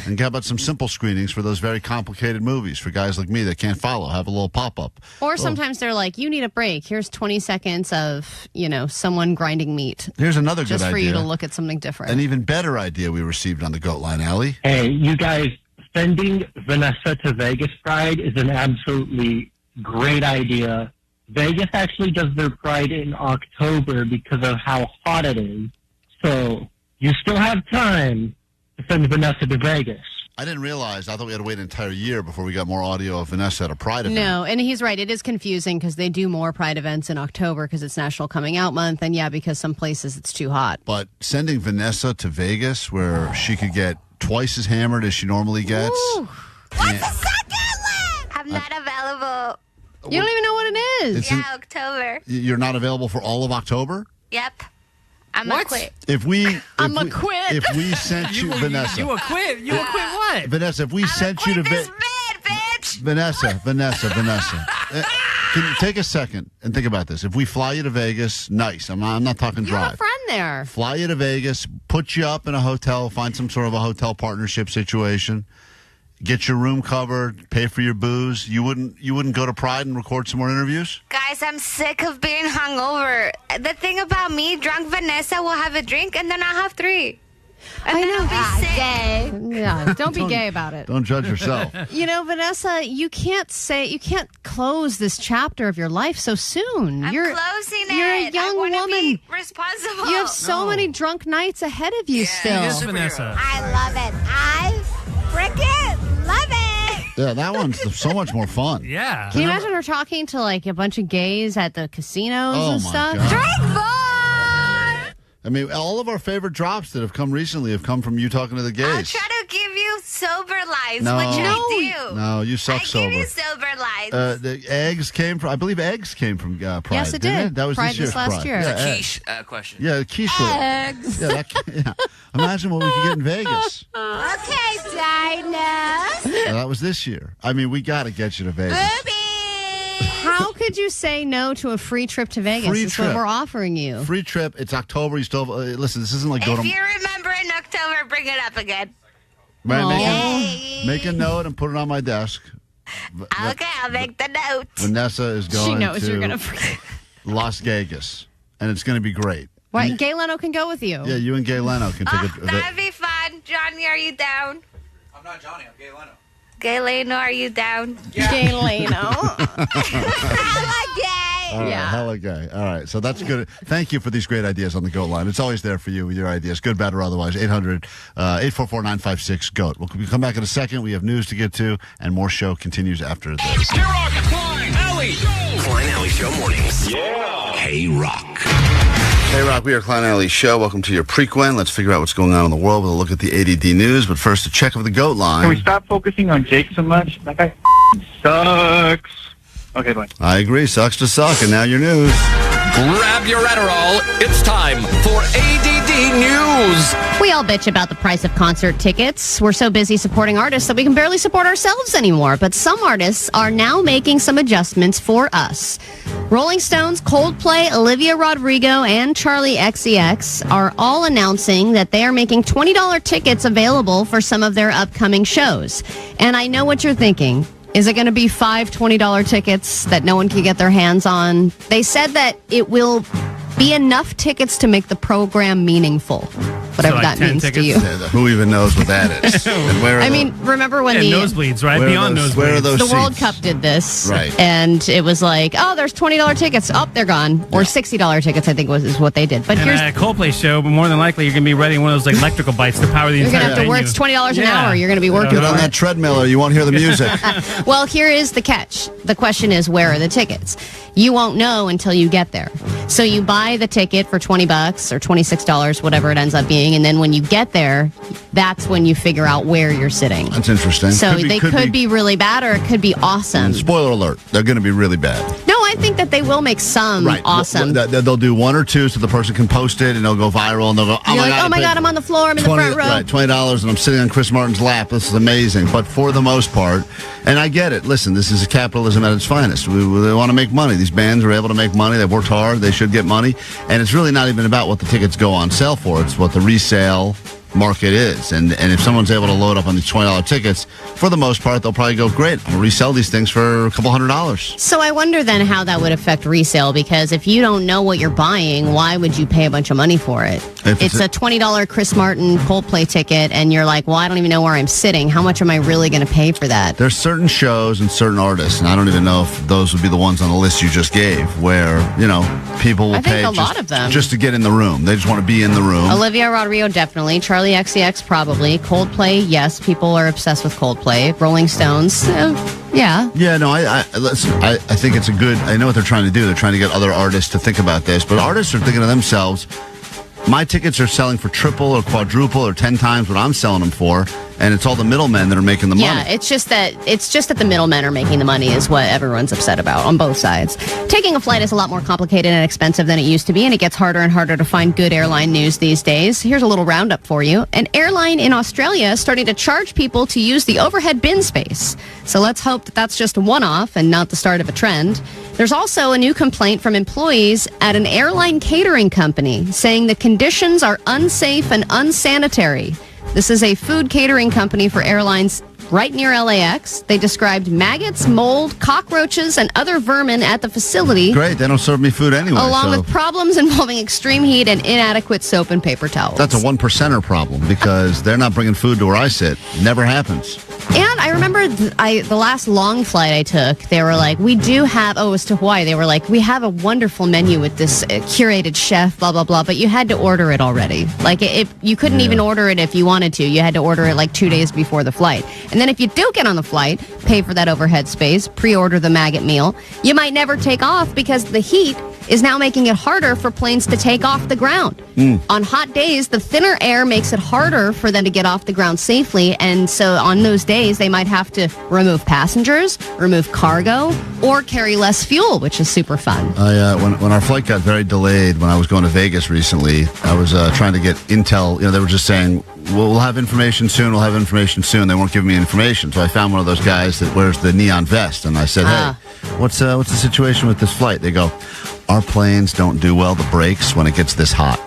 And how about some simple screenings for those very complicated movies for guys like me that can't follow? Have a little pop-up. Or sometimes they're like, you need a break. Here's 20 seconds of, someone grinding meat. Here's another good idea. Just for you to look at something different. An even better idea we received on the GOAT line, Alley. Hey, you guys sending Vanessa to Vegas Pride is an absolutely great idea. Vegas actually does their Pride in October because of how hot it is. So you still have time to send Vanessa to Vegas. I didn't realize. I thought we had to wait an entire year before we got more audio of Vanessa at a Pride event. No, and he's right. It is confusing because they do more Pride events in October because it's National Coming Out Month, and because some places it's too hot. But sending Vanessa to Vegas where she could get twice as hammered as she normally gets. What's the second one? I'm not available. You don't even know what it is. October. You're not available for all of October? Yep. I'm a quit. If we sent you, Vanessa. You a quit? You a quit what? Vanessa, if we sent you to Vegas. Vanessa. Can you take a second and think about this? If we fly you to Vegas, nice. I'm not talking You drive. have a friend there. Fly you to Vegas, put you up in a hotel, find some sort of a hotel partnership situation, get your room covered, pay for your booze. You wouldn't go to Pride and record some more interviews? Guys, I'm sick of being hungover. The thing about me, drunk Vanessa will have a drink and then I'll have 3. And then I'll be sick. Gay. Yeah, don't be gay about it. Don't judge yourself. Vanessa, you can't close this chapter of your life so soon. I'm closing it. You're a young woman. Be responsible. You have so many drunk nights ahead of you still. It is Vanessa. I love it. I freaking love it. Yeah, that one's so much more fun. Yeah. Can you imagine her talking to like a bunch of gays at the casinos Oh, and my stuff? God. Drink more. I mean, all of our favorite drops that have come recently have come from you talking to the gays. I'll try to give you sober lines, No. which I do. No, you suck sober. I give you sober lines. The eggs came from, I believe eggs came from Pride. Yes, it didn't did. That was Pride this year's last Pride. year. Yeah, It's a quiche question. Yeah, the quiche. Eggs. Yeah, imagine what we could get in Vegas. Okay, Dinah. That was this year. I mean, we got to get you to Vegas. How could you say no to a free trip to Vegas? Free That's trip. what we're offering you. Free trip. It's October. You still have, listen, this isn't like go If to... you remember in October, bring it up again. Right, make a note and put it on my desk. Okay, I'll make the note. Vanessa is going She knows to you're going to forget. Las Vegas, and it's going to be great. What? Jay Leno can go with you. Yeah, you and Jay Leno can take a... That'd be fun. Johnny, are you down? I'm not Johnny, I'm Jay Leno. Jay Leno, are you down? Jay Leno. Hella gay. All right, hella gay. All right, so that's good. Thank you for these great ideas on the GOAT line. It's always there for you with your ideas, good, bad, or otherwise. 800-844-956-GOAT. We'll come back in a second. We have news to get to, and more show continues after this. KROQ, Klein, Alley Show. Klein Alley Show mornings. Yeah. KROQ. Hey, Rock, we are Klein Alley Show. Welcome to your prequen. Let's figure out what's going on in the world with a look at the A.D.D news. But first, a check of the GOAT line. Can we stop focusing on Jake so much? That guy sucks. Okay, bye. I agree. Sucks to suck. And now your news. Grab your Adderall. It's time for A.D.D News. We all bitch about the price of concert tickets. We're so busy supporting artists that we can barely support ourselves anymore. But some artists are now making some adjustments for us. Rolling Stones, Coldplay, Olivia Rodrigo, and Charlie XCX are all announcing that they are making $20 tickets available for some of their upcoming shows. And I know what you're thinking. Is it going to be 5 $20 tickets that no one can get their hands on? They said that it will be enough tickets to make the program meaningful. Whatever that means to you. Yeah, who even knows what that is? And where I mean, remember when the nosebleeds, right? Beyond nosebleeds. Where are those the seats? World Cup did this, Right. And it was like, oh, there's $20 tickets. Oh, they're gone. Or $60 tickets, I think is what they did. But And here's at a Coldplay show, but more than likely you're going to be renting one of those like, electrical bikes to power the you're entire going to have to work. venue. It's $20 an Yeah. hour. You're going to be working. Get on for that it. treadmill or you won't hear the music. Well, here is the catch. The question is, where are the tickets? You won't know until you get there. So you buy the ticket for $20 or $26, whatever it ends up being, and then when you get there, that's when you figure out where you're sitting. That's interesting. So they could be really bad or it could be awesome. And spoiler alert, they're going to be really bad. No, I think that they will make some awesome. They'll do one or two so the person can post it and they'll go viral and they'll go, You're like, oh my God, I'm on the floor, I'm in the front row. Right, $20 and I'm sitting on Chris Martin's lap. This is amazing. But for the most part, and I get it, listen, this is capitalism at its finest. They want to make money. These bands are able to make money. They've worked hard. They should get money. And it's really not even about what the tickets go on sale for. It's what the resale market is. And if someone's able to load up on these $20 tickets, for the most part, they'll probably go, great, I'm going to resell these things for a couple $100. So I wonder then how that would affect resale, because if you don't know what you're buying, why would you pay a bunch of money for it? It's a $20 Chris Martin Coldplay ticket, and you're like, well, I don't even know where I'm sitting. How much am I really going to pay for that? There's certain shows and certain artists, and I don't even know if those would be the ones on the list you just gave, where, people will pay lot of them. just to get in the room. They just want to be in the room. Olivia Rodrigo, definitely. Charlie XCX, probably. Coldplay, yes. People are obsessed with Coldplay. Rolling Stones, yeah. Yeah, no, I think it's a good... I know what they're trying to do. They're trying to get other artists to think about this, but artists are thinking to themselves, my tickets are selling for triple or quadruple or 10 times what I'm selling them for, and it's all the middlemen that are making the money. Yeah, it's just that the middlemen are making the money is what everyone's upset about on both sides. Taking a flight is a lot more complicated and expensive than it used to be, and it gets harder and harder to find good airline news these days. Here's a little roundup for you. An airline in Australia is starting to charge people to use the overhead bin space. So let's hope that that's just a one-off and not the start of a trend. There's also a new complaint from employees at an airline catering company saying the conditions are unsafe and unsanitary. This is a food catering company for airlines right near LAX. They described maggots, mold, cockroaches, and other vermin at the facility. Great, they don't serve me food anyway. Along with problems involving extreme heat and inadequate soap and paper towels. That's a 1%er problem because they're not bringing food to where I sit. Never happens. And I remember the last long flight I took, they were like, we do have, it was to Hawaii, they were like, we have a wonderful menu with this curated chef, blah, blah, blah, but you had to order it already. Like, you couldn't even order it if you wanted to. You had to order it like 2 days before the flight. And then if you do get on the flight, pay for that overhead space, pre-order the maggot meal, you might never take off because the heat is now making it harder for planes to take off the ground. On hot days, the thinner air makes it harder for them to get off the ground safely, and so on those days, they might have to remove passengers, remove cargo, or carry less fuel, which is super fun. When our flight got very delayed when I was going to Vegas recently, I was trying to get intel. They were just saying, we'll have information soon, They weren't giving me information, so I found one of those guys that wears the neon vest, and I said, hey, what's the situation with this flight? They go, our planes don't do well the brakes when it gets this hot.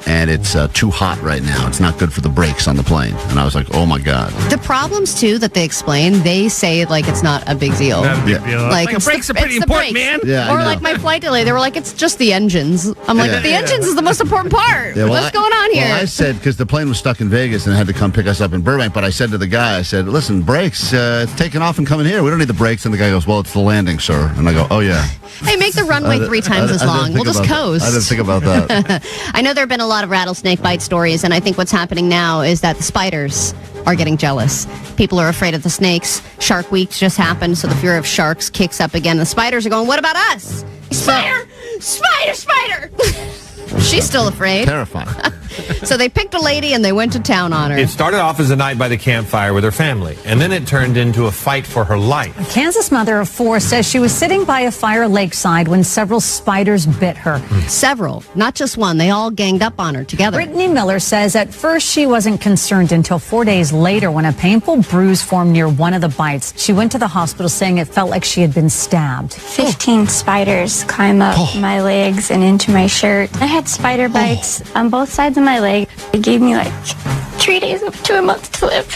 And it's too hot right now. It's not good for the brakes on the plane. And I was like, oh, my God. The problems, too, that they explain, they say like it's not a big deal. Not a big deal. Like the brakes are pretty important, man. Yeah, or like my flight delay, they were like, it's just the engines. I'm like, the engines is the most important part. Yeah, What's going on here? Well, I said, because the plane was stuck in Vegas and had to come pick us up in Burbank, but I said to the guy, I said, listen, brakes, it's taking off and coming here. We don't need the brakes. And the guy goes, well, it's the landing, sir. And I go, oh, yeah. Hey, make the runway 3 times as long. We'll just coast. I didn't think about that. I know there have been a lot of rattlesnake bite stories, and I think what's happening now is that the spiders are getting jealous. People are afraid of the snakes. Shark Week just happened, so the fear of sharks kicks up again. The spiders are going, what about us? Spider! Spider! She's still afraid. Terrifying. So they picked a lady and they went to town on her. It started off as a night by the campfire with her family, and then it turned into a fight for her life. A Kansas mother of 4 says she was sitting by a fire lakeside when several spiders bit her. Several, not just one. They all ganged up on her together. Brittany Miller says at first she wasn't concerned until 4 days later when a painful bruise formed near one of the bites. She went to the hospital saying it felt like she had been stabbed. 15 spiders climb up my legs and into my shirt. I had spider bites on both sides of my leg. It gave me like 3 days up to a month to live.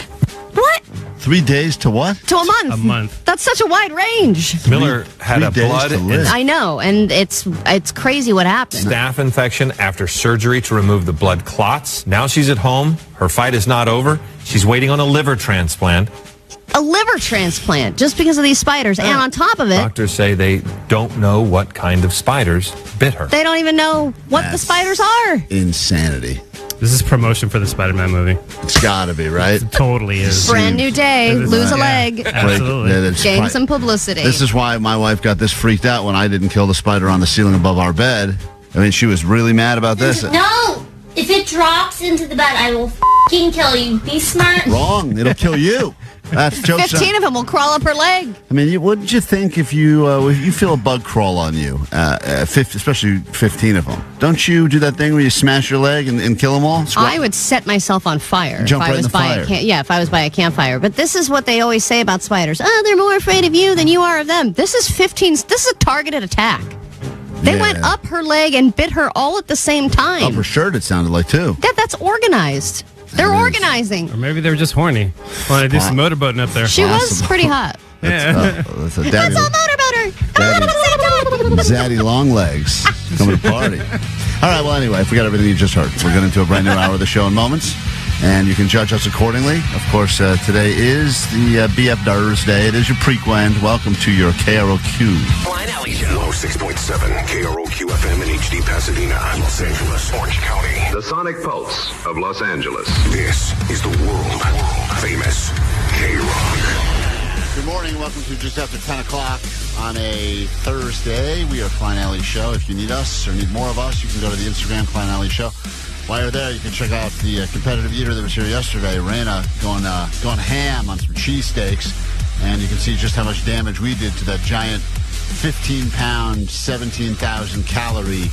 What? 3 days to what? To a month. A month. That's such a wide range. Miller had a blood and I know, and it's crazy what happened. staph infection after surgery to remove the blood clots. Now she's at home. Her fight is not over. She's waiting on a liver transplant. A liver transplant just because of these spiders. And on top of it, Doctors say they don't know what kind of spiders bit her. they don't even know what the spiders are. Insanity. This is promotion for the Spider-Man movie. It's got to be, right? It totally is. Brand new day, lose a leg, Absolutely. gain some publicity. This is why my wife got this freaked out when I didn't kill the spider on the ceiling above our bed. I mean, she was really mad about this. No! If it drops into the bed, I will f***ing kill you. Be smart. Wrong. It'll kill you. That's jokes. 15 of them will crawl up her leg. I mean, wouldn't you think if you feel a bug crawl on you, especially 15 of them, don't you do that thing where you smash your leg and kill them all? I would set myself on fire Jump if I right in was the by fire. if I was by a campfire. But this is what they always say about spiders. Oh, they're more afraid of you than you are of them. This is a targeted attack. They went up her leg and bit her all at the same time. Up her shirt, it sounded like, too. That's organized. They're organizing. Or maybe they were just horny. Want to do some motorboating up there. She was pretty hot. Yeah. That's Let's all motorboat her. Zaddy Longlegs coming to party. All right, well, anyway, forget everything you just heard. We're getting into a brand new hour of the show in moments, and you can judge us accordingly. Of course, today is the BF Thursday. It is your prequend. Welcome to your KROQ. Klein Alley Show. 106.7 KROQ FM in HD Pasadena, Los Angeles, Orange County. The Sonic Pulse of Los Angeles. This is the world famous KROQ. Good morning. Welcome to just after 10 o'clock on a Thursday. We are Klein Alley Show. If you need us or need more of us, you can go to the Instagram, Klein Alley Show. While you're there, you can check out the competitive eater that was here yesterday, Raina, going ham on some cheesesteaks. And you can see just how much damage we did to that giant 15-pound, 17,000-calorie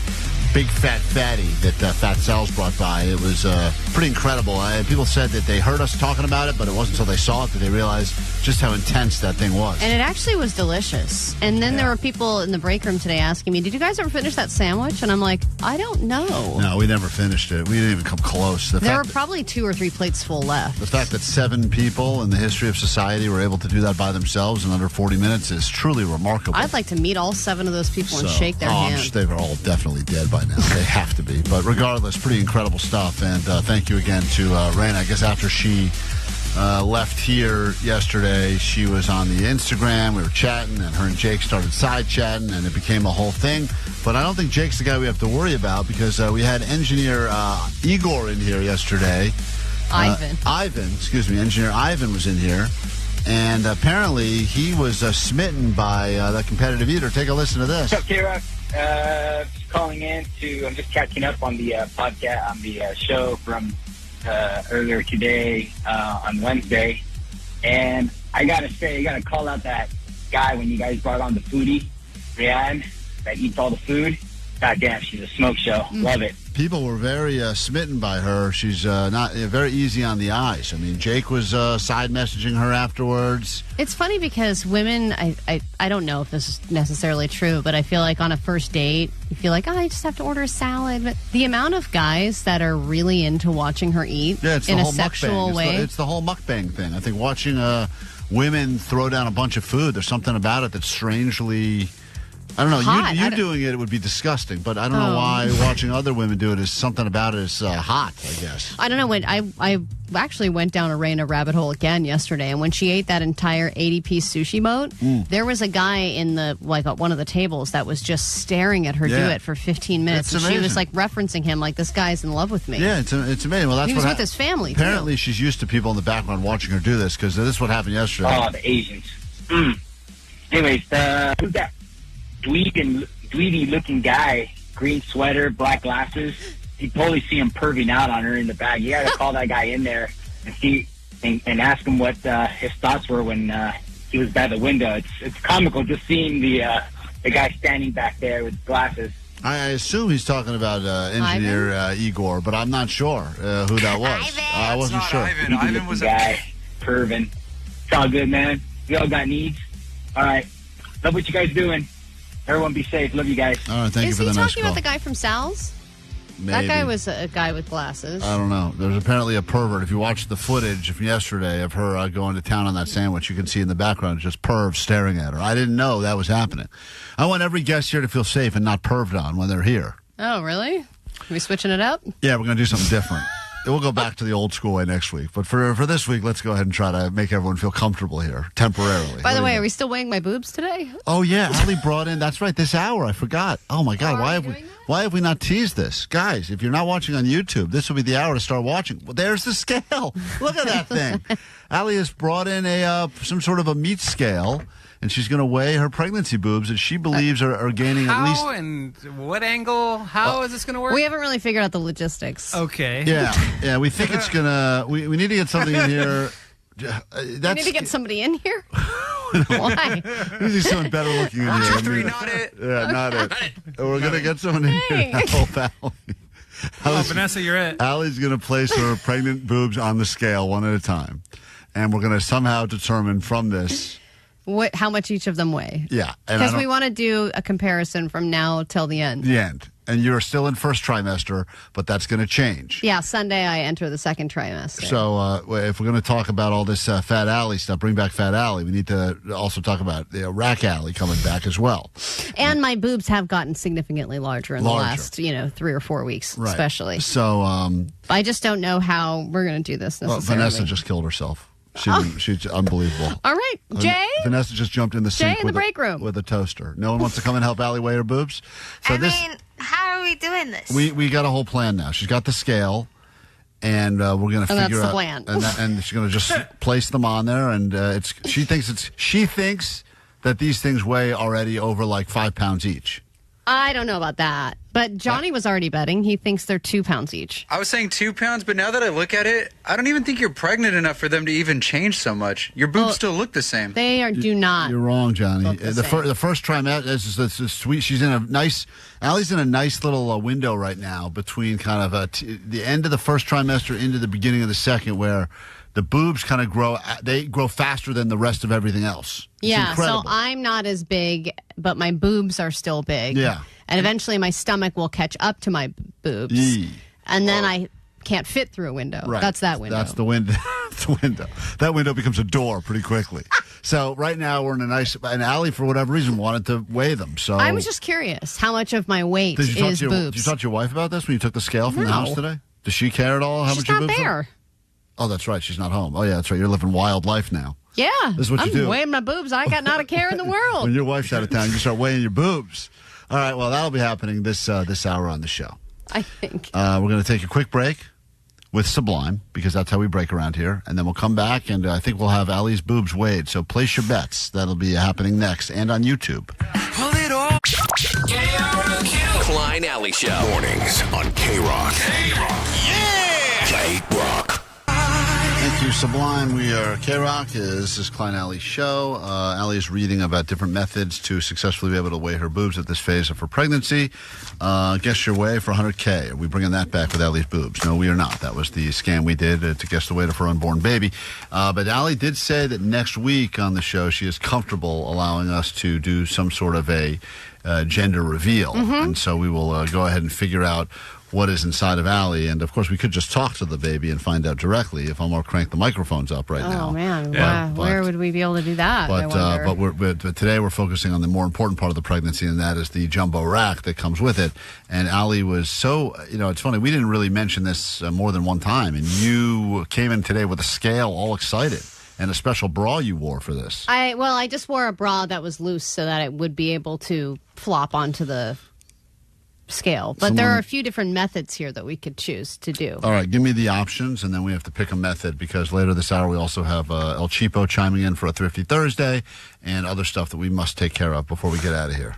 big fat fatty that Fat Sal's brought by. It was pretty incredible. People said that they heard us talking about it, but it wasn't until they saw it that they realized just how intense that thing was. And it actually was delicious. And then there were people in the break room today asking me, did you guys ever finish that sandwich? And I'm like, I don't know. No, we never finished it. We didn't even come close. There were probably 2 or 3 plates full left. The fact that 7 people in the history of society were able to do that by themselves in under 40 minutes is truly remarkable. I'd like to meet all 7 of those people and shake their hand. They were all definitely dead by now. They have to be. But regardless, pretty incredible stuff. And thank you again to Raina. I guess after she left here yesterday, she was on the Instagram. We were chatting, and her and Jake started side chatting, and it became a whole thing. But I don't think Jake's the guy we have to worry about because we had engineer Igor in here yesterday. Engineer Ivan was in here. And apparently he was smitten by that competitive eater. Take a listen to this. What's up, KROQ? Calling in I'm just catching up on the podcast, on the show from earlier today on Wednesday. And I got to say, you got to call out that guy when you guys brought on the foodie, Ryan, that eats all the food. God damn, she's a smoke show. Love it. People were very smitten by her. She's not very easy on the eyes. I mean, Jake was side messaging her afterwards. It's funny because women, I don't know if this is necessarily true, but I feel like on a first date, you feel like, I just have to order a salad. But the amount of guys that are really into watching her eat in a sexual way. It's the whole mukbang thing. I think watching women throw down a bunch of food, there's something about it that's strangely... I don't know. Hot. You doing it would be disgusting, but I don't know why watching other women do it is something about it is hot, I guess. I don't know. When I actually went down a Raina rabbit hole again yesterday, and when she ate that entire 80-piece sushi boat, there was a guy in the one of the tables that was just staring at her do it for 15 minutes, and she was referencing him like, this guy's in love with me. Yeah, it's amazing. Well, that's he was with his family. Apparently, she's used to people in the background watching her do this because this is what happened yesterday. Oh, the Asians. Anyways, who's that? Dweeby-looking guy, green sweater, black glasses. You totally see him perving out on her in the back. You got to call that guy in there and see and ask him what his thoughts were when he was by the window. It's comical just seeing the guy standing back there with glasses. I assume he's talking about engineer Igor, but I'm not sure who that was. I wasn't sure. Ivan was a guy perving. It's all good, man. We all got needs. All right, love what you guys doing. Everyone be safe. Love you guys. All right, thank you for the nice call. Is he talking about the guy from Sal's? Maybe. That guy was a guy with glasses. I don't know. There's apparently a pervert. If you watch the footage from yesterday of her going to town on that sandwich, you can see in the background just pervs staring at her. I didn't know that was happening. I want every guest here to feel safe and not perved on when they're here. Oh, really? Are we switching it up? Yeah, we're going to do something different. We'll go back to the old school way next week. But for this week, let's go ahead and try to make everyone feel comfortable here, temporarily. By the way, are we still weighing my boobs today? Oh, yeah. Ali brought in, that's right, this hour. I forgot. Oh, my God. Why have we not teased this? Guys, if you're not watching on YouTube, this will be the hour to start watching. Well, there's the scale. Look at that thing. Ali has brought in some sort of a meat scale. And she's going to weigh her pregnancy boobs that she believes are gaining at least... How and what angle? How is this going to work? We haven't really figured out the logistics. Okay. Yeah, we think it's going to... We need to get something in here... We need to get somebody in here? Why? We need someone better looking in here. 1, 2, 3, not it. Yeah, not it. We're going to get someone in here to help Ali. Vanessa, you're it. Allie's going to place her pregnant boobs on the scale one at a time. And we're going to somehow determine from this... how much each of them weigh. Yeah. Because we want to do a comparison from now till the end. The end. And you're still in first trimester, but that's going to change. Yeah, Sunday I enter the second trimester. So if we're going to talk about all this Fat Alley stuff, bring back Fat Alley, we need to also talk about Rack Alley coming back as well. And my boobs have gotten significantly larger in the last, 3 or 4 weeks, right. especially. So I just don't know how we're going to do this necessarily. Well, Vanessa just killed herself. She's unbelievable. All right, Jay. Vanessa just jumped in the sink in the break room with a toaster. No one wants to come and help Allie weigh her boobs. So how are we doing this? We got a whole plan now. She's got the scale, and we're going to figure out. That's the plan. And she's going to just place them on there, and she thinks that these things weigh already over like 5 pounds each. I don't know about that. But Johnny was already betting. He thinks they're 2 pounds each. I was saying 2 pounds, but now that I look at it, I don't even think you're pregnant enough for them to even change so much. Your boobs still look the same. They do not. You're wrong, Johnny. The first trimester is sweet. She's in a nice. Allie's in a nice little window right now between kind of the end of the first trimester into the beginning of the second, where the boobs kind of grow. They grow faster than the rest of everything else. It's incredible. So I'm not as big, but my boobs are still big. Yeah. And eventually my stomach will catch up to my boobs. And then I can't fit through a window. Right. That's that window. That's the window. The window. That window becomes a door pretty quickly. So right now we're in a nice... And Allie, for whatever reason, wanted to weigh them. So I was just curious how much of my weight is boobs. Did you talk to your wife about this when you took the scale from the house today? Does she care at all how much your boobs are? She's not there. Oh, that's right. She's not home. Oh, yeah, that's right. You're living wild life now. Yeah. This is what you do. I'm weighing my boobs. I got not a care in the world. When your wife's out of town, you start weighing your boobs. All right, well, that'll be happening this hour on the show. I think. We're going to take a quick break with Sublime, because that's how we break around here. And then we'll come back, and I think we'll have Allie's boobs weighed. So place your bets. That'll be happening next, and on YouTube. Pull it off. KROQ. Klein Alley Show. Mornings on KROQ. KROQ. Yeah! KROQ. Thank you, Sublime. We are KROQ. This is Klein Alley's show. Allie is reading about different methods to successfully be able to weigh her boobs at this phase of her pregnancy. Guess your weight for $100K. Are we bringing that back with Allie's boobs? No, we are not. That was the scam we did to guess the weight of her unborn baby. But Allie did say that next week on the show she is comfortable allowing us to do some sort of a gender reveal. Mm-hmm. And so we will go ahead and figure out what is inside of Allie. And, of course, we could just talk to the baby and find out directly if Elmore cranked the microphones up right now. Oh, man. Where would we be able to do that? But today we're focusing on the more important part of the pregnancy, and that is the jumbo rack that comes with it. And Allie was so, it's funny, we didn't really mention this more than one time, and you came in today with a scale all excited. And a special bra you wore for this. I just wore a bra that was loose so that it would be able to flop onto the scale. But there are a few different methods here that we could choose to do. All right, give me the options, and then we have to pick a method, because later this hour we also have El Cheapo chiming in for a Thrifty Thursday and other stuff that we must take care of before we get out of here.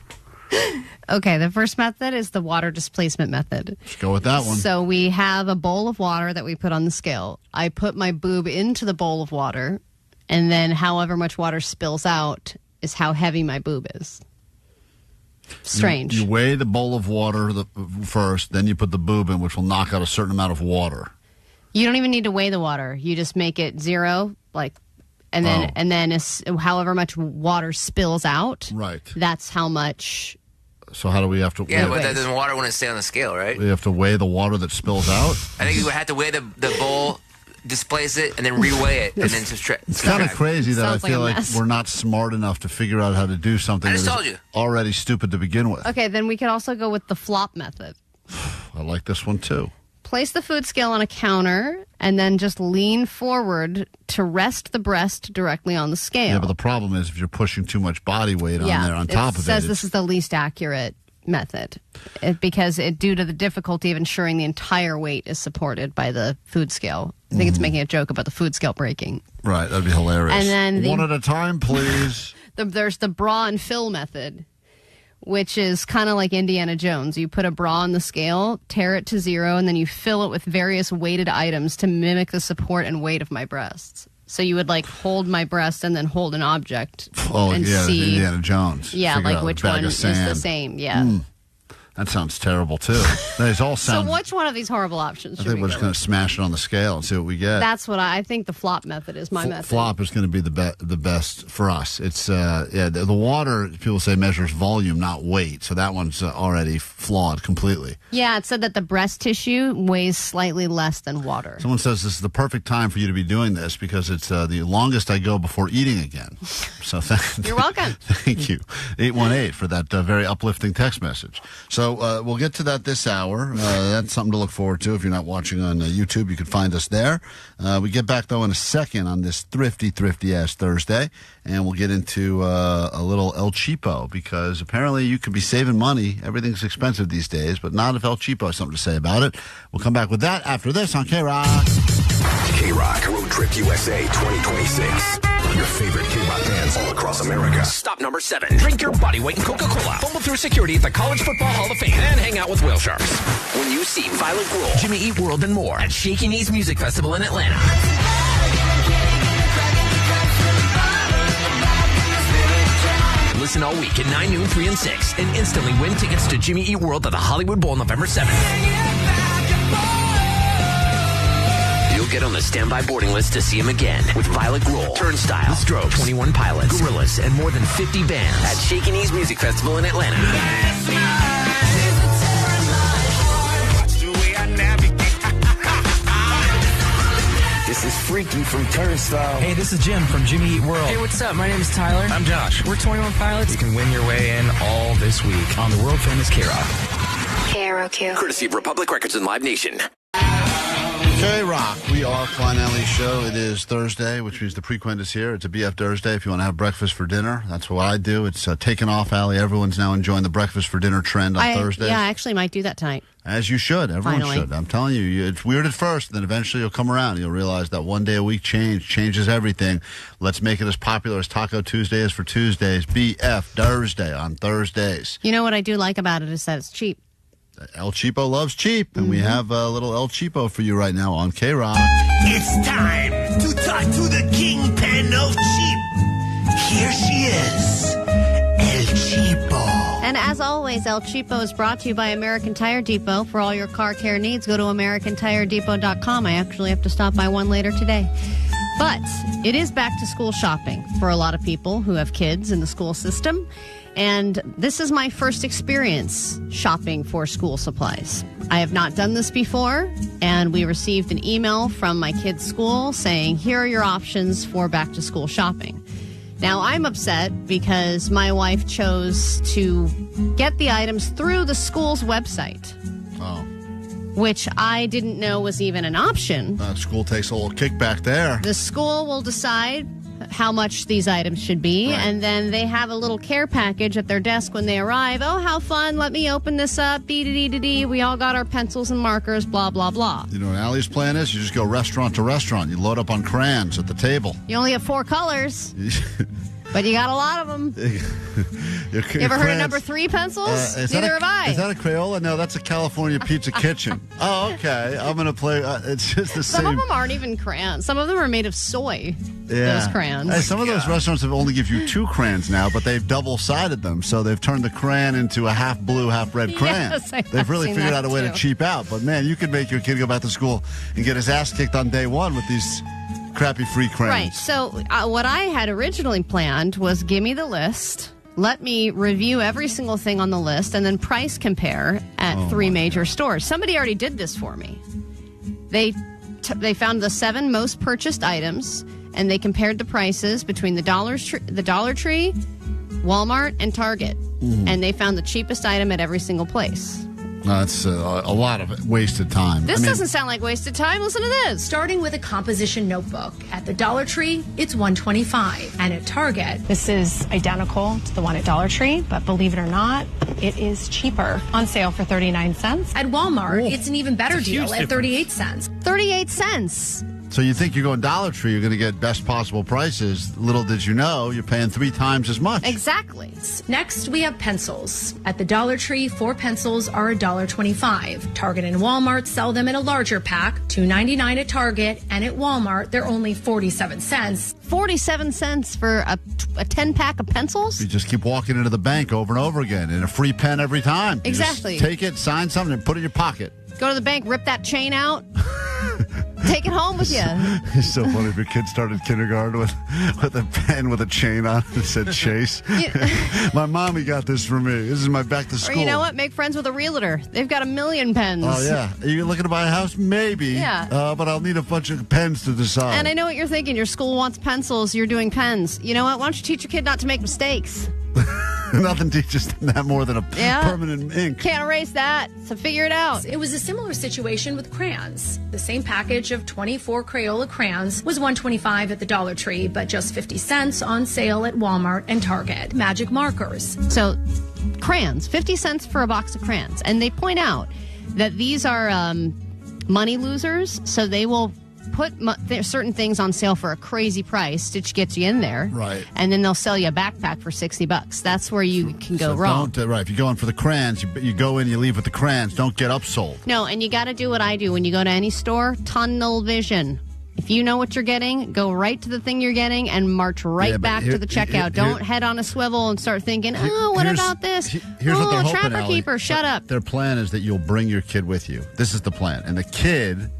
Okay, the first method is the water displacement method. Let's go with that one. So we have a bowl of water that we put on the scale. I put my boob into the bowl of water, and then however much water spills out is how heavy my boob is. Strange. You weigh the bowl of water first, then you put the boob in, which will knock out a certain amount of water. You don't even need to weigh the water. You just make it zero, and then however much water spills out. Right. That's how much. So how do we have to? Yeah, but that doesn't water wouldn't stay on the scale, right? We have to weigh the water that spills out. I think you would have to weigh the bowl, displace it, and then reweigh it, and then subtract. It's kind of crazy that I feel like mess. we're not smart enough to figure out how to do something that is already stupid to begin with. Okay, then we could also go with the flop method. I like this one too. Place the food scale on a counter and then just lean forward to rest the breast directly on the scale. Yeah, but the problem is if you're pushing too much body weight on there on top of it. It says this is the least accurate method because due to the difficulty of ensuring the entire weight is supported by the food scale. I think it's making a joke about the food scale breaking. Right, that'd be hilarious. And then one at a time, please. There's the bra and fill method, which is kind of like Indiana Jones. You put a bra on the scale, tear it to zero, and then you fill it with various weighted items to mimic the support and weight of my breasts. So you would hold my breast and then hold an object. Oh, and yeah, see, Indiana Jones. Yeah, which one is the same. Yeah. That sounds terrible, too. These all sound... So which one of these horrible options should I think we're just going to smash it on the scale and see what we get. That's what I think the flop method is my method. Flop is going to be the best for us. It's the water, people say, measures volume, not weight. So that one's already flawed completely. Yeah, it said that the breast tissue weighs slightly less than water. Someone says this is the perfect time for you to be doing this because it's the longest I go before eating again. So you're welcome. Thank you. 818 for that very uplifting text message. So we'll get to that this hour. That's something to look forward to. If you're not watching on YouTube, you can find us there. We get back, though, in a second on this thrifty-ass Thursday, and we'll get into a little El Cheapo because apparently you could be saving money. Everything's expensive these days, but not if El Cheapo has something to say about it. We'll come back with that after this on KROQ. KROQ Road Trip USA 2026. Your favorite K-pop bands all across America. Stop number 7. Drink your body weight in Coca-Cola. Fumble through security at the College Football Hall of Fame. And hang out with whale sharks. When you see Violet Gruel, Jimmy Eat World, and more at Shaky Knees Music Festival in Atlanta. Listen all week at 9, noon, 3, and 6. And instantly win tickets to Jimmy Eat World at the Hollywood Bowl November 7th. You'll get on the standby boarding list to see him again with Violet Gruel, Turnstile, The Strokes, 21 Pilots, Gorillaz, and more than 50 bands at Shaky Knees Music Festival in Atlanta. This is Freaky from Turnstile. Hey, this is Jim from Jimmy Eat World. Hey, what's up? My name is Tyler. I'm Josh. We're 21 Pilots. You can win your way in all this week on the world famous KROQ. KROQ. Courtesy of Republic Records and Live Nation. KROQ. We are Klein Alley's show. It is Thursday, which means the Prequent is here. It's a BF Thursday. If you want to have breakfast for dinner, that's what I do. It's taken off, Allie. Everyone's now enjoying the breakfast for dinner trend on Thursdays. Yeah, I actually might do that tonight. As you should. Everyone Finally. should. I'm telling you, it's weird at first, then eventually you'll come around. You'll realize that one day a week changes everything. Let's make it as popular as Taco Tuesday is for Tuesdays. BF Thursday on Thursdays. You know what I do like about it is that it's cheap. El Cheapo loves cheap, and we have a little El Cheapo for you right now on KROQ. It's time to talk to the kingpin of cheap. Here she is, El Cheapo. And as always, El Cheapo is brought to you by American Tire Depot. For all your car care needs, go to AmericanTireDepot.com. I actually have to stop by one later today. But it is back to school shopping for a lot of people who have kids in the school system. And this is my first experience shopping for school supplies. I have not done this before, and we received an email from my kids' school saying, here are your options for back-to-school shopping. Now, I'm upset because my wife chose to get the items through the school's website. Oh. Which I didn't know was even an option. School takes a little kickback there. The school will decide how much these items should be, right. And then they have a little care package at their desk when they arrive. Oh, how fun. Let me open this up. Dee-dee-dee-dee-dee. We all got our pencils and markers, blah, blah, blah. You know what Allie's plan is? You just go restaurant to restaurant. You load up on crayons at the table. You only have 4 colors. But you got a lot of them. You ever heard of number 3 pencils? Neither have I. Is that a Crayola? No, that's a California Pizza Kitchen. Oh, okay. I'm going to play. It's just the same. Some of them aren't even crayons. Some of them are made of soy. Yeah. Those crayons. Hey, some of those restaurants have only give you 2 crayons now, but they've double-sided them. So they've turned the crayon into a half blue, half red crayon. Yes, they've really figured out a way to cheap out. But, man, you could make your kid go back to school and get his ass kicked on day one with these crappy free crayons. Right. So what I had originally planned was give me the list, let me review every single thing on the list, and then price compare at 3 major stores. Somebody already did this for me. They found the 7 most purchased items, and they compared the prices between the Dollar Tree, Walmart, and Target. And they found the cheapest item at every single place. That's a lot of wasted time. This doesn't sound like wasted time. Listen to this. Starting with a composition notebook. At the Dollar Tree, it's $125. And at Target, this is identical to the one at Dollar Tree, but believe it or not, it is cheaper. On sale for 39 cents. At Walmart, it's an even better deal at 38 cents. 38 cents. So you think you're going Dollar Tree, you're going to get best possible prices. Little did you know, you're paying 3 times as much. Exactly. Next, we have pencils. At the Dollar Tree, 4 pencils are $1.25. Target and Walmart sell them in a larger pack, $2.99 at Target, and at Walmart, they're only 47 cents. 47 cents for a 10-pack of pencils? You just keep walking into the bank over and over again, and a free pen every time. You Exactly. just take it, sign something, and put it in your pocket. Go to the bank, rip that chain out, take it home with you. It's so funny if your kid started kindergarten with a pen with a chain on it that said Chase. My mommy got this for me. This is my back to school. Or you know what? Make friends with a realtor. They've got 1,000,000 pens. Oh, yeah. Are you looking to buy a house? Maybe. Yeah. But I'll need a bunch of pens to decide. And I know what you're thinking. Your school wants pencils. You're doing pens. You know what? Why don't you teach your kid not to make mistakes? Nothing teaches them that more than a permanent ink. Can't erase that, so figure it out. It was a similar situation with crayons. The same package of 24 Crayola crayons was $1.25 at the Dollar Tree, but just 50 cents on sale at Walmart and Target. Magic markers. So, crayons, 50 cents for a box of crayons. And they point out that these are money losers, so they will put certain things on sale for a crazy price, which gets you in there. Right. And then they'll sell you a backpack for $60. That's where you can go wrong. Right. If you go in for the crayons, you go in, you leave with the crayons. Don't get upsold. No, and you got to do what I do when you go to any store. Tunnel vision. If you know what you're getting, go right to the thing you're getting and march right back to the checkout. Don't head on a swivel and start thinking, what about this? Here's what they're hoping, Trapper Allie. Keeper, shut up. Their plan is that you'll bring your kid with you. This is the plan. And the kid...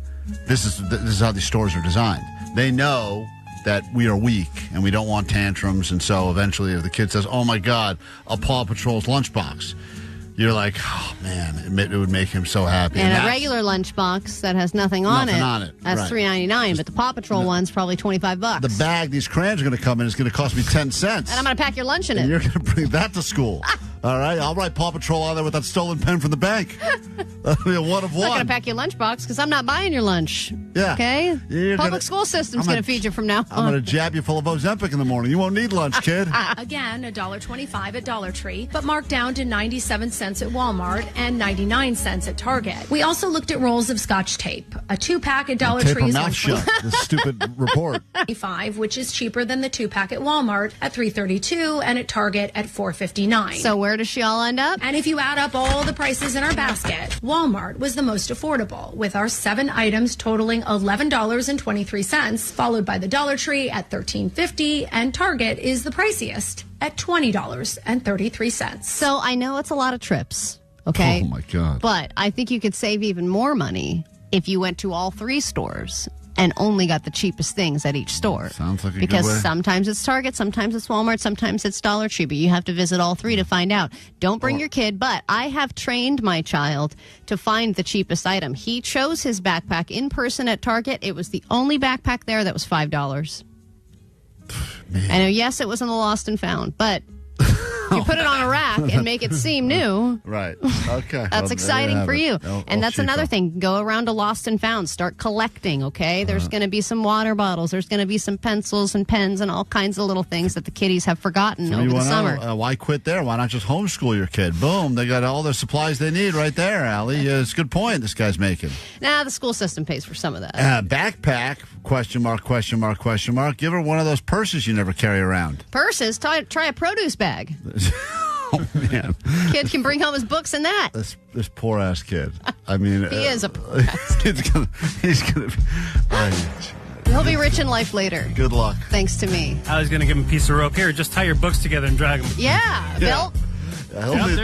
This is how these stores are designed. They know that we are weak and we don't want tantrums, and so eventually if the kid says, oh my God, a Paw Patrol's lunchbox, you're like, oh man, it would make him so happy. And a regular lunchbox that has nothing on it. That's $3.99, but the Paw Patrol one's probably $25. The bag these crayons are going to come in is going to cost me 10 cents. And I'm going to pack your lunch in it. And you're going to bring that to school. All right, I'll write Paw Patrol on there with that stolen pen from the bank. That'll be a one of I'm one. not going to pack your lunchbox because I'm not buying your lunch. Yeah. Okay? Public school system's going to feed you from now on. I'm going to jab you full of Ozempic in the morning. You won't need lunch, kid. Again, $1.25 at Dollar Tree, but marked down to 97 cents at Walmart and 99 cents at Target. We also looked at rolls of Scotch tape. A 2-pack at Dollar Tree is mouth shut. This stupid report. $25, which is cheaper than the 2-pack at Walmart at $3.32 and at Target at $4.59. So where does she all end up? And if you add up all the prices in our basket, Walmart was the most affordable, with our 7 items totaling $11.23, followed by the Dollar Tree at $13.50, and Target is the priciest at $20.33. So I know it's a lot of trips, okay? Oh, my God. But I think you could save even more money if you went to all 3 stores and only got the cheapest things at each store. Sounds like a because good way. sometimes it's Target, sometimes it's Walmart, sometimes it's Dollar Tree, but you have to visit all 3 to find out. Don't bring your kid, but I have trained my child to find the cheapest item. He chose his backpack in person at Target. It was the only backpack there that was $5. I know, yes, it was in the lost and found, but you put it on a rack and make it seem new. Right. Okay. That's exciting for you. And that's Cheapo. another thing. Go around to Lost and Found. Start collecting, okay? There's going to be some water bottles. There's going to be some pencils and pens and all kinds of little things that the kiddies have forgotten over the summer. Why quit there? Why not just homeschool your kid? Boom. They got all their supplies they need right there, Allie. It's a good point this guy's making. Nah, the school system pays for some of that. Backpack, question mark, question mark, question mark. Give her one of those purses you never carry around. Purses? Try a produce bag. Oh, man. Kid can bring home his books and that. This poor ass kid. I mean, he is a poor ass kid. He's gonna be. He'll be rich in life later. Good luck. Thanks to me. I was going to give him a piece of rope. Here, just tie your books together and drag them. Yeah, a belt. He'll need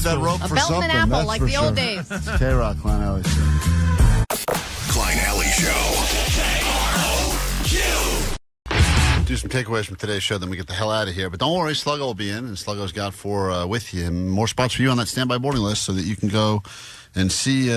that rope a for belt something. and an apple, that's like for the sure. old days. KROQ, Klein Alley Show. Klein Alley Show. Do some takeaways from today's show, then we get the hell out of here. But don't worry, Sluggo will be in, and Sluggo's got with him more spots for you on that standby boarding list so that you can go and see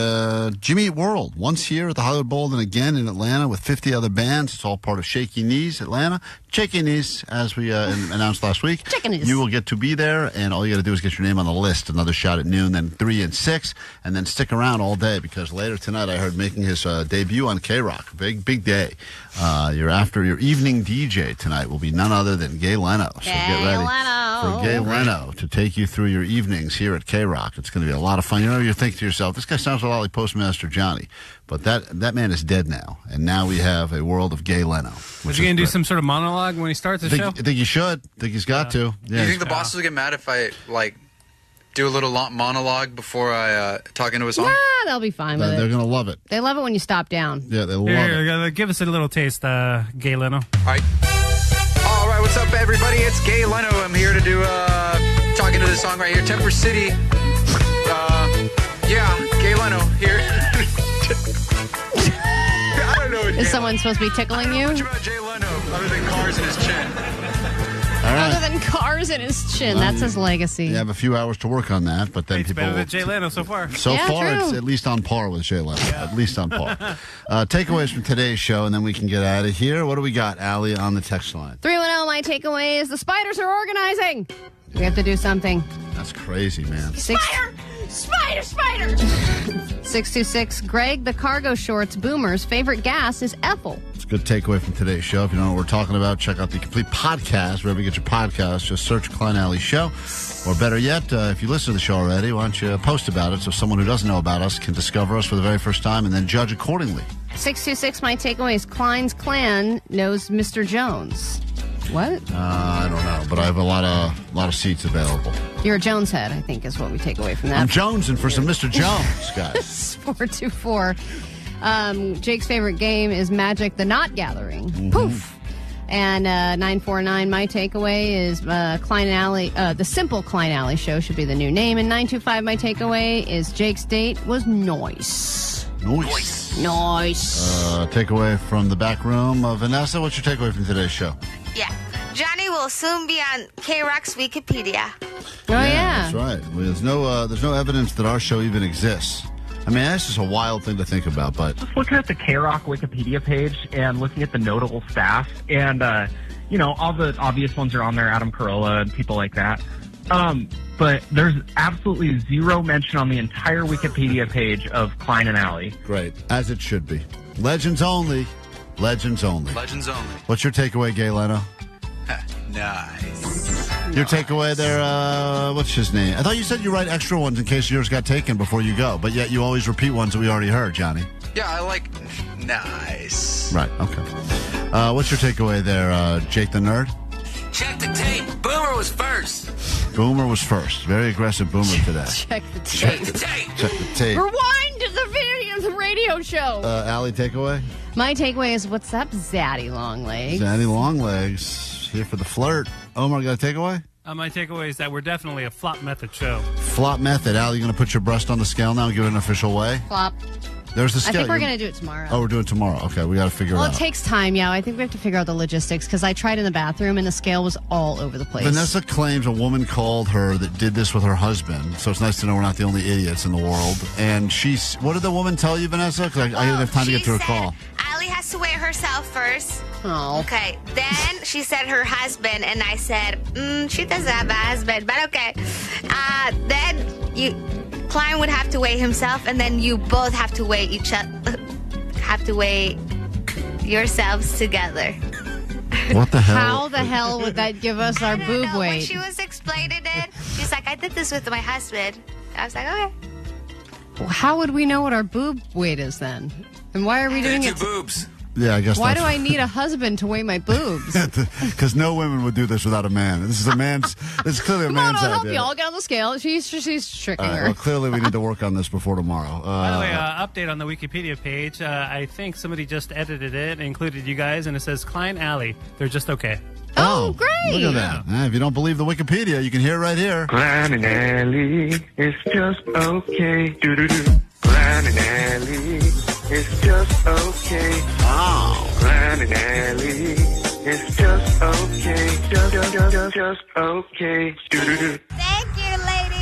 Jimmy Eat World once here at the Hollywood Bowl, and again in Atlanta with 50 other bands. It's all part of Shaky Knees Atlanta. Shaky Knees, as we announced last week. Shaky Knees. You will get to be there, and all you got to do is get your name on the list. Another shot at noon, then 3 and 6, and then stick around all day because later tonight I heard making his debut on KROQ. Big day. Your evening DJ tonight will be none other than Jay Leno. So get ready for Jay Leno to take you through your evenings here at KROQ. It's going to be a lot of fun. You know, you think to yourself, this guy sounds a lot like Postmaster Johnny, but that man is dead now, and now we have a world of Jay Leno. Was he going to do some sort of monologue when he starts the show? I think he should. I think he's got to. Yeah. Do you think the bosses will get mad if I, do a little monologue before I talk into a song? Nah, they'll be fine with it. They're going to love it. They love it when you stop down. Yeah, they love it. Give us a little taste, Jay Leno. All right, what's up, everybody? It's Jay Leno. I'm here to do talking to the song right here, Temper City. Jay Leno here. I don't know. Is someone supposed to be tickling you? Much about Jay Leno other than cars in his chin. All right. Other than cars in his chin. That's his legacy. You have a few hours to work on that, but then It's people... better than Jay Leno so far. So Yeah, far, true. it's at least on par with Jay Leno. Yeah. At least on par. Takeaways from today's show, and then we can get out of here. What do we got, Allie, on the text line? 310, my takeaway is the spiders are organizing. We have to do something. That's crazy, man. Spider! 626, Greg, the cargo shorts boomer's favorite gas is Ethel. It's a good takeaway from today's show. If you don't know what we're talking about, check out the complete podcast. Wherever you get your podcast, just search Klein Alley Show. Or better yet, if you listen to the show already, why don't you post about it so someone who doesn't know about us can discover us for the very first time and then judge accordingly. 626, my takeaway is Klein's clan knows Mr. Jones. What? I don't know, but I have a lot of seats available. You're a Jones head, I think, is what we take away from that. I'm jonesing for some Mr. Jones, guys. 424. Jake's favorite game is Magic the Knot Gathering. Mm-hmm. Poof. And 949, my takeaway is Klein Alley. The Simple Klein Alley Show should be the new name. And 925, my takeaway is Jake's date was nice. Nice. Takeaway from the back room. Vanessa, what's your takeaway from today's show? Yeah. Johnny will soon be on KROQ's Wikipedia. Yeah. That's right. Well, there's no evidence that our show even exists. I mean, that's just a wild thing to think about, but... Just looking at the KROQ Wikipedia page and looking at the notable staff, and, all the obvious ones are on there, Adam Carolla and people like that. But there's absolutely zero mention on the entire Wikipedia page of Klein and Alley. Great. As it should be. Legends only. Legends only. Legends only. What's your takeaway, Jay Leno? Nice. Your takeaway there, what's his name? I thought you said you write extra ones in case yours got taken before you go, but yet you always repeat ones that we already heard, Johnny. Yeah, I like nice. Right, okay. What's your takeaway there, Jake the Nerd? Check the tape. Boomer was first. Boomer was first. Very aggressive Boomer today. Check the tape. Check the tape. Rewind to the video, the radio show. Allie, takeaway? My takeaway is, what's up, Zaddy Longlegs? Zaddy Longlegs, here for the flirt. Omar, got a takeaway? My takeaway is that we're definitely a flop method show. Flop method. Allie, you going to put your breast on the scale now and give it an official weigh? Flop. There's the I scale. think we're going to do it tomorrow. Oh, we're doing it tomorrow. Okay, we got to figure it out. Well, it takes time, yeah. I think we have to figure out the logistics because I tried in the bathroom and the scale was all over the place. Vanessa claims a woman called her that did this with her husband, so it's nice to know we're not the only idiots in the world. And what did the woman tell you, Vanessa? Because I didn't have time to get to her call. Allie has to weigh herself first. Oh. Okay. Then she said her husband, and I said, she doesn't have a husband, but okay. Then Klein would have to weigh himself, and then you both have to weigh each other. Have to weigh yourselves together. What the hell? How the hell would that give us our boob When weight? she was explaining it, she's like, I did this with my husband. I was like, okay. Well, how would we know what our boob weight is then? And why are we doing it? Boobs. Yeah, I guess Why that's... do I need a husband to weigh my boobs? Because no women would do this without a man. This is a man's... This is clearly a Come on, man's I'll help idea. you. I'll get on the scale. She's tricking All right, her. well, clearly we need to work on this before tomorrow. By the way, update on the Wikipedia page. I think somebody just edited it and included you guys, and it saes Klein Alley. They're just okay. Oh, great. Look at that. If you don't believe the Wikipedia, you can hear it right here. Klein and Alley, it's just okay. Do-do-do. Klein and Alley, it's just okay. Oh. Klein and Alley, it's just okay. Just okay. Do-do-do. Thank you, ladies.